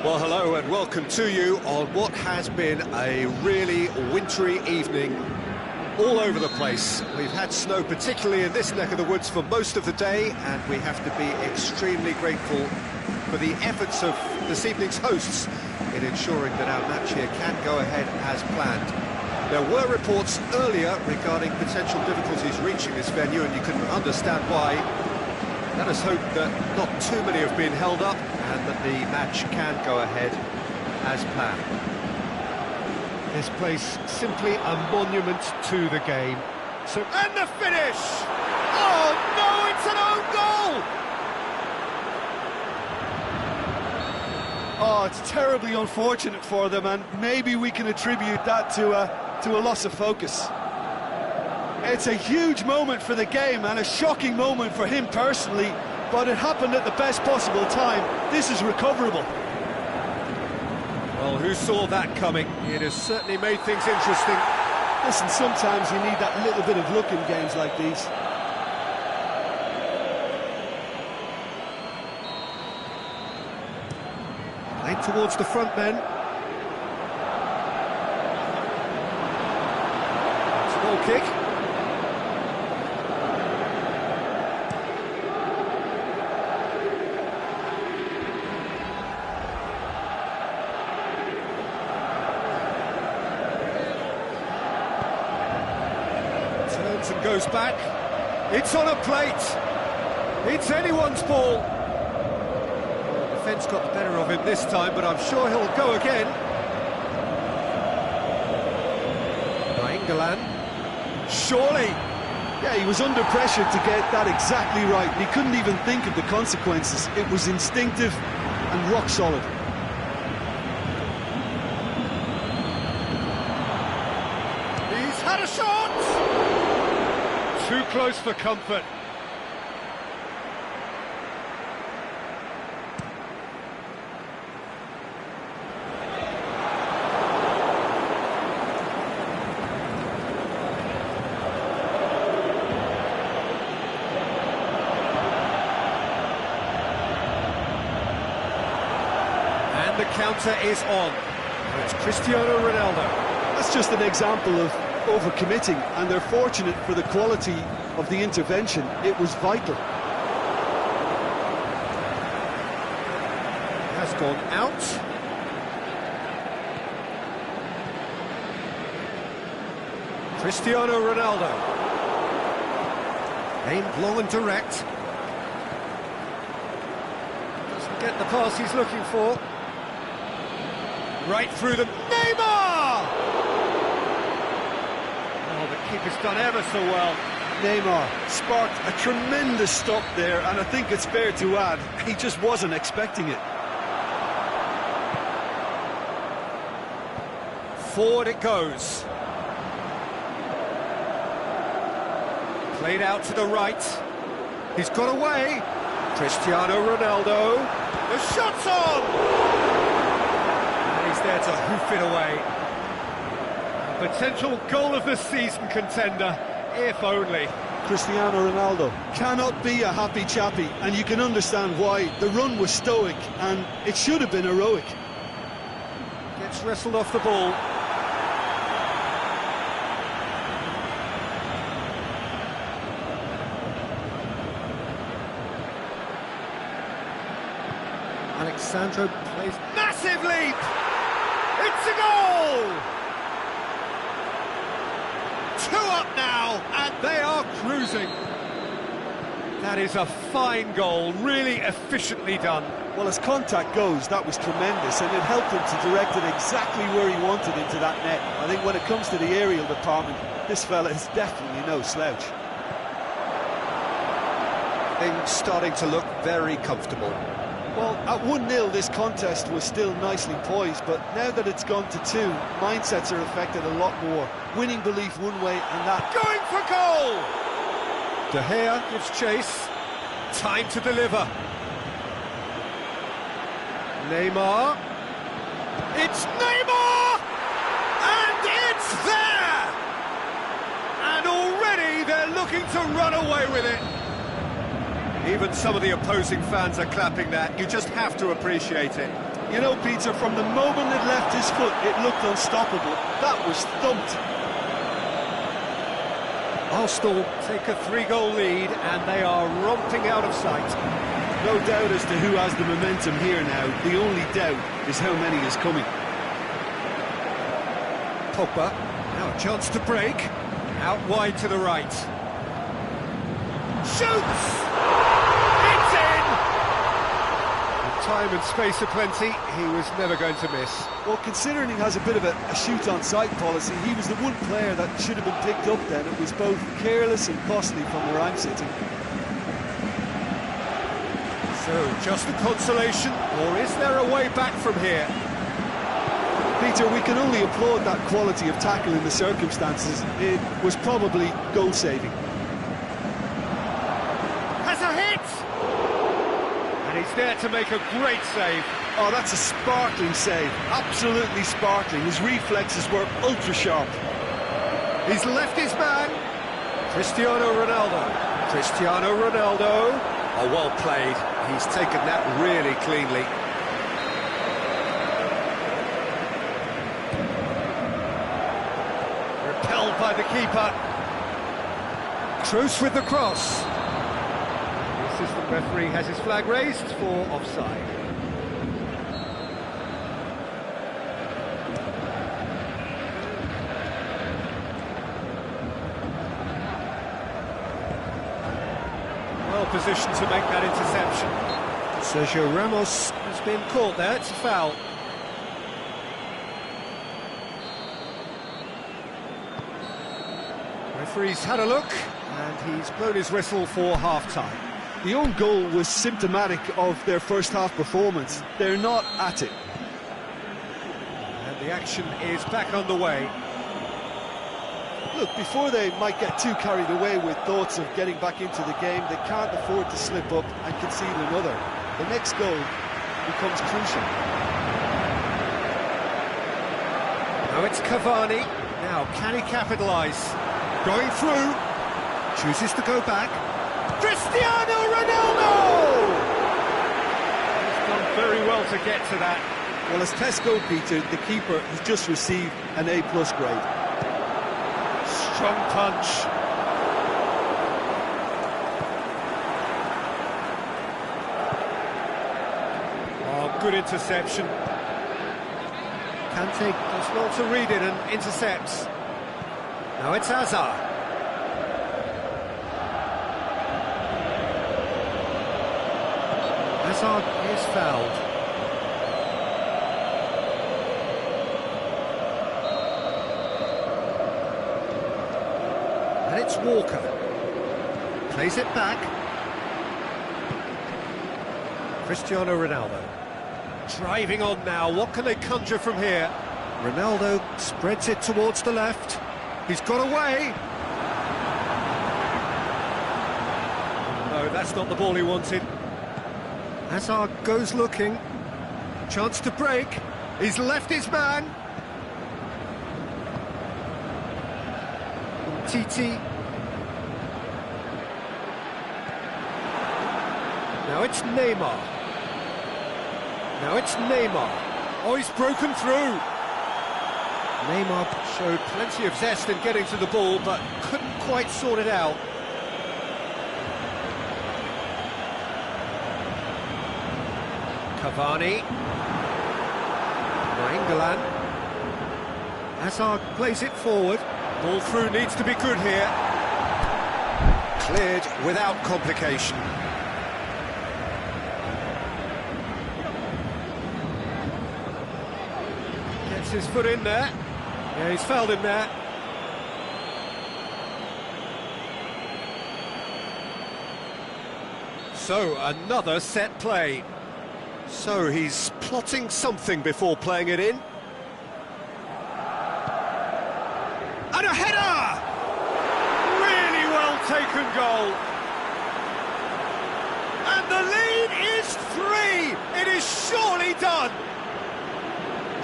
Well, hello and welcome to you on what has been a really wintry evening all over the place. We've had snow, particularly in this neck of the woods, for most of the day, and we have to be extremely grateful for the efforts of this evening's hosts in ensuring that our match here can go ahead as planned. There were reports earlier regarding potential difficulties reaching this venue, and you can understand why. Let us hope that not too many have been held up and that the match can go ahead as planned. This place simply a monument to the game. And the finish! Oh no, it's an own goal! Oh, it's terribly unfortunate for them, and maybe we can attribute that to a loss of focus. It's a huge moment for the game and a shocking moment for him personally, but it happened at the best possible time. This is recoverable. Well, who saw that coming? It has certainly made things interesting. Listen, sometimes you need that little bit of luck in games like these. Played towards the front men. It's a ball kick. Turns and goes back. It's on a plate. It's anyone's ball. The defence got the better of him this time, but I'm sure he'll go again. England. Surely. Yeah, he was under pressure to get that exactly right. He couldn't even think of the consequences. It was instinctive and rock solid. He's had a shot! Too close for comfort. And the counter is on. It's Cristiano Ronaldo. That's just an example of overcommitting, and they're fortunate for the quality of the intervention. It was vital. Has gone out. Cristiano Ronaldo. Aimed long and direct. Doesn't get the pass he's looking for. Right through them. Neymar! Oh, the keeper's done ever so well. Neymar sparked a tremendous stop there, and I think it's fair to add, he just wasn't expecting it. Forward it goes. Played out to the right. He's got away. Cristiano Ronaldo. The shot's on! And he's there to hoof it away. A potential goal of the season contender, if only. Cristiano Ronaldo cannot be a happy chappy, and you can understand why. The run was stoic, and it should have been heroic. Gets wrestled off the ball. Alexandro plays massive leap! It's a goal! 2 up now, and they are cruising. That is a fine goal, really efficiently done. Well, as contact goes, that was tremendous, and it helped him to direct it exactly where he wanted into that net. I think when it comes to the aerial department, this fella is definitely no slouch. Things starting to look very comfortable. Well, at 1-0, this contest was still nicely poised, but now that it's gone to 2, mindsets are affected a lot more. Winning belief one way, and that... Going for goal! De Gea gives chase. Time to deliver. Neymar. It's Neymar! And it's there! And already they're looking to run away with it. Even some of the opposing fans are clapping that. You just have to appreciate it. You know, Peter, from the moment it left his foot, it looked unstoppable. That was thumped. Arsenal take a 3-goal lead and they are romping out of sight. No doubt as to who has the momentum here now. The only doubt is how many is coming. Pogba, now a chance to break. Out wide to the right. Shoots! It's in! With time and space aplenty, he was never going to miss. Well, considering he has a bit of a shoot-on-sight policy, he was the one player that should have been picked up then. It was both careless and costly from where I'm sitting. So, just a consolation, or is there a way back from here? Peter, we can only applaud that quality of tackle in the circumstances. It was probably goal-saving. Has a hit! And he's there to make a great save. Oh, that's a sparkling save. Absolutely sparkling. His reflexes were ultra-sharp. He's left his man. Cristiano Ronaldo. Cristiano Ronaldo. Oh, well played. He's taken that really cleanly. Repelled by the keeper. Kroos with the cross. The assistant referee has his flag raised for offside. Well positioned to make that interception. Sergio Ramos has been caught there, it's a foul. Referee's had a look, and he's blown his whistle for half-time. The own goal was symptomatic of their first-half performance. They're not at it. And the action is back underway. Look, before they might get too carried away with thoughts of getting back into the game, they can't afford to slip up and concede another. The next goal becomes crucial. Now it's Cavani. Now, can he capitalise? Going through. Chooses to go back. Cristiano Ronaldo! He's done very well to get to that. Well, as tests go, Peter, the keeper has just received an A+ grade. Strong punch. Oh, good interception. Kante does well to read it and intercepts. Now it's Hazard. Hazard is fouled. And it's Walker. Plays it back. Cristiano Ronaldo. Driving on now, what can they conjure from here? Ronaldo spreads it towards the left. He's got away. No, that's not the ball he wanted. Hazard goes looking. Chance to break. He's left his man. TT. Now it's Neymar. Now it's Neymar. Oh, he's broken through. Neymar showed plenty of zest in getting to the ball, but couldn't quite sort it out. Cavani. Nainggolan. Hazard plays it forward. Ball through needs to be good here. Cleared without complication. Gets his foot in there. Yeah, he's fouled him there. So, another set play. So, he's plotting something before playing it in. And a header! Really well taken goal. And the lead is 3! It is surely done!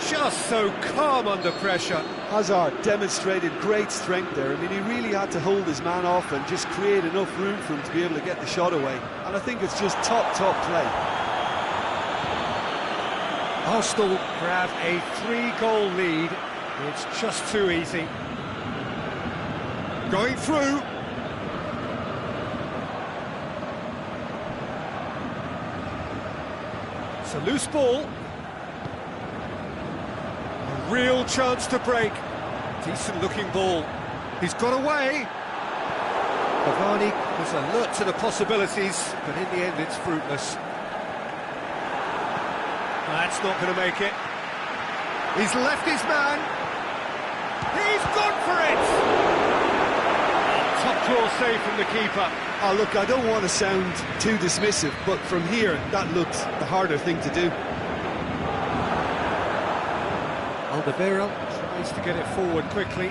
Just so calm under pressure. Hazard demonstrated great strength there. I mean, he really had to hold his man off and just create enough room for him to be able to get the shot away. And I think it's just top play. Arsenal grab a 3-goal lead. It's just too easy. Going through. It's a loose ball. A real chance to break. Decent looking ball. He's got away. Cavani was alert to the possibilities, but in the end it's fruitless. That's not going to make it. He's left his man. He's gone for it! Top draw save from the keeper. Oh, look, I don't want to sound too dismissive, but from here, that looked the harder thing to do. Alderweireld tries to get it forward quickly.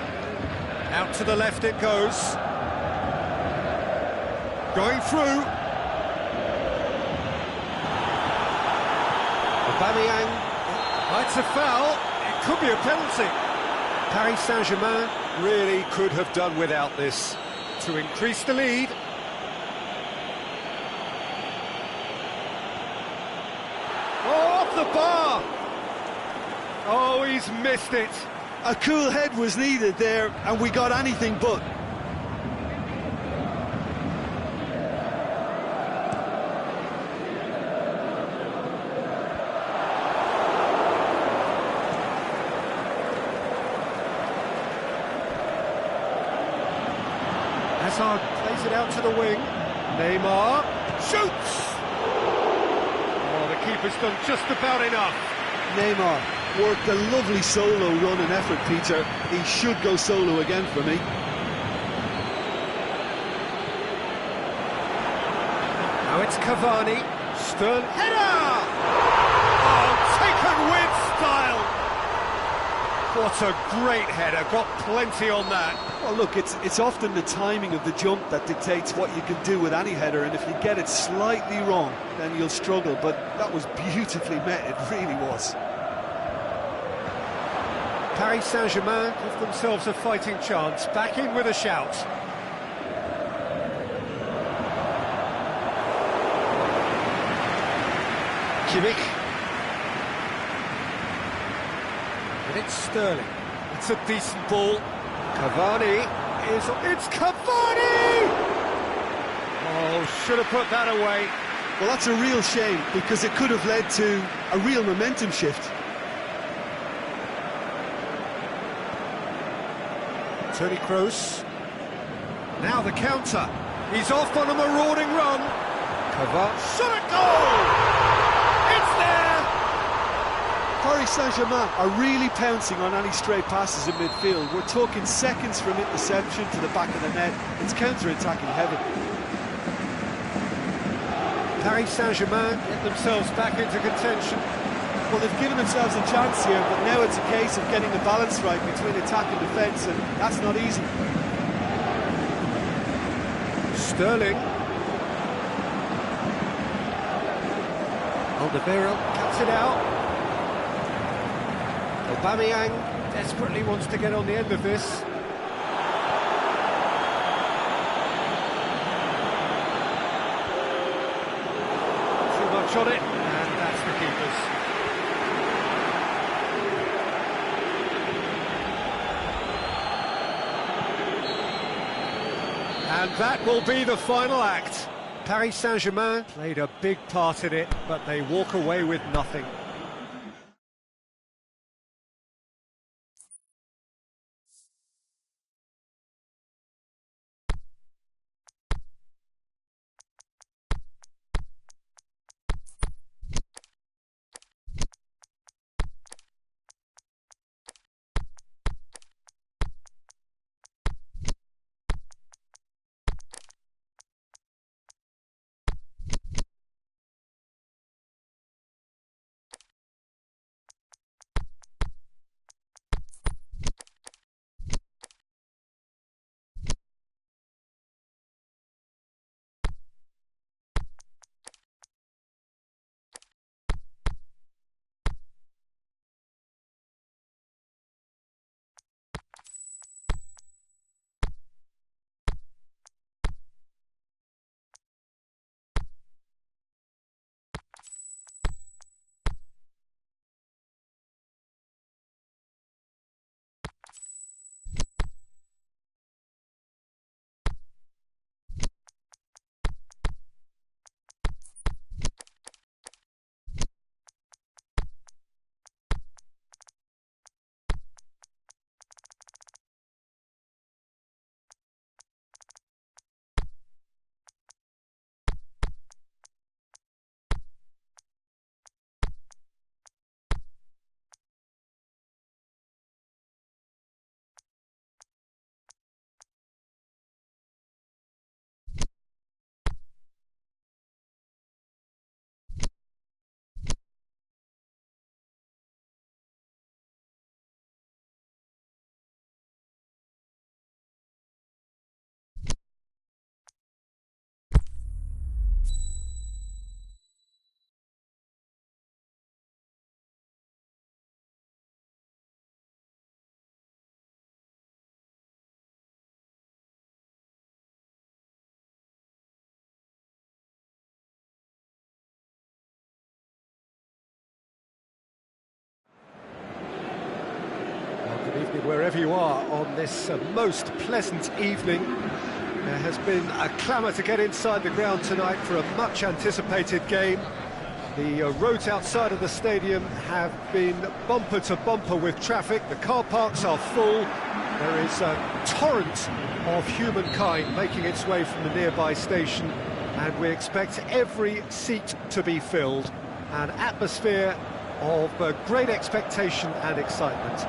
Out to the left it goes. Going through. Aubameyang. That's a foul. It could be a penalty. Paris Saint-Germain really could have done without this to increase the lead. Oh, off the bar! Oh, he's missed it. A cool head was needed there, and we got anything but. Hazard plays it out to the wing. Neymar shoots! Oh, the keeper's done just about enough. Neymar worked a lovely solo run and effort, Peter. He should go solo again for me. Now it's Cavani. Stern header! Oh, taken with style! What a great header, got plenty on that. Well, look, it's often the timing of the jump that dictates what you can do with any header, and if you get it slightly wrong, then you'll struggle, but that was beautifully met, it really was. Paris Saint-Germain give themselves a fighting chance, back in with a shout. Kimmich. And it's Sterling. It's a decent ball. Cavani is... It's Cavani! Oh, should have put that away. Well, that's a real shame, because it could have led to a real momentum shift. Toni Kroos. Now the counter. He's off on a marauding run. Cavani. Shot at goal! It's there! Paris Saint-Germain are really pouncing on any stray passes in midfield. We're talking seconds from interception to the back of the net. It's counter-attacking heaven. Paris Saint-Germain get themselves back into contention. Well, they've given themselves a chance here, but now it's a case of getting the balance right between attack and defence, and that's not easy. Sterling. Alderweireld cuts it out. Aubameyang desperately wants to get on the end of this. Too much on it, and that's the keeper's. And that will be the final act. Paris Saint-Germain played a big part in it, but they walk away with nothing. wherever you are on this most pleasant evening. There has been a clamour to get inside the ground tonight for a much-anticipated game. The roads outside of the stadium have been bumper to bumper with traffic. The car parks are full. There is a torrent of humankind making its way from the nearby station, and we expect every seat to be filled. An atmosphere of great expectation and excitement.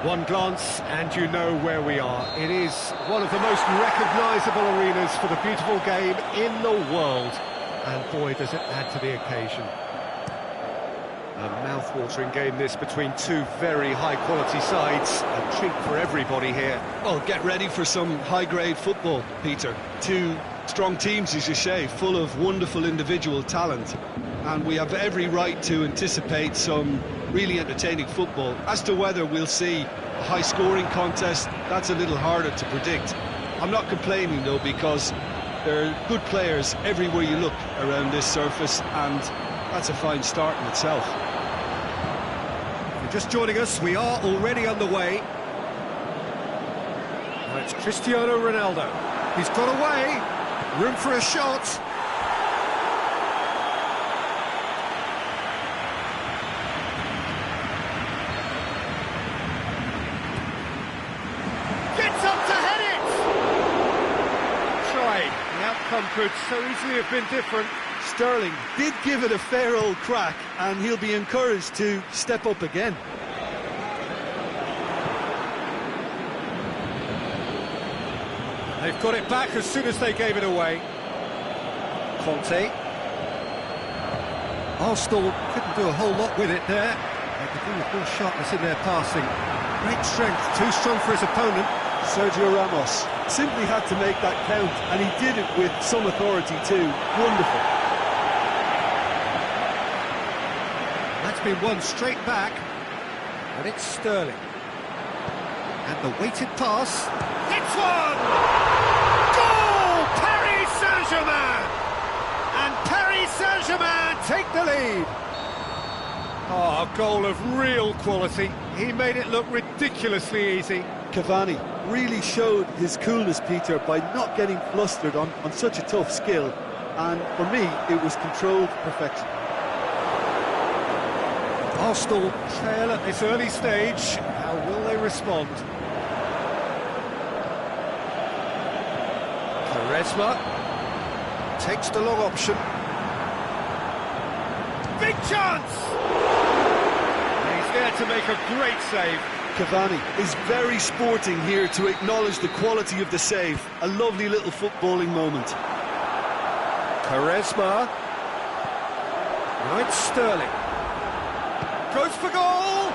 One glance and you know where we are. It is one of the most recognisable arenas for the beautiful game in the world. And boy, does it add to the occasion. A mouth-watering game this between two very high-quality sides. A treat for everybody here. Well, get ready for some high-grade football, Peter. Two strong teams, as you say, full of wonderful individual talent. And we have every right to anticipate some really entertaining football. As to whether we'll see a high-scoring contest, that's a little harder to predict. I'm not complaining, though, because there are good players everywhere you look around this surface, and that's a fine start in itself. If you're just joining us, we are already underway. Now it's Cristiano Ronaldo. He's got away. Room for a shot. Gets up to head it! Trying. The outcome could so easily have been different. Sterling did give it a fair old crack, and he'll be encouraged to step up again. They've got it back as soon as they gave it away. Conte. Arsenal couldn't do a whole lot with it there. They could do with more sharpness in their passing. Great strength, too strong for his opponent. Sergio Ramos simply had to make that count, and he did it with some authority too. Wonderful. That's been won straight back, and it's Sterling. And the weighted pass. It's one! Goal! Paris Saint-Germain! And Paris Saint-Germain take the lead. Oh, a goal of real quality. He made it look ridiculously easy. Cavani really showed his coolness, Peter, by not getting flustered on such a tough skill. And for me, it was controlled perfection. Arsenal trail at this early stage. How will they respond? Quaresma takes the long option. Big chance! He's there to make a great save. Cavani is very sporting here to acknowledge the quality of the save. A lovely little footballing moment. Quaresma. Now it's Sterling. Goes for goal!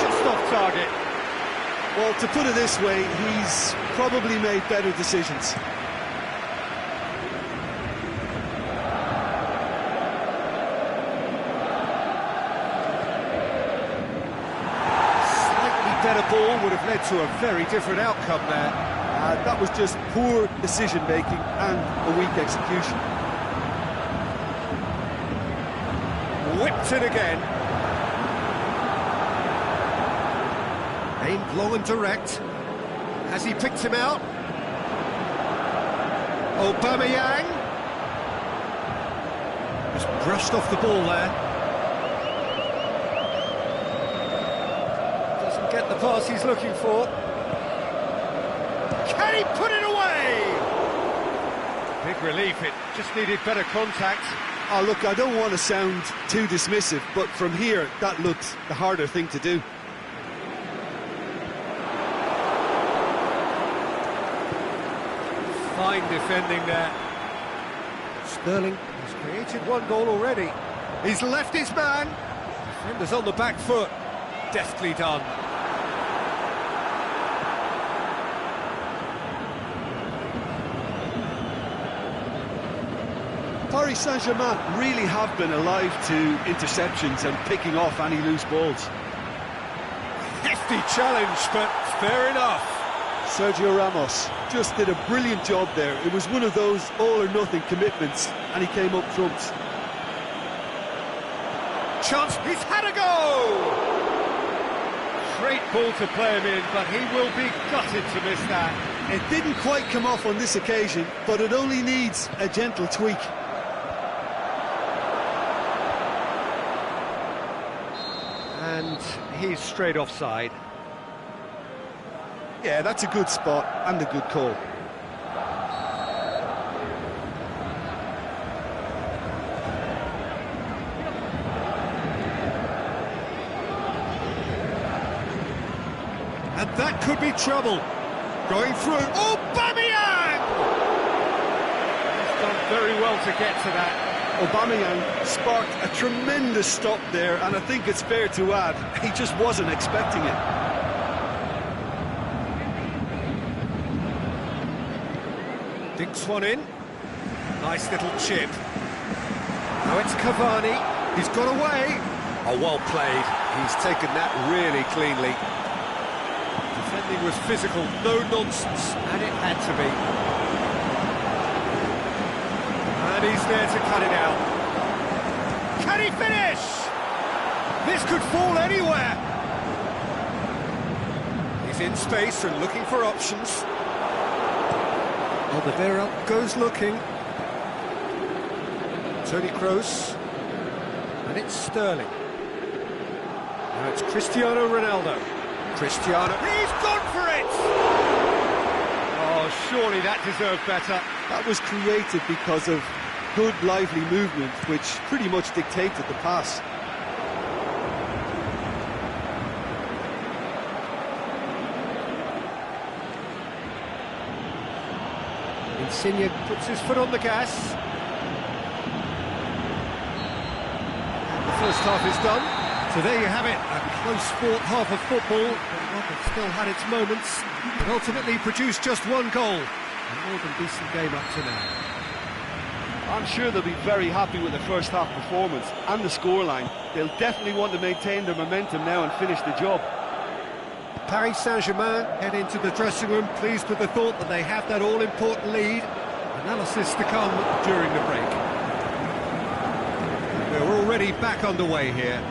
Just off target. Well, to put it this way, he's probably made better decisions. Better ball would have led to a very different outcome there. That was just poor decision-making and a weak execution. Whipped it again. Aimed long and direct. Has he picked him out? Aubameyang. Just brushed off the ball there. Get the pass he's looking for. Can he put it away? Big relief, it just needed better contact. Oh, look, I don't want to sound too dismissive, but from here, that looks the harder thing to do. Fine defending there. Sterling has created one goal already. He's left his man. Defender's on the back foot. Deftly done. Paris Saint-Germain really have been alive to interceptions and picking off any loose balls. Hefty challenge, but fair enough. Sergio Ramos just did a brilliant job there. It was one of those all-or-nothing commitments, and he came up trumps. Chance, he's had a go! great ball to play him in, but he will be gutted to miss that. It didn't quite come off on this occasion, but it only needs a gentle tweak. And he's straight offside. Yeah, that's a good spot and a good call. And that could be trouble. Going through. Oh, Aubameyang! He's done very well to get to that. Aubameyang sparked a tremendous stop there, and I think it's fair to add, he just wasn't expecting it. Dinks one in. Nice little chip. Now it's Cavani. He's got away. Oh, well played. He's taken that really cleanly. Defending was physical, no nonsense, and it had to be. And he's there to cut it out. Can he finish? This could fall anywhere. He's in space and looking for options. Oliveira goes looking. Toni Kroos. And it's Sterling. Now it's Cristiano Ronaldo. Cristiano, he's gone for it! Oh, surely that deserved better. That was created because of good, lively movement, which pretty much dictated the pass. Insigne puts his foot on the gas. And the first half is done. So there you have it, a close-fought half of football, but one that still had its moments, and ultimately produced just one goal. A more than decent game up to now. I'm sure they'll be very happy with the first half performance and the scoreline. They'll definitely want to maintain their momentum now and finish the job. Paris Saint-Germain head into the dressing room pleased with the thought that they have that all-important lead. Analysis to come during the break. We're already back underway here.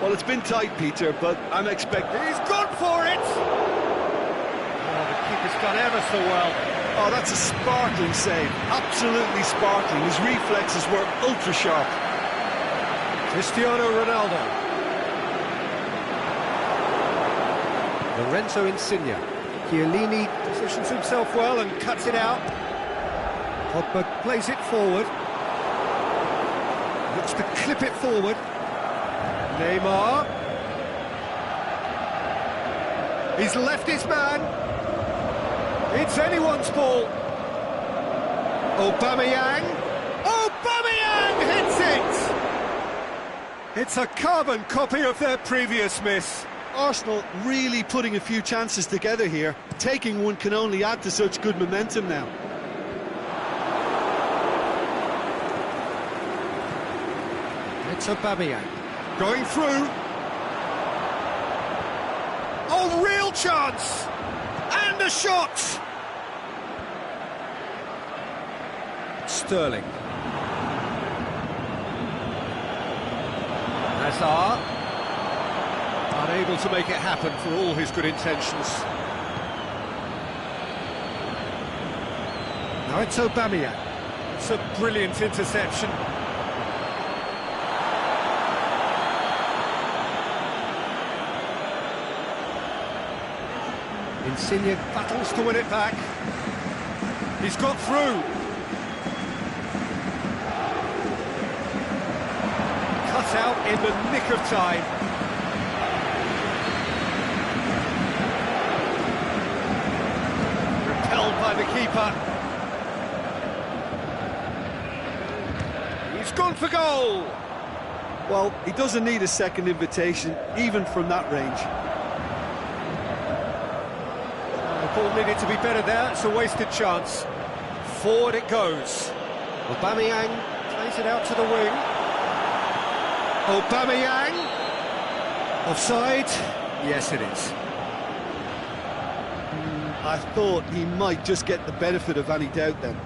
Well, it's been tight, Peter, but I'm expecting... He's gone for it! Oh, the keeper's done ever so well. Oh, that's a sparkling save. Absolutely sparkling. His reflexes were ultra-sharp. Cristiano Ronaldo. Lorenzo Insigne. Chiellini positions himself well and cuts it out. Pogba plays it forward. Looks to clip it forward. Neymar. He's left his man. It's anyone's ball. Aubameyang. Aubameyang hits it! It's a carbon copy of their previous miss. Arsenal really putting a few chances together here. Taking one can only add to such good momentum now. It's Aubameyang. Going through. Oh, real chance! And a shot! Sterling. Hazard. Unable to make it happen for all his good intentions. Now it's Aubameyang. It's a brilliant interception. Insigne battles to win it back. He's got through. Cut out in the nick of time. Repelled by the keeper. He's gone for goal. Well, he doesn't need a second invitation, even from that range. The ball needed to be better there, it's a wasted chance. Forward it goes. Aubameyang plays it out to the wing. Aubameyang. Offside? Yes, it is. I thought he might just get the benefit of any doubt then.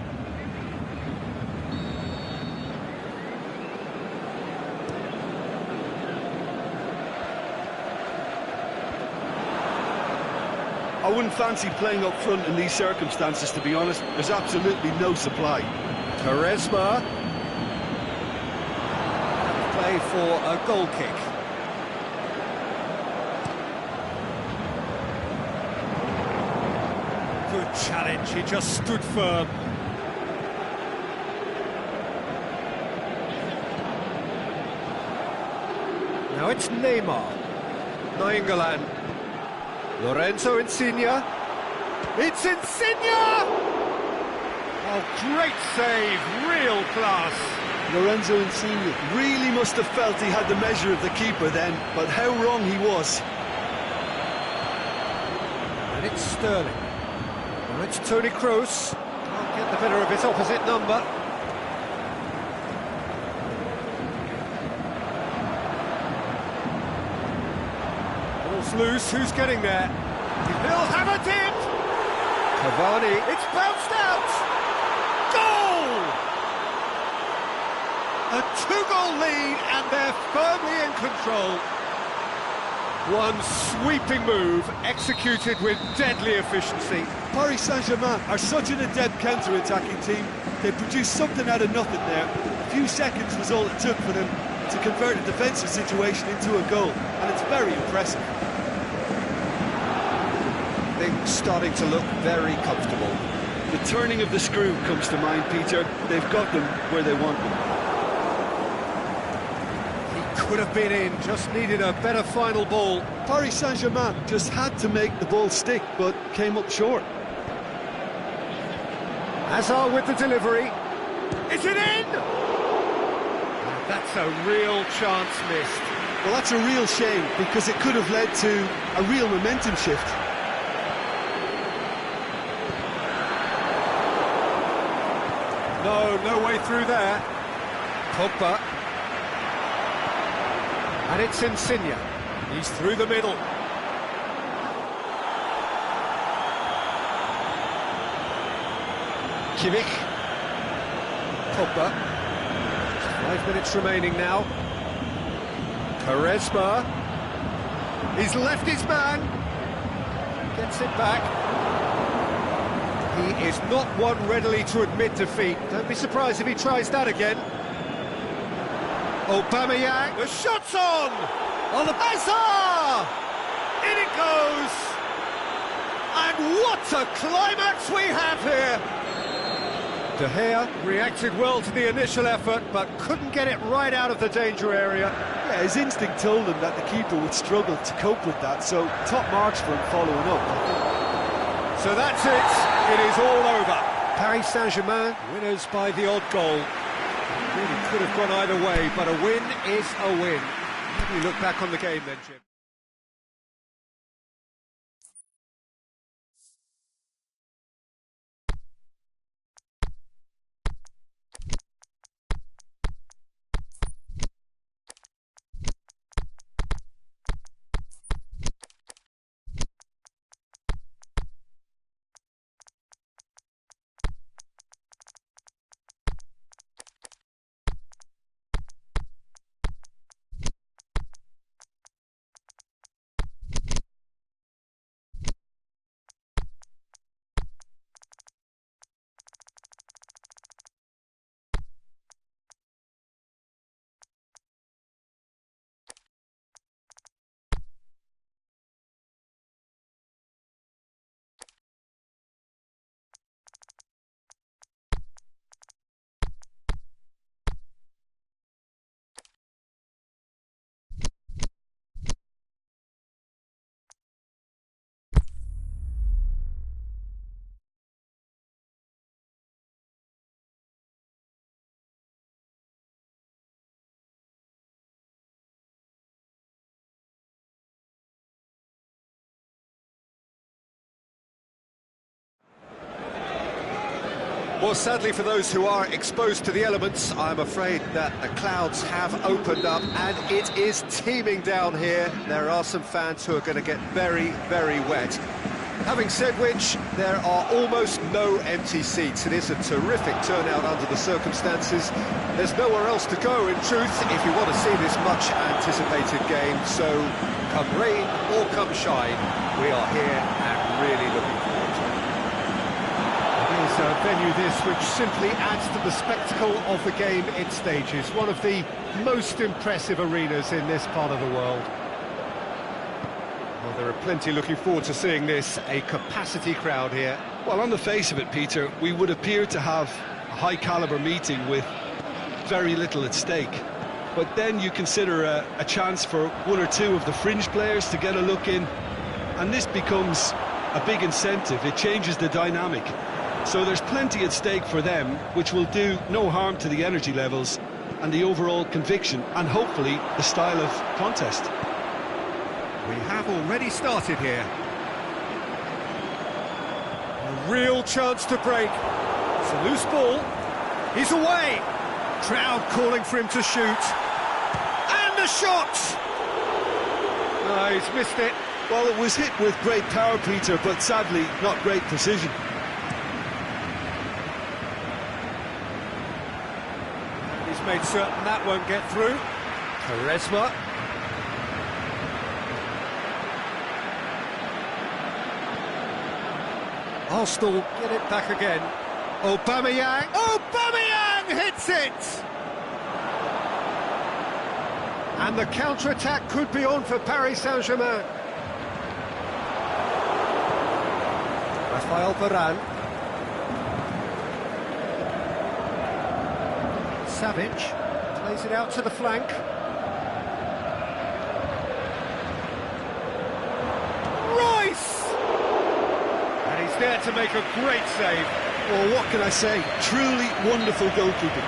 I wouldn't fancy playing up front in these circumstances, to be honest. There's absolutely no supply. Quaresma. Play for a goal kick. Good challenge, he just stood firm. Now it's Neymar. Nainggolan. Lorenzo Insigne. It's Insigne! Oh, great save, real class. Lorenzo Insigne really must have felt he had the measure of the keeper then, but how wrong he was. And it's Sterling. Now it's Toni Kroos. Can't get the better of his opposite number. Ball's loose, who's getting there? He'll have it in! Cavani, it's bounced out! Goal! A two-goal lead, and they're firmly in control. One sweeping move, executed with deadly efficiency. Paris Saint-Germain are such an adept counter-attacking team. They produced something out of nothing there. A few seconds was all it took for them to convert a defensive situation into a goal, and it's very impressive. Things starting to look very comfortable. The turning of the screw comes to mind, Peter. They've got them where they want them. Could have been in, just needed a better final ball. Paris Saint-Germain just had to make the ball stick, but came up short. Hazard with the delivery. Is it in? That's a real chance missed. Well, that's a real shame, because it could have led to a real momentum shift. No way through there. Pogba. And it's Insigne. He's through the middle. Kimmich. Pogba. Just 5 minutes remaining now. Quaresma. He's left his man. Gets it back. He is not one readily to admit defeat. Don't be surprised if he tries that again. Aubameyang, the shot's on! On the Hazard! In it goes! And what a climax we have here! De Gea reacted well to the initial effort, but couldn't get it right out of the danger area. Yeah, his instinct told him that the keeper would struggle to cope with that, so top marks for him following up. So that's it. It is all over. Paris Saint-Germain, winners by the odd goal. Really could have gone either way, but a win is a win. How do you look back on the game then, Jim? Well, sadly for those who are exposed to the elements, I'm afraid that the clouds have opened up and it is teeming down here. There are some fans who are going to get very, very wet. Having said which, there are almost no empty seats. It is a terrific turnout under the circumstances. There's nowhere else to go, in truth, if you want to see this much-anticipated game. So, come rain or come shine, we are here and really looking forward to it. It is a venue this which simply adds to the spectacle of the game it stages. One of the most impressive arenas in this part of the world. Well, there are plenty looking forward to seeing this, a capacity crowd here. Well, on the face of it, Peter, we would appear to have a high-caliber meeting with very little at stake. But then you consider a chance for one or two of the fringe players to get a look in, and this becomes a big incentive. It changes the dynamic. So there's plenty at stake for them, which will do no harm to the energy levels and the overall conviction, and hopefully the style of contest. We have already started here. A real chance to break. It's a loose ball. He's away. Crowd calling for him to shoot. And a shot! Oh, he's missed it. Well, it was hit with great power, Peter, but sadly not great precision. He's made certain that won't get through. Quaresma. Arsenal get it back again. Aubameyang. Aubameyang hits it! And the counter-attack could be on for Paris Saint-Germain. Rafael Varane. Savic plays it out to the flank. Royce! And he's there to make a great save. Well, what can I say? Truly wonderful goalkeeping.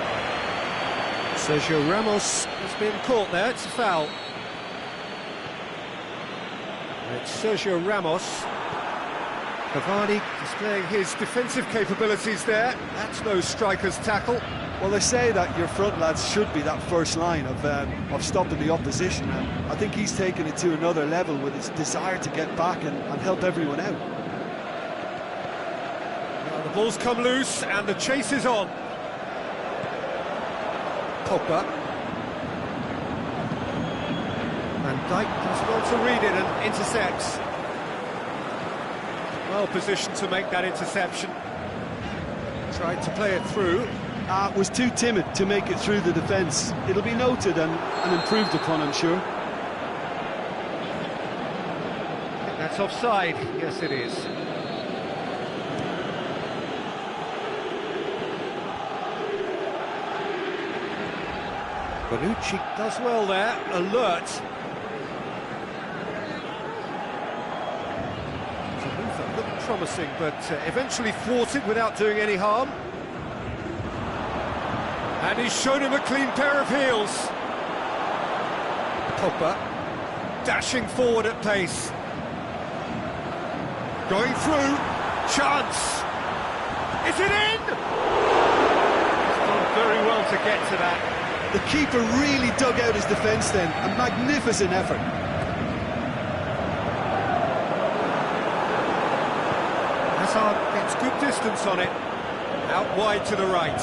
Sergio Ramos has been caught there, it's a foul. And it's Sergio Ramos. Cavani displaying his defensive capabilities there. That's no striker's tackle. Well, they say that your front lads should be that first line of stopping the opposition, and I think he's taken it to another level with his desire to get back and help everyone out. Well, the ball's come loose and the chase is on. Pogba. Van Dijk does well to read it and intercepts. Well positioned to make that interception. Tried to play it through. Was too timid to make it through the defence. It'll be noted and improved upon, I'm sure. That's offside. Yes, it is. Bonucci does well there, alert. Zamufa looked promising, but eventually thwarted without doing any harm. And he's shown him a clean pair of heels. Pogba dashing forward at pace. Going through. Chance. Is it in? He's done very well to get to that. The keeper really dug out his defence then. A magnificent effort. Hazard gets good distance on it. Out wide to the right.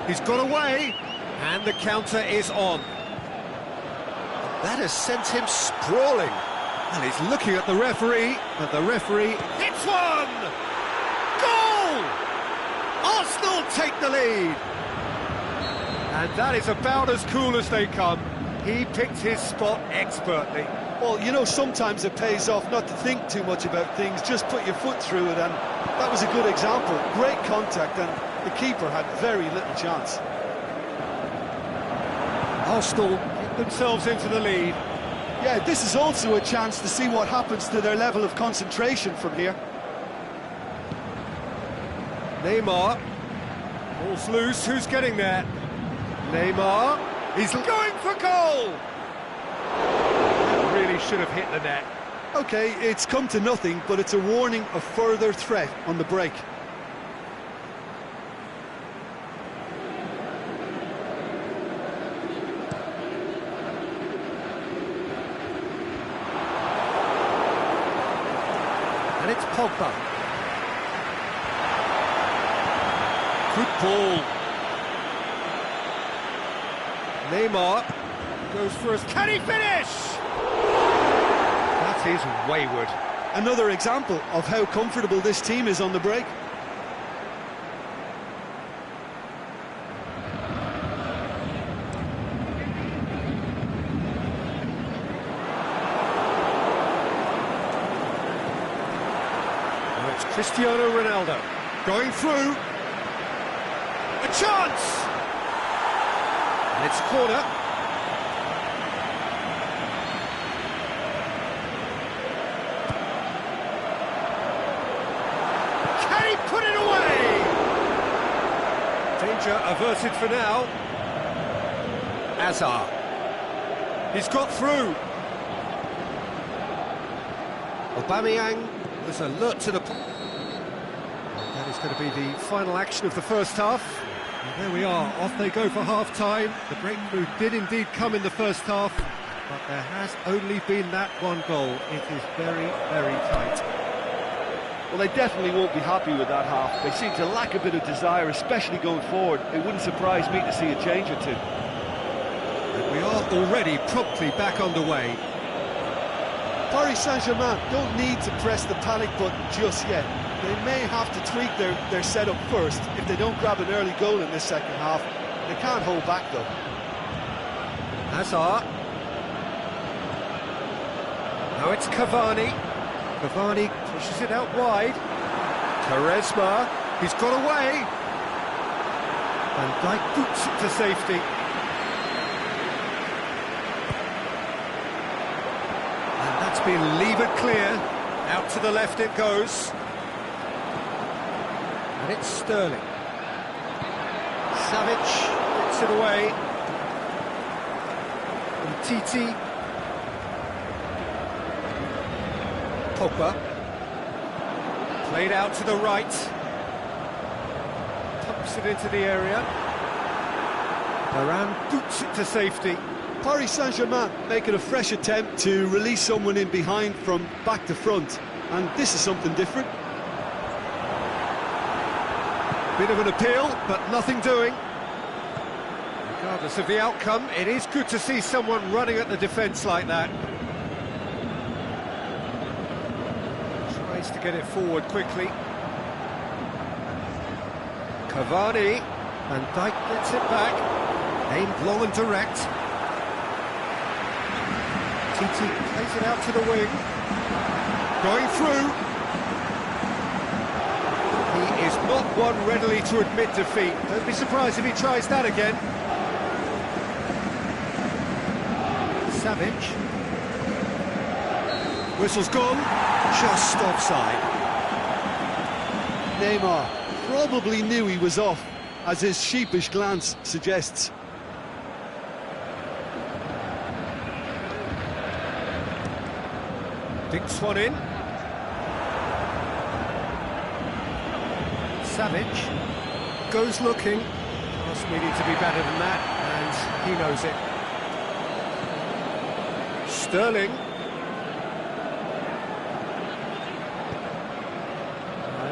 He's got away, and the counter is on. That has sent him sprawling. And he's looking at the referee, but the referee hits one! Goal! Arsenal take the lead. And that is about as cool as they come. He picked his spot expertly. Well, you know, sometimes it pays off not to think too much about things, just put your foot through it, and that was a good example. Great contact, and the keeper had very little chance. Arsenal get themselves into the lead. Yeah, this is also a chance to see what happens to their level of concentration from here. Neymar. Ball's loose, who's getting there? Neymar. He's going for goal! That really should have hit the net. OK, it's come to nothing, but it's a warning of further threat on the break. And it's Pogba. Good ball. Neymar goes for us. Can he finish? That is wayward. Another example of how comfortable this team is on the break. Now it's Cristiano Ronaldo going through. A chance! And it's corner. Can he put it away? Danger averted for now. Azar. He's got through. Aubameyang was alert to the... That is going to be the final action of the first half. And there we are, off they go for half-time. The breakthrough did indeed come in the first half, but there has only been that one goal. It is very, very tight. Well, they definitely won't be happy with that half. They seem to lack a bit of desire, especially going forward. It wouldn't surprise me to see a change or two. And we are already promptly back underway. Paris Saint-Germain don't need to press the panic button just yet. They may have to tweak their setup first if they don't grab an early goal in this second half. They can't hold back, though. Hazard. Now it's Cavani. Cavani pushes it out wide. Quaresma. He's got away. Van Dijk boots it to safety. And that's been levered clear. Out to the left it goes. And it's Sterling. Savic gets it away. And Titi. Pogba. Played out to the right. Pumps it into the area. Varane boots it to safety. Paris Saint-Germain making a fresh attempt to release someone in behind from back to front. And this is something different. Bit of an appeal, but nothing doing. Regardless of the outcome, it is good to see someone running at the defence like that. Tries to get it forward quickly. Cavani. Van Dijk gets it back. Aimed long and direct. Titi plays it out to the wing. Going through. He is not one readily to admit defeat. Don't be surprised if he tries that again. Savic. Whistle's gone. Just offside. Neymar probably knew he was off, as his sheepish glance suggests. Dinks one in. Savic goes looking. Pass needing to be better than that, and he knows it. Sterling.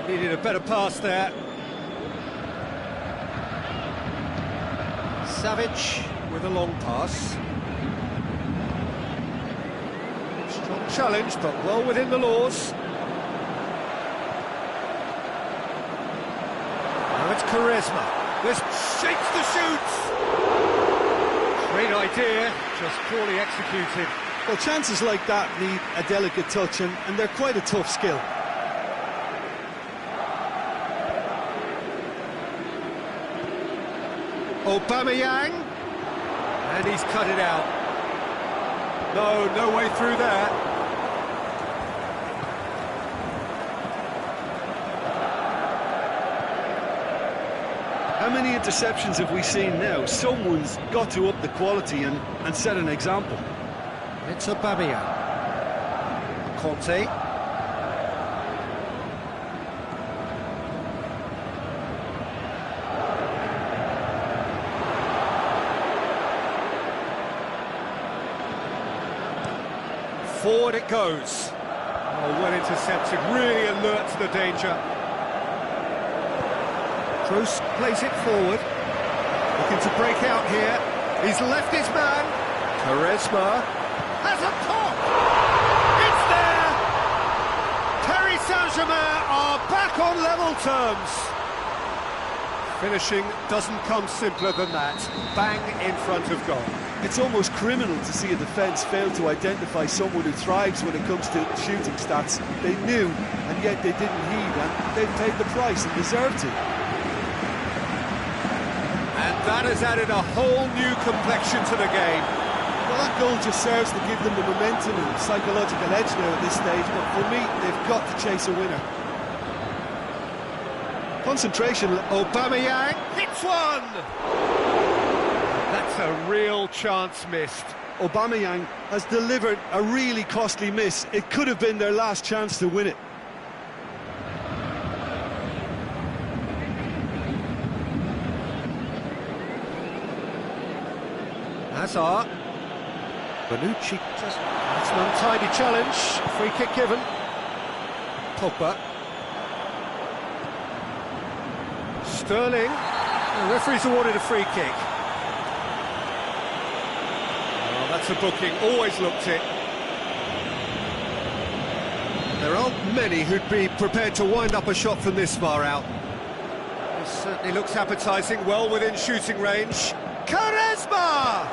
Needed a better pass there. Savic with a long pass. Strong challenge, but well within the laws. Now it's Quaresma. This shakes the shoots. Great idea, just poorly executed. Well, chances like that need a delicate touch, and they're quite a tough skill. Aubameyang, and he's cut it out. No way through there. How many interceptions have we seen now? Someone's got to up the quality and set an example. It's Aubameyang. Conte. Forward it goes. Oh, well intercepted, really alert to the danger. Kroos plays it forward, looking to break out here. He's left his man. Quaresma has a pop! It's there! Paris Saint-Germain are back on level terms. Finishing doesn't come simpler than that. Bang in front of goal. It's almost criminal to see a defence fail to identify someone who thrives when it comes to shooting stats. They knew, and yet they didn't heed, and they've paid the price and deserved to. And that has added a whole new complexion to the game. Well, that goal just serves to give them the momentum and psychological edge now at this stage, but for me, they've got to chase a winner. Concentration. Aubameyang hits one! That's a real chance missed. Aubameyang has delivered a really costly miss. It could have been their last chance to win it. Hazard. Bonucci just... That's an untidy challenge. Free kick given. Pogba. Sterling. The referee's awarded a free kick. Oh, that's a booking. Always looked it. There aren't many who'd be prepared to wind up a shot from this far out. It certainly looks appetising, well within shooting range. Quaresma!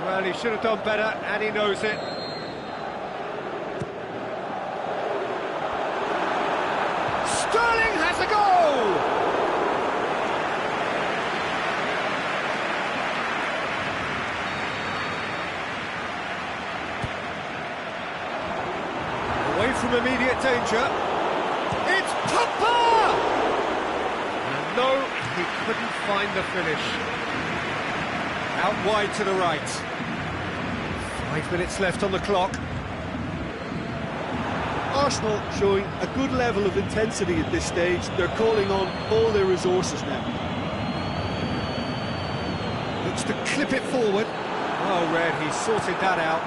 Well, he should have done better, and he knows it. Sterling has a goal! Away from immediate danger. It's Pogba! And no, he couldn't find the finish. Out wide to the right. 5 minutes left on the clock. Arsenal showing a good level of intensity at this stage. They're calling on all their resources now. Looks to clip it forward. Well read, he sorted that out.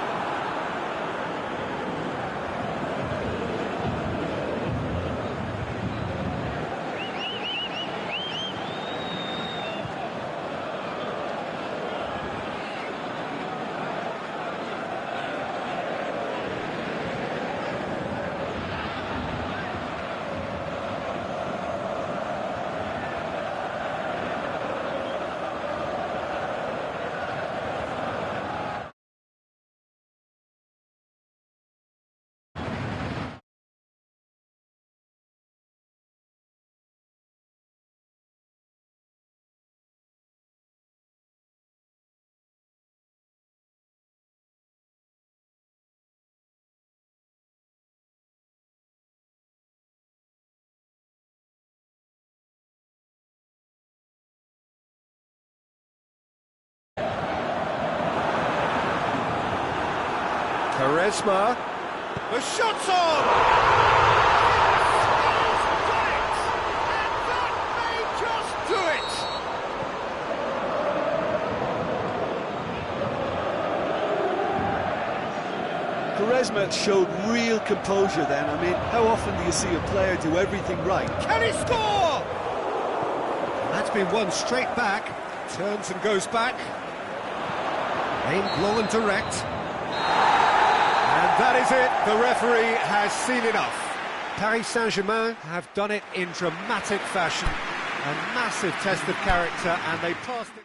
Quaresma, the shot's on! And that may just do it! Quaresma showed real composure then. I mean, how often do you see a player do everything right? Can he score? That's been won straight back. Turns and goes back. Aimed long and direct. And that is it, the referee has seen enough. Paris Saint-Germain have done it in dramatic fashion. A massive test of character, and they passed it.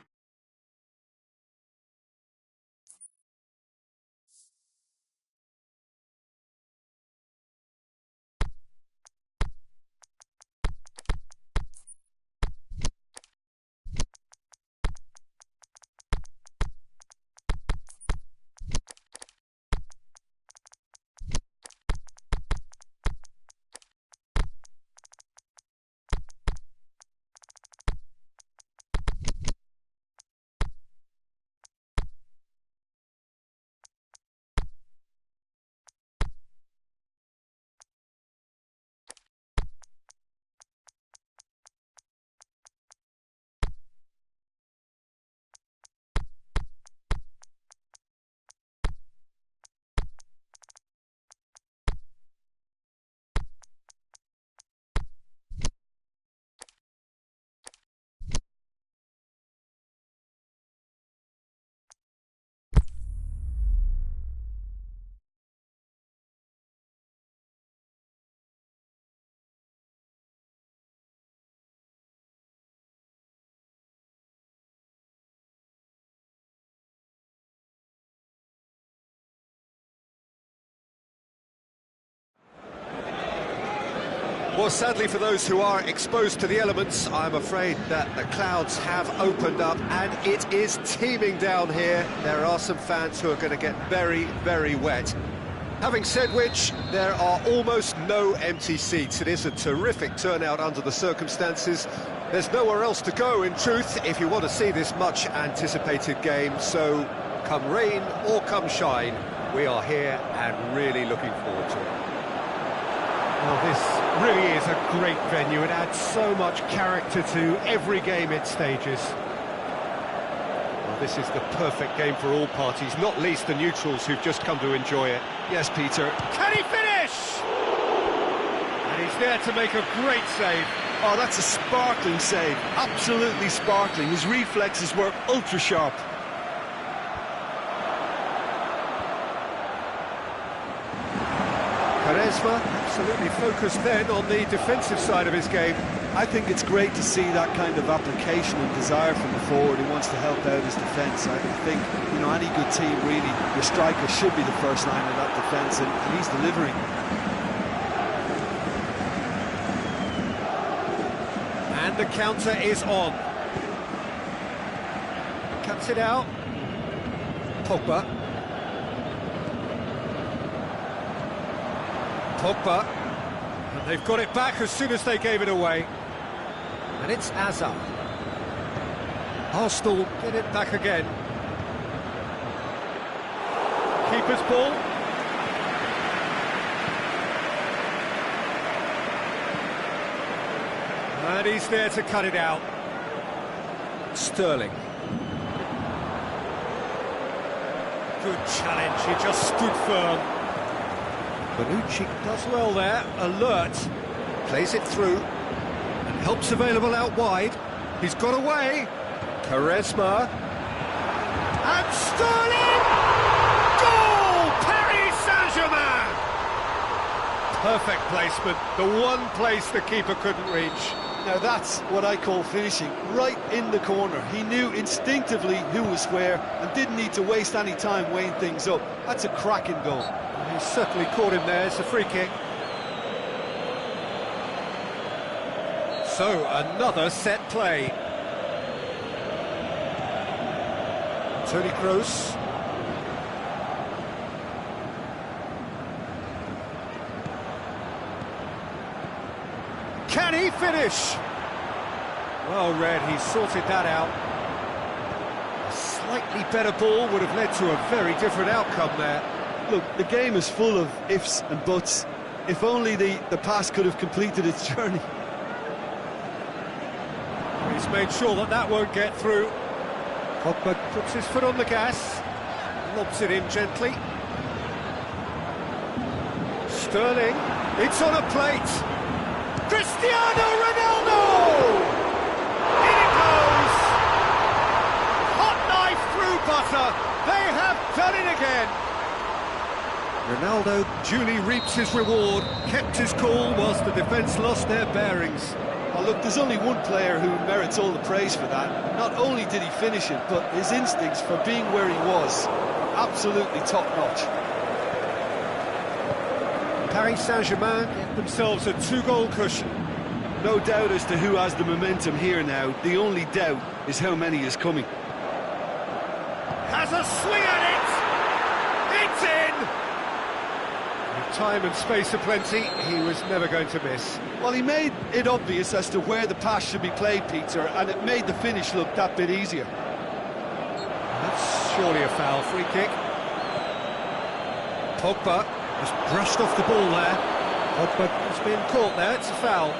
Well, sadly for those who are exposed to the elements, I'm afraid that the clouds have opened up and it is teeming down here. There are some fans who are going to get very, very wet. Having said which, there are almost no empty seats. It is a terrific turnout under the circumstances. There's nowhere else to go, in truth, if you want to see this much-anticipated game. So, come rain or come shine, we are here and really looking forward to it. Well, this really is a great venue. It adds so much character to every game it stages. Well, this is the perfect game for all parties, not least the neutrals who've just come to enjoy it. Yes, Peter. Can he finish? And he's there to make a great save. Oh, that's a sparkling save. Absolutely sparkling. His reflexes were ultra-sharp. Quaresma absolutely focused then on the defensive side of his game. I think it's great to see that kind of application and desire from the forward who wants to help out his defence. I think, you know, any good team, really, your striker should be the first line of that defence, and he's delivering. And the counter is on. Cuts it out. Pogba. Pogba, and they've got it back as soon as they gave it away. And it's Hazard. Arsenal get it back again. Keeper's ball. And he's there to cut it out. Sterling. Good challenge, he just stood firm. Bonucci does well there, alert, plays it through, and help's available out wide. He's got away, Quaresma, and Sterling! Goal! Paris Saint-Germain! Perfect placement, the one place the keeper couldn't reach. Now that's what I call finishing, right in the corner. He knew instinctively who was where and didn't need to waste any time weighing things up. That's a cracking goal. He certainly caught him there. It's a free kick. So, another set play. Toni Kroos. Can he finish? Well read, he sorted that out. A slightly better ball would have led to a very different outcome there. Look, the game is full of ifs and buts. If only the pass could have completed its journey. He's made sure that that won't get through. Pogba puts his foot on the gas, lobs it in gently. Sterling, it's on a plate. Cristiano Ronaldo! In it goes! Hot knife through butter. They have done it again. Ronaldo duly reaps his reward, kept his cool whilst the defence lost their bearings. Oh, look, there's only one player who merits all the praise for that. Not only did he finish it, but his instincts for being where he was, absolutely top-notch. Paris Saint-Germain get themselves a 2-goal cushion. No doubt as to who has the momentum here now. The only doubt is how many is coming. Has a swing at it! It's in! With time and space aplenty, he was never going to miss. Well, he made it obvious as to where the pass should be played, Peter, and it made the finish look that bit easier. That's surely a foul. Free kick. Pogba has brushed off the ball there. Pogba has been caught there. It's a foul.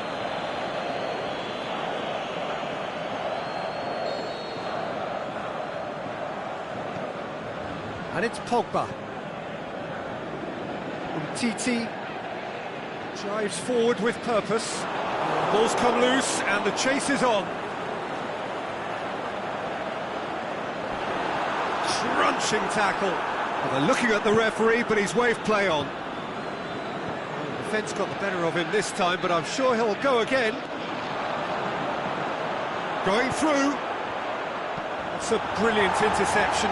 And it's Pogba. Titi drives forward with purpose. Ball's come loose and the chase is on. Crunching tackle. Well, they're looking at the referee, but he's waved play on. Well, the defence got the better of him this time, but I'm sure he'll go again. Going through. That's a brilliant interception.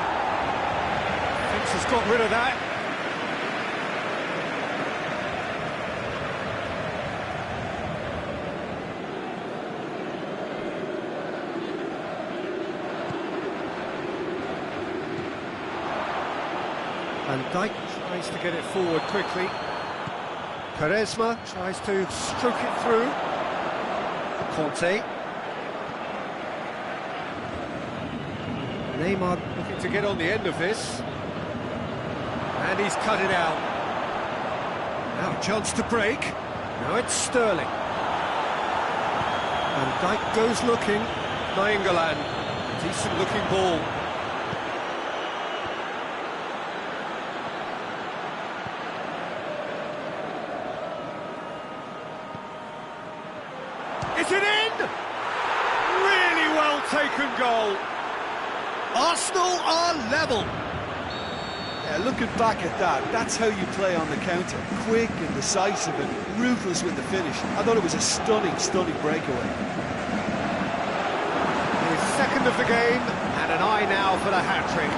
Defence has got rid of that. And Dijk tries to get it forward quickly. Quaresma tries to stroke it through. Conte. Neymar looking to get on the end of this. And he's cut it out. Now a chance to break. Now it's Sterling. And Dijk goes looking. Nainggolan. Decent looking ball. Is it in? Really well taken goal. Arsenal are level. Yeah, looking back at that, that's how you play on the counter. Quick and decisive and ruthless with the finish. I thought it was a stunning, stunning breakaway. His second of the game, and an eye now for the hat-trick.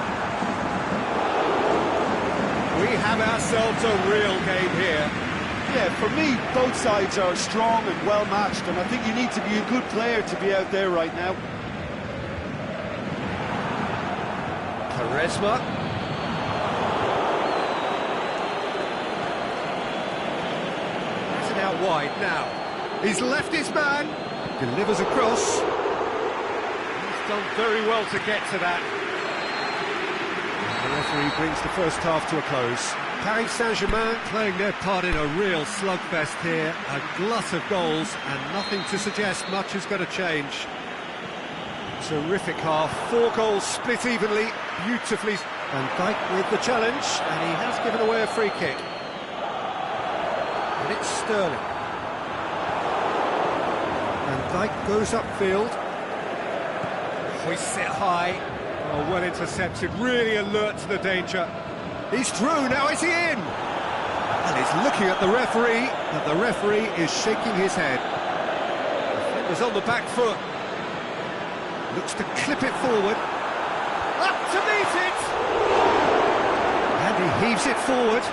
We have ourselves a real game here. Yeah, for me, both sides are strong and well-matched, and I think you need to be a good player to be out there right now. Quaresma. Has it out wide now. He's left his man. Delivers across. He's done very well to get to that. The referee brings the first half to a close. Paris Saint-Germain playing their part in a real slugfest here. A glut of goals and nothing to suggest much is going to change. Terrific half. 4 goals split evenly, beautifully. And Dijk with the challenge, and he has given away a free kick. And it's Sterling. And Dijk goes upfield. Hoists it high. Oh, well intercepted, really alert to the danger. He's through, now is he in? And he's looking at the referee, and the referee is shaking his head. The defender's on the back foot. Looks to clip it forward. Up to meet it! And he heaves it forward.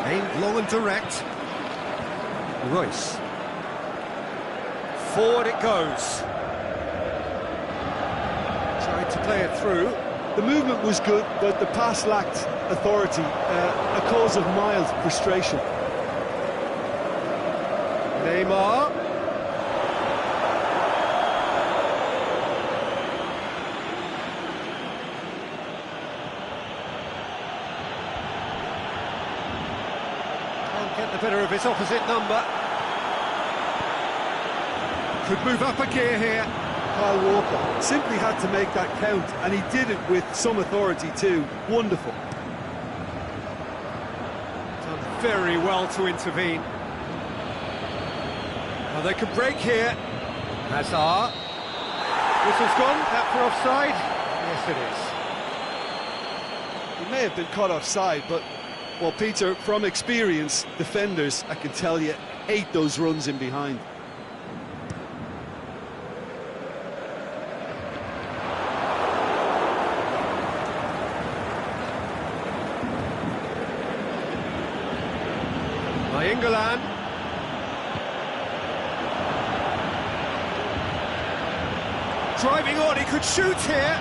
Aimed long and direct. Royce. Forward it goes. Tried to play it through. The movement was good, but the pass lacked authority, a cause of mild frustration. Neymar. Can't get the better of his opposite number. Could move up a gear here. Kyle Walker simply had to make that count, and he did it with some authority too. Wonderful. Done very well to intervene. Well, they could break here. Hazard. Whistle's gone. That for offside? Yes, it is. He may have been caught offside, but, well, Peter, from experience, defenders, I can tell you, hate those runs in behind. Nainggolan. Driving on, he could shoot here.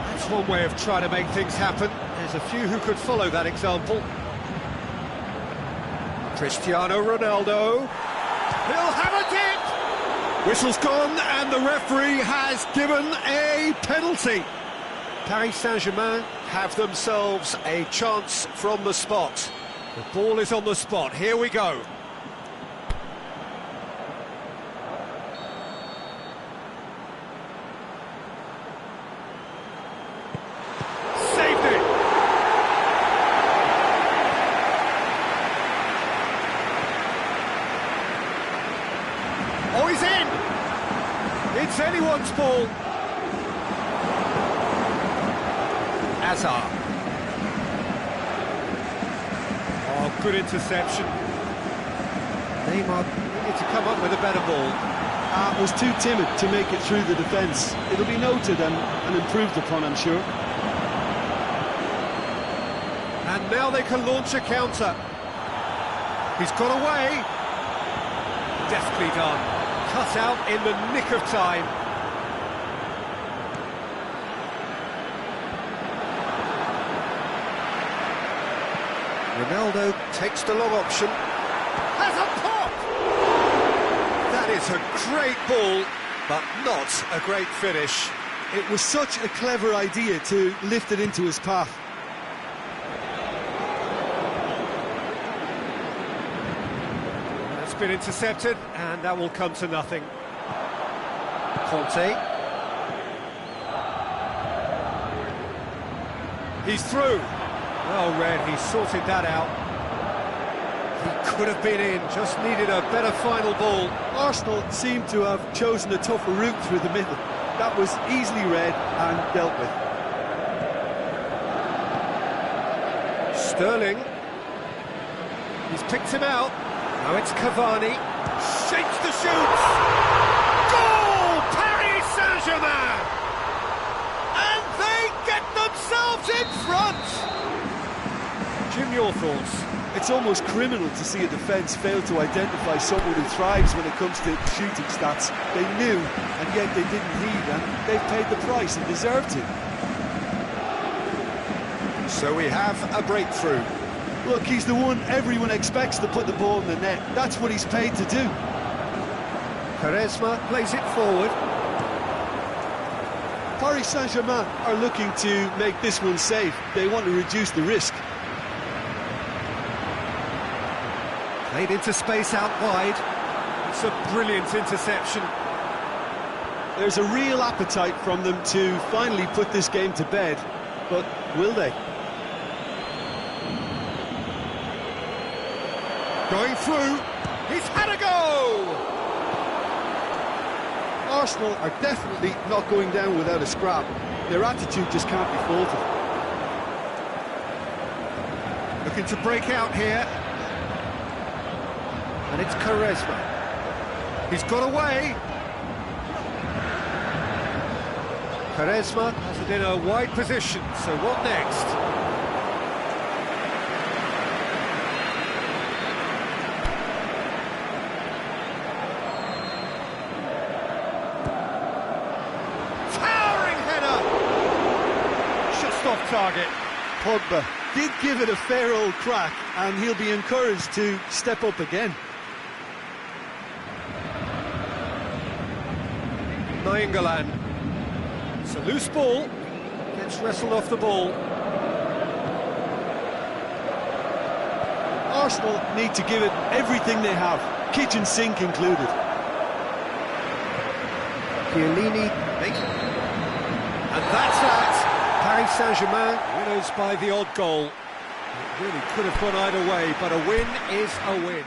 That's one way of trying to make things happen. There's a few who could follow that example. Cristiano Ronaldo. He'll have a dip! Whistle's gone, and the referee has given a penalty. Paris Saint-Germain have themselves a chance from the spot. The ball is on the spot. Here we go. Saved it! Oh, he's in! It's anyone's ball. Hazard. Oh, good interception. Neymar needed to come up with a better ball. Was too timid to make it through the defence. It'll be noted and improved upon, I'm sure. And now they can launch a counter. He's got away. Deftly done. Cut out in the nick of time. Ronaldo takes the long option. Has a pop! That is a great ball, but not a great finish. It was such a clever idea to lift it into his path. That's been intercepted, and that will come to nothing. Conte. He's through. Well read, he sorted that out. He could have been in, just needed a better final ball. Arsenal seem to have chosen a tougher route through the middle. That was easily read and dealt with. Sterling. He's picked him out. Now it's Cavani. Shapes the shoots. Goal! Paris Saint-Germain! And they get themselves in front! Jim, your thoughts? It's almost criminal to see a defence fail to identify someone who thrives when it comes to shooting stats. They knew, and yet they didn't heed, and they've paid the price and deserved to. So we have a breakthrough. Look, he's the one everyone expects to put the ball in the net. That's what he's paid to do. Quaresma plays it forward. Paris Saint-Germain are looking to make this one safe. They want to reduce the risk. Played into space out wide. It's a brilliant interception. There's a real appetite from them to finally put this game to bed, but will they? Going through, he's had a go! Arsenal are definitely not going down without a scrap. Their attitude just can't be faulted. Looking to break out here. And it's Quaresma. He's got away. Quaresma has it in a wide position, so what next? Towering header! Just off target. Pogba did give it a fair old crack, and he'll be encouraged to step up again. Nainggolan. It's a loose ball. Gets wrestled off the ball. Arsenal need to give it everything they have, kitchen sink included. Chiellini. And that's that. Paris Saint-Germain winners by the odd goal. It really could have gone either way, but a win is a win.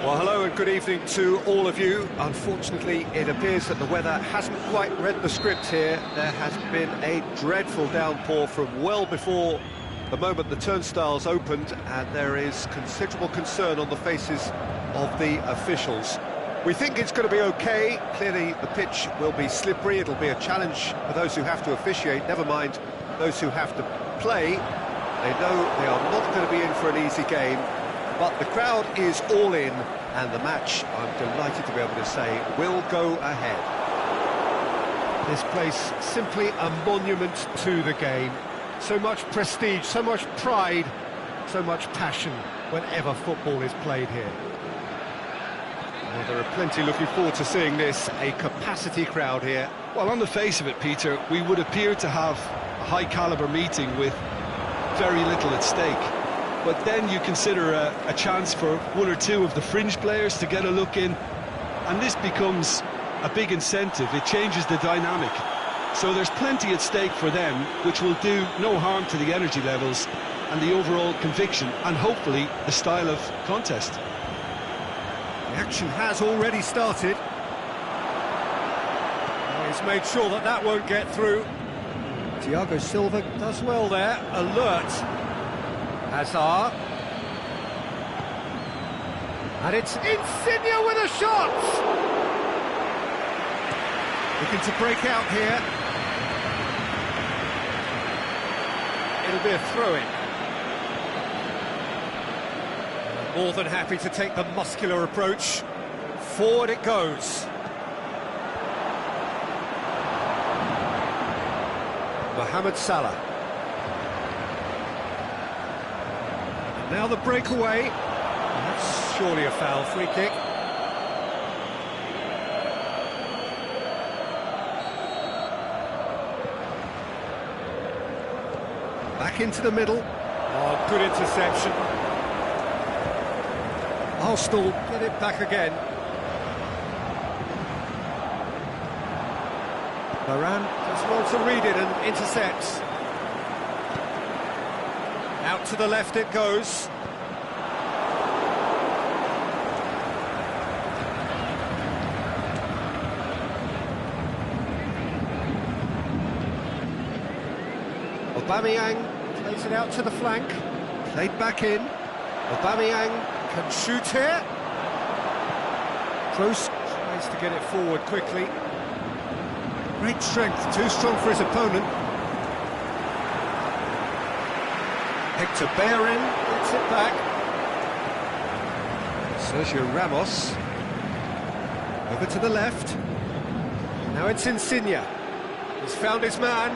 Well, hello and good evening to all of you. Unfortunately, it appears that the weather hasn't quite read the script here. There has been a dreadful downpour from well before The moment the turnstiles opened, and there is considerable concern on the faces of the officials. We think it's going to be okay. Clearly the pitch will be slippery. It'll be a challenge for those who have to officiate, never mind those who have to play. They know they are not going to be in for an easy game, but the crowd is all in, and the match, I'm delighted to be able to say, will go ahead. This place simply a monument to the game. So much prestige, so much pride, so much passion whenever football is played here. Well, there are plenty looking forward to seeing this, a capacity crowd here. Well, on the face of it, Peter, we would appear to have a high-caliber meeting with very little at stake. But then you consider a chance for one or two of the fringe players to get a look in, and this becomes a big incentive. It changes the dynamic. So there's plenty at stake for them, which will do no harm to the energy levels and the overall conviction, and hopefully the style of contest. The action has already started. He's made sure that that won't get through. Thiago Silva does well there, alert. Hazard. And it's Insigne with a shot! Looking to break out here. It'll be a throw-in. More than happy to take the muscular approach. Forward it goes. Mohamed Salah. Now the breakaway. That's surely a foul, free kick. Back into the middle. Oh, good interception. Arsenal get it back again. Varane does well to read it and intercepts. Out to the left it goes. Aubameyang plays it out to the flank. Played back in. Aubameyang can shoot here. Kroos tries to get it forward quickly. Great strength, too strong for his opponent. Hector Bellerin gets it back. Sergio Ramos. Over to the left. Now it's Insigne. He's found his man.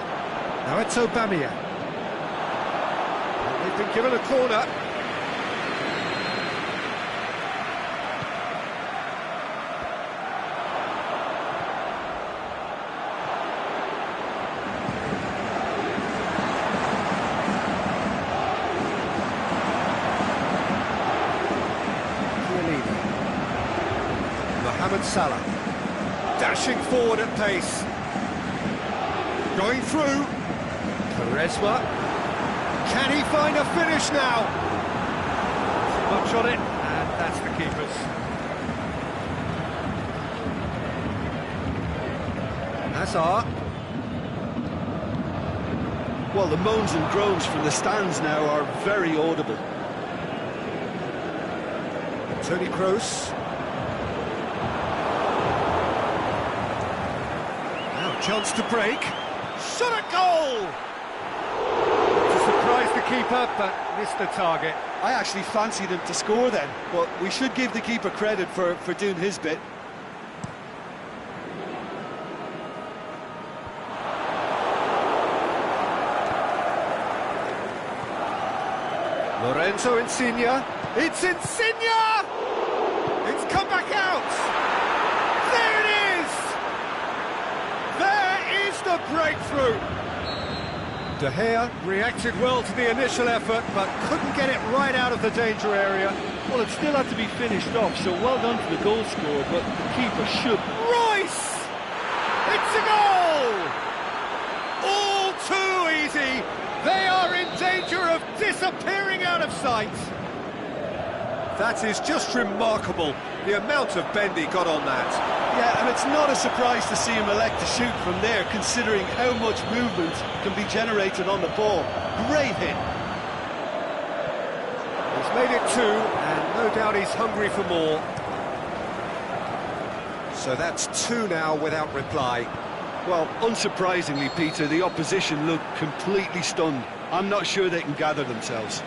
Now it's Aubameyang. They've been given a corner. Mohamed Salah, dashing forward at pace, going through, Quaresma, can he find a finish now? Much on it, and that's the keeper's. Hazard. Well, the moans and groans from the stands now are very audible. Toni Kroos. Chance to break. Shot at goal! To surprise the keeper, but missed the target. I actually fancied him to score then, but we should give the keeper credit for doing his bit. Lorenzo Insigne. It's Insigne! It's come back out! There it is! There is the breakthrough! De Gea reacted well to the initial effort, but couldn't get it right out of the danger area. Well, it still had to be finished off, so well done to the goal scorer, but the keeper should... Royce! It's a goal! All too easy! They are in danger of disappearing out of sight! That is just remarkable, the amount of bend he got on that. Yeah, and it's not a surprise to see him elect to shoot from there, considering how much movement can be generated on the ball. Great hit. it too, and no doubt he's hungry for more. So that's two now without reply. Well, unsurprisingly, Peter, the opposition look completely stunned. I'm not sure they can gather themselves.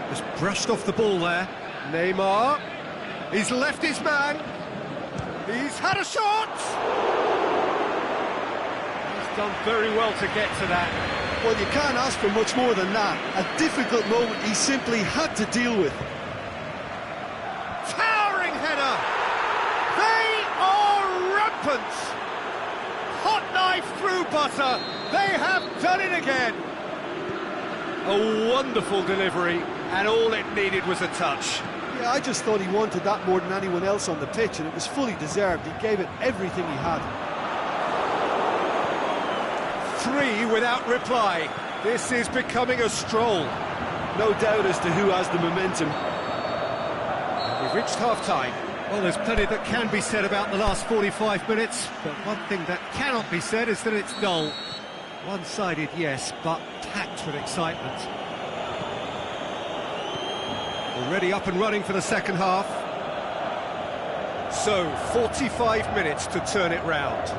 Just brushed off the ball there. Neymar. He's left his man. He's had a shot. He's done very well to get to that. Well, you can't ask for much more than that. A difficult moment he simply had to deal with. Towering header. They are rampant. Hot knife through butter. They have done it again. A wonderful delivery, and all it needed was a touch. Yeah, I just thought he wanted that more than anyone else on the pitch, and it was fully deserved. He gave it everything he had. Three without reply. This is becoming a stroll. No doubt as to who has the momentum. And we've reached half-time. Well, there's plenty that can be said about the last 45 minutes, but one thing that cannot be said is that it's dull. One-sided, yes, but packed with excitement. Already up and running for the second half. So, 45 minutes to turn it round.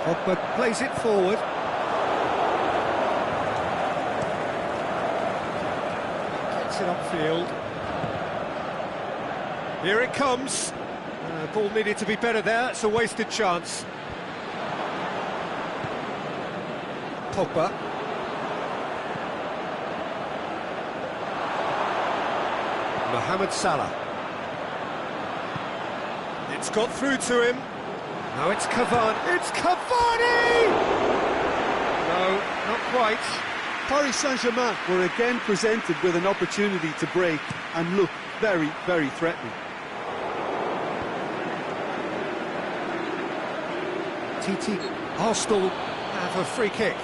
Pogba plays it forward. Gets it upfield. Here it comes. Ball needed to be better there. It's a wasted chance. Pogba. Mohamed Salah. It's got through to him. Now it's Cavani. It's Cavani! No, not quite. Paris Saint-Germain were again presented with an opportunity to break and look very, very threatening. TT. Arsenal have a free kick.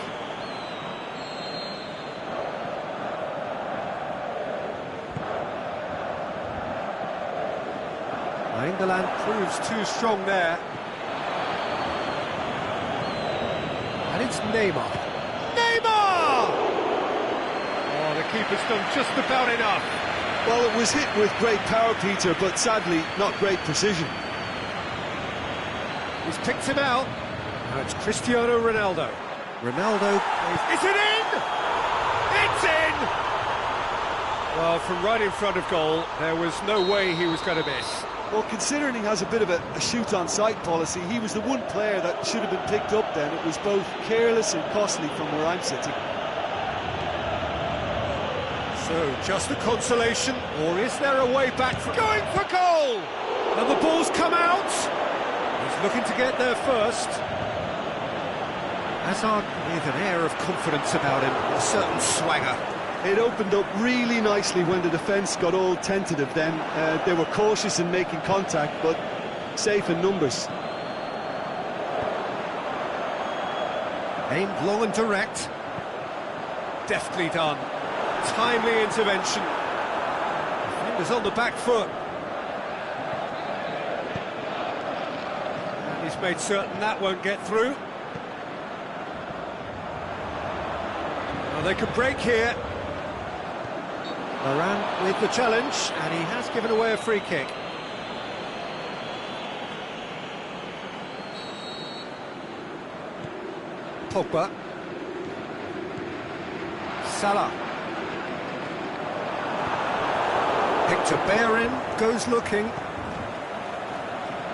England proves too strong there. And it's Neymar. Neymar! Oh, the keeper's done just about enough. Well, it was hit with great power, Peter, but sadly, not great precision. He's picked him out. Now it's Cristiano Ronaldo. Ronaldo plays... Is it in? It's in! Well, from right in front of goal, there was no way he was going to miss. Well, considering he has a bit of a shoot-on-sight policy, he was the one player that should have been picked up then. It was both careless and costly from where I'm sitting. So, just a consolation, or is there a way back for going for goal? And the ball's come out. He's looking to get there first. Hazard with an air of confidence about him, a certain swagger. It opened up really nicely when the defence got all tentative then. They were cautious in making contact, but safe in numbers. Aimed long and direct. Deftly done. Timely intervention. Defender's on the back foot. And he's made certain that won't get through. Well, they could break here. Varane with the challenge, and he has given away a free kick. Pogba. Salah. Hector Bellerin goes looking.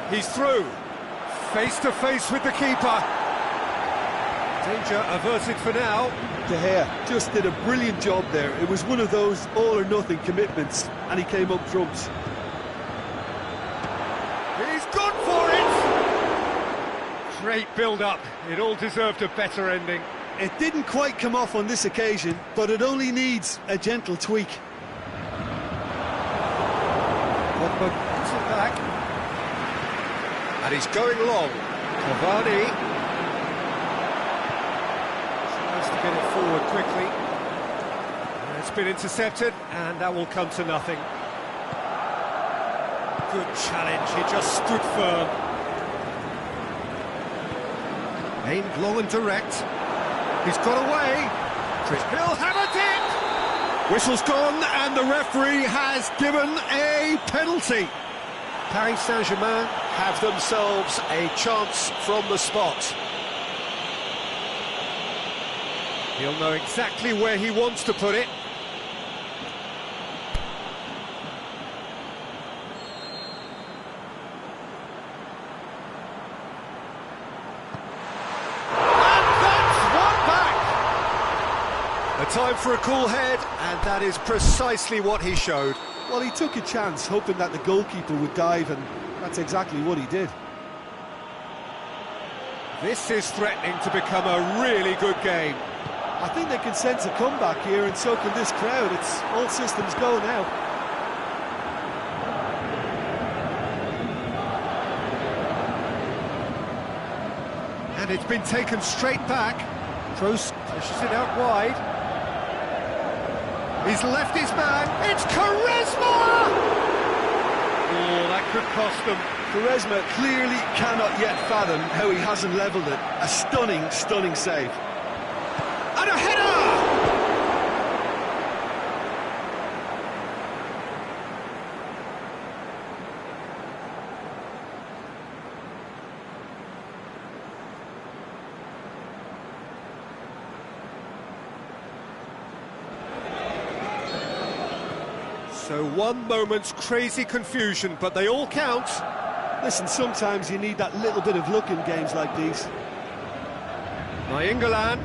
He's through. Face to face with the keeper. Danger averted for now. De Gea just did a brilliant job there. It was one of those all-or-nothing commitments, and he came up trumps. He's gone for it! Great build-up. It all deserved a better ending. It didn't quite come off on this occasion, but it only needs a gentle tweak. Pogba puts it back. And he's going long. Cavani tries to get it forward quickly. It's been intercepted, and that will come to nothing. Good challenge, he just stood firm. Aimed long and direct. He's got away. He'll have it! Whistle's gone, and the referee has given a penalty. Paris Saint-Germain have themselves a chance from the spot. He'll know exactly where he wants to put it. A time for a cool head, and that is precisely what he showed. Well, he took a chance, hoping that the goalkeeper would dive, and that's exactly what he did. This is threatening to become a really good game. I think they can sense a comeback here, and so can this crowd. It's all systems go now. And it's been taken straight back. Kroos pushes it out wide. He's left his man. It's Quaresma! Oh, that could cost them. Quaresma clearly cannot yet fathom how he hasn't levelled it. A stunning, stunning save. And a header! So one moment's crazy confusion, but they all count. Listen, sometimes you need that little bit of luck in games like these. Nainggolan.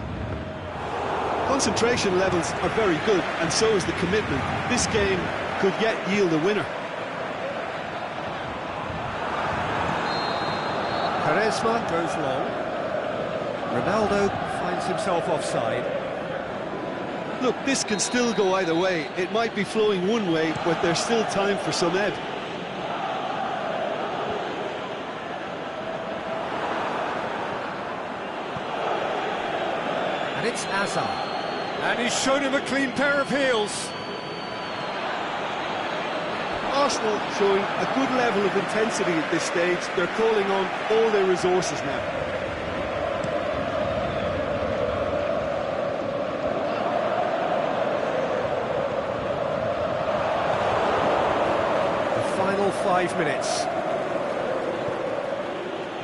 Concentration levels are very good, and so is the commitment. This game could yet yield a winner. Quaresma goes long. Ronaldo finds himself offside. Look, this can still go either way. It might be flowing one way, but there's still time for some ebb. And it's Hazard. And he's shown him a clean pair of heels. Arsenal showing a good level of intensity at this stage. They're calling on all their resources now. Final 5 minutes.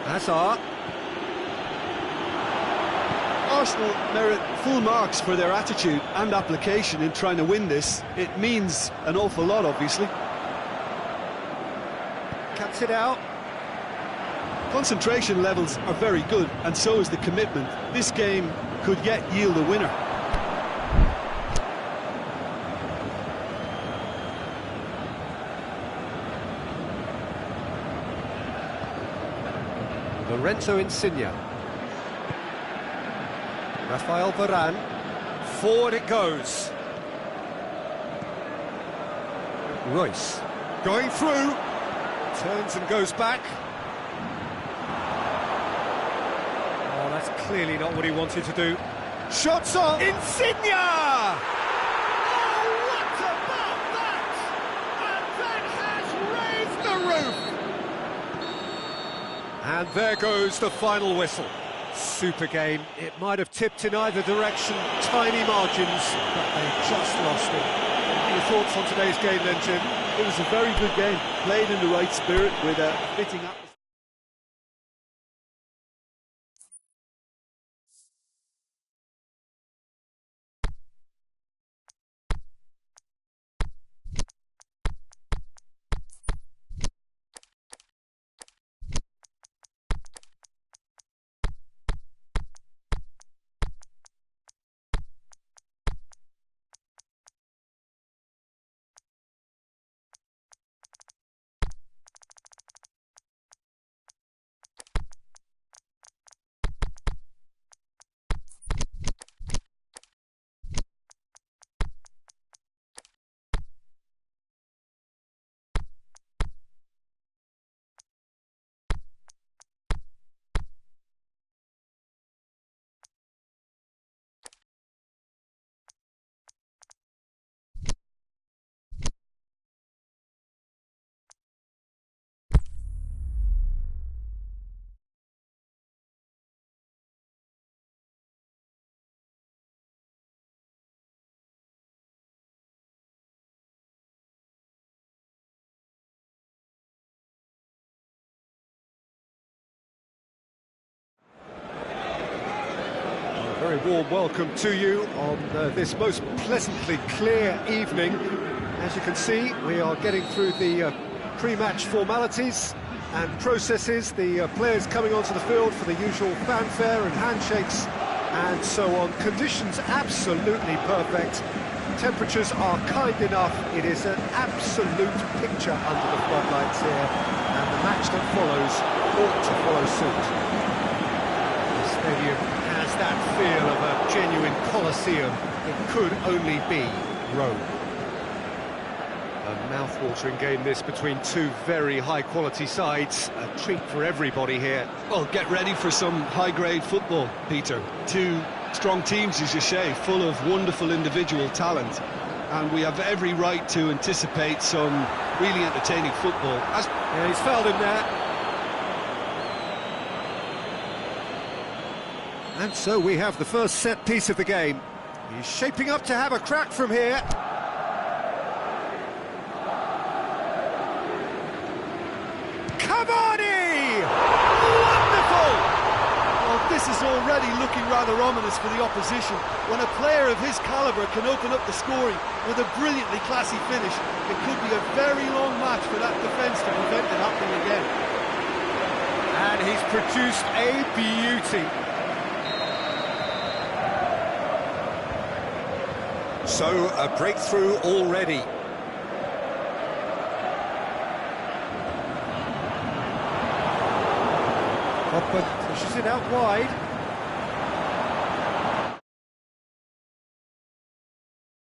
Hazard. Arsenal merit full marks for their attitude and application in trying to win this. It means an awful lot, obviously. Cuts it out. Concentration levels are very good, and so is the commitment. This game could yet yield a winner. Lorenzo Insigne. Rafael Varane. Forward it goes. Royce. Going through. Turns and goes back. Oh, that's clearly not what he wanted to do. Shots on. Insigne! Oh, what about that? And that has raised the roof! And there goes the final whistle. Super game. It might have tipped in either direction, tiny margins, but they just lost it. What are your thoughts on today's game then, Jim? It was a very good game, played in the right spirit with a fitting atmosphere. Very warm welcome to you on this most pleasantly clear evening. As you can see, we are getting through the pre-match formalities and processes, the players coming onto the field for the usual fanfare and handshakes and so on. Conditions absolutely perfect. Temperatures are kind enough. It is an absolute picture under the floodlights here, and the match that follows ought to follow suit. The stadium has that feel of a genuine Colosseum. It could only be Rome. A mouth-watering game this between two very high-quality sides. A treat for everybody here. Well, get ready for some high-grade football, Peter. Two strong teams, as you say, full of wonderful individual talent. And we have every right to anticipate some really entertaining football. Yeah, he's fouled him there. And so we have the first set piece of the game. He's shaping up to have a crack from here. Cavani! Wonderful! Well, this is already looking rather ominous for the opposition. When a player of his calibre can open up the scoring with a brilliantly classy finish, it could be a very long match for that defence to prevent it happening again. And he's produced a beauty. So, a breakthrough already. But pushes it out wide.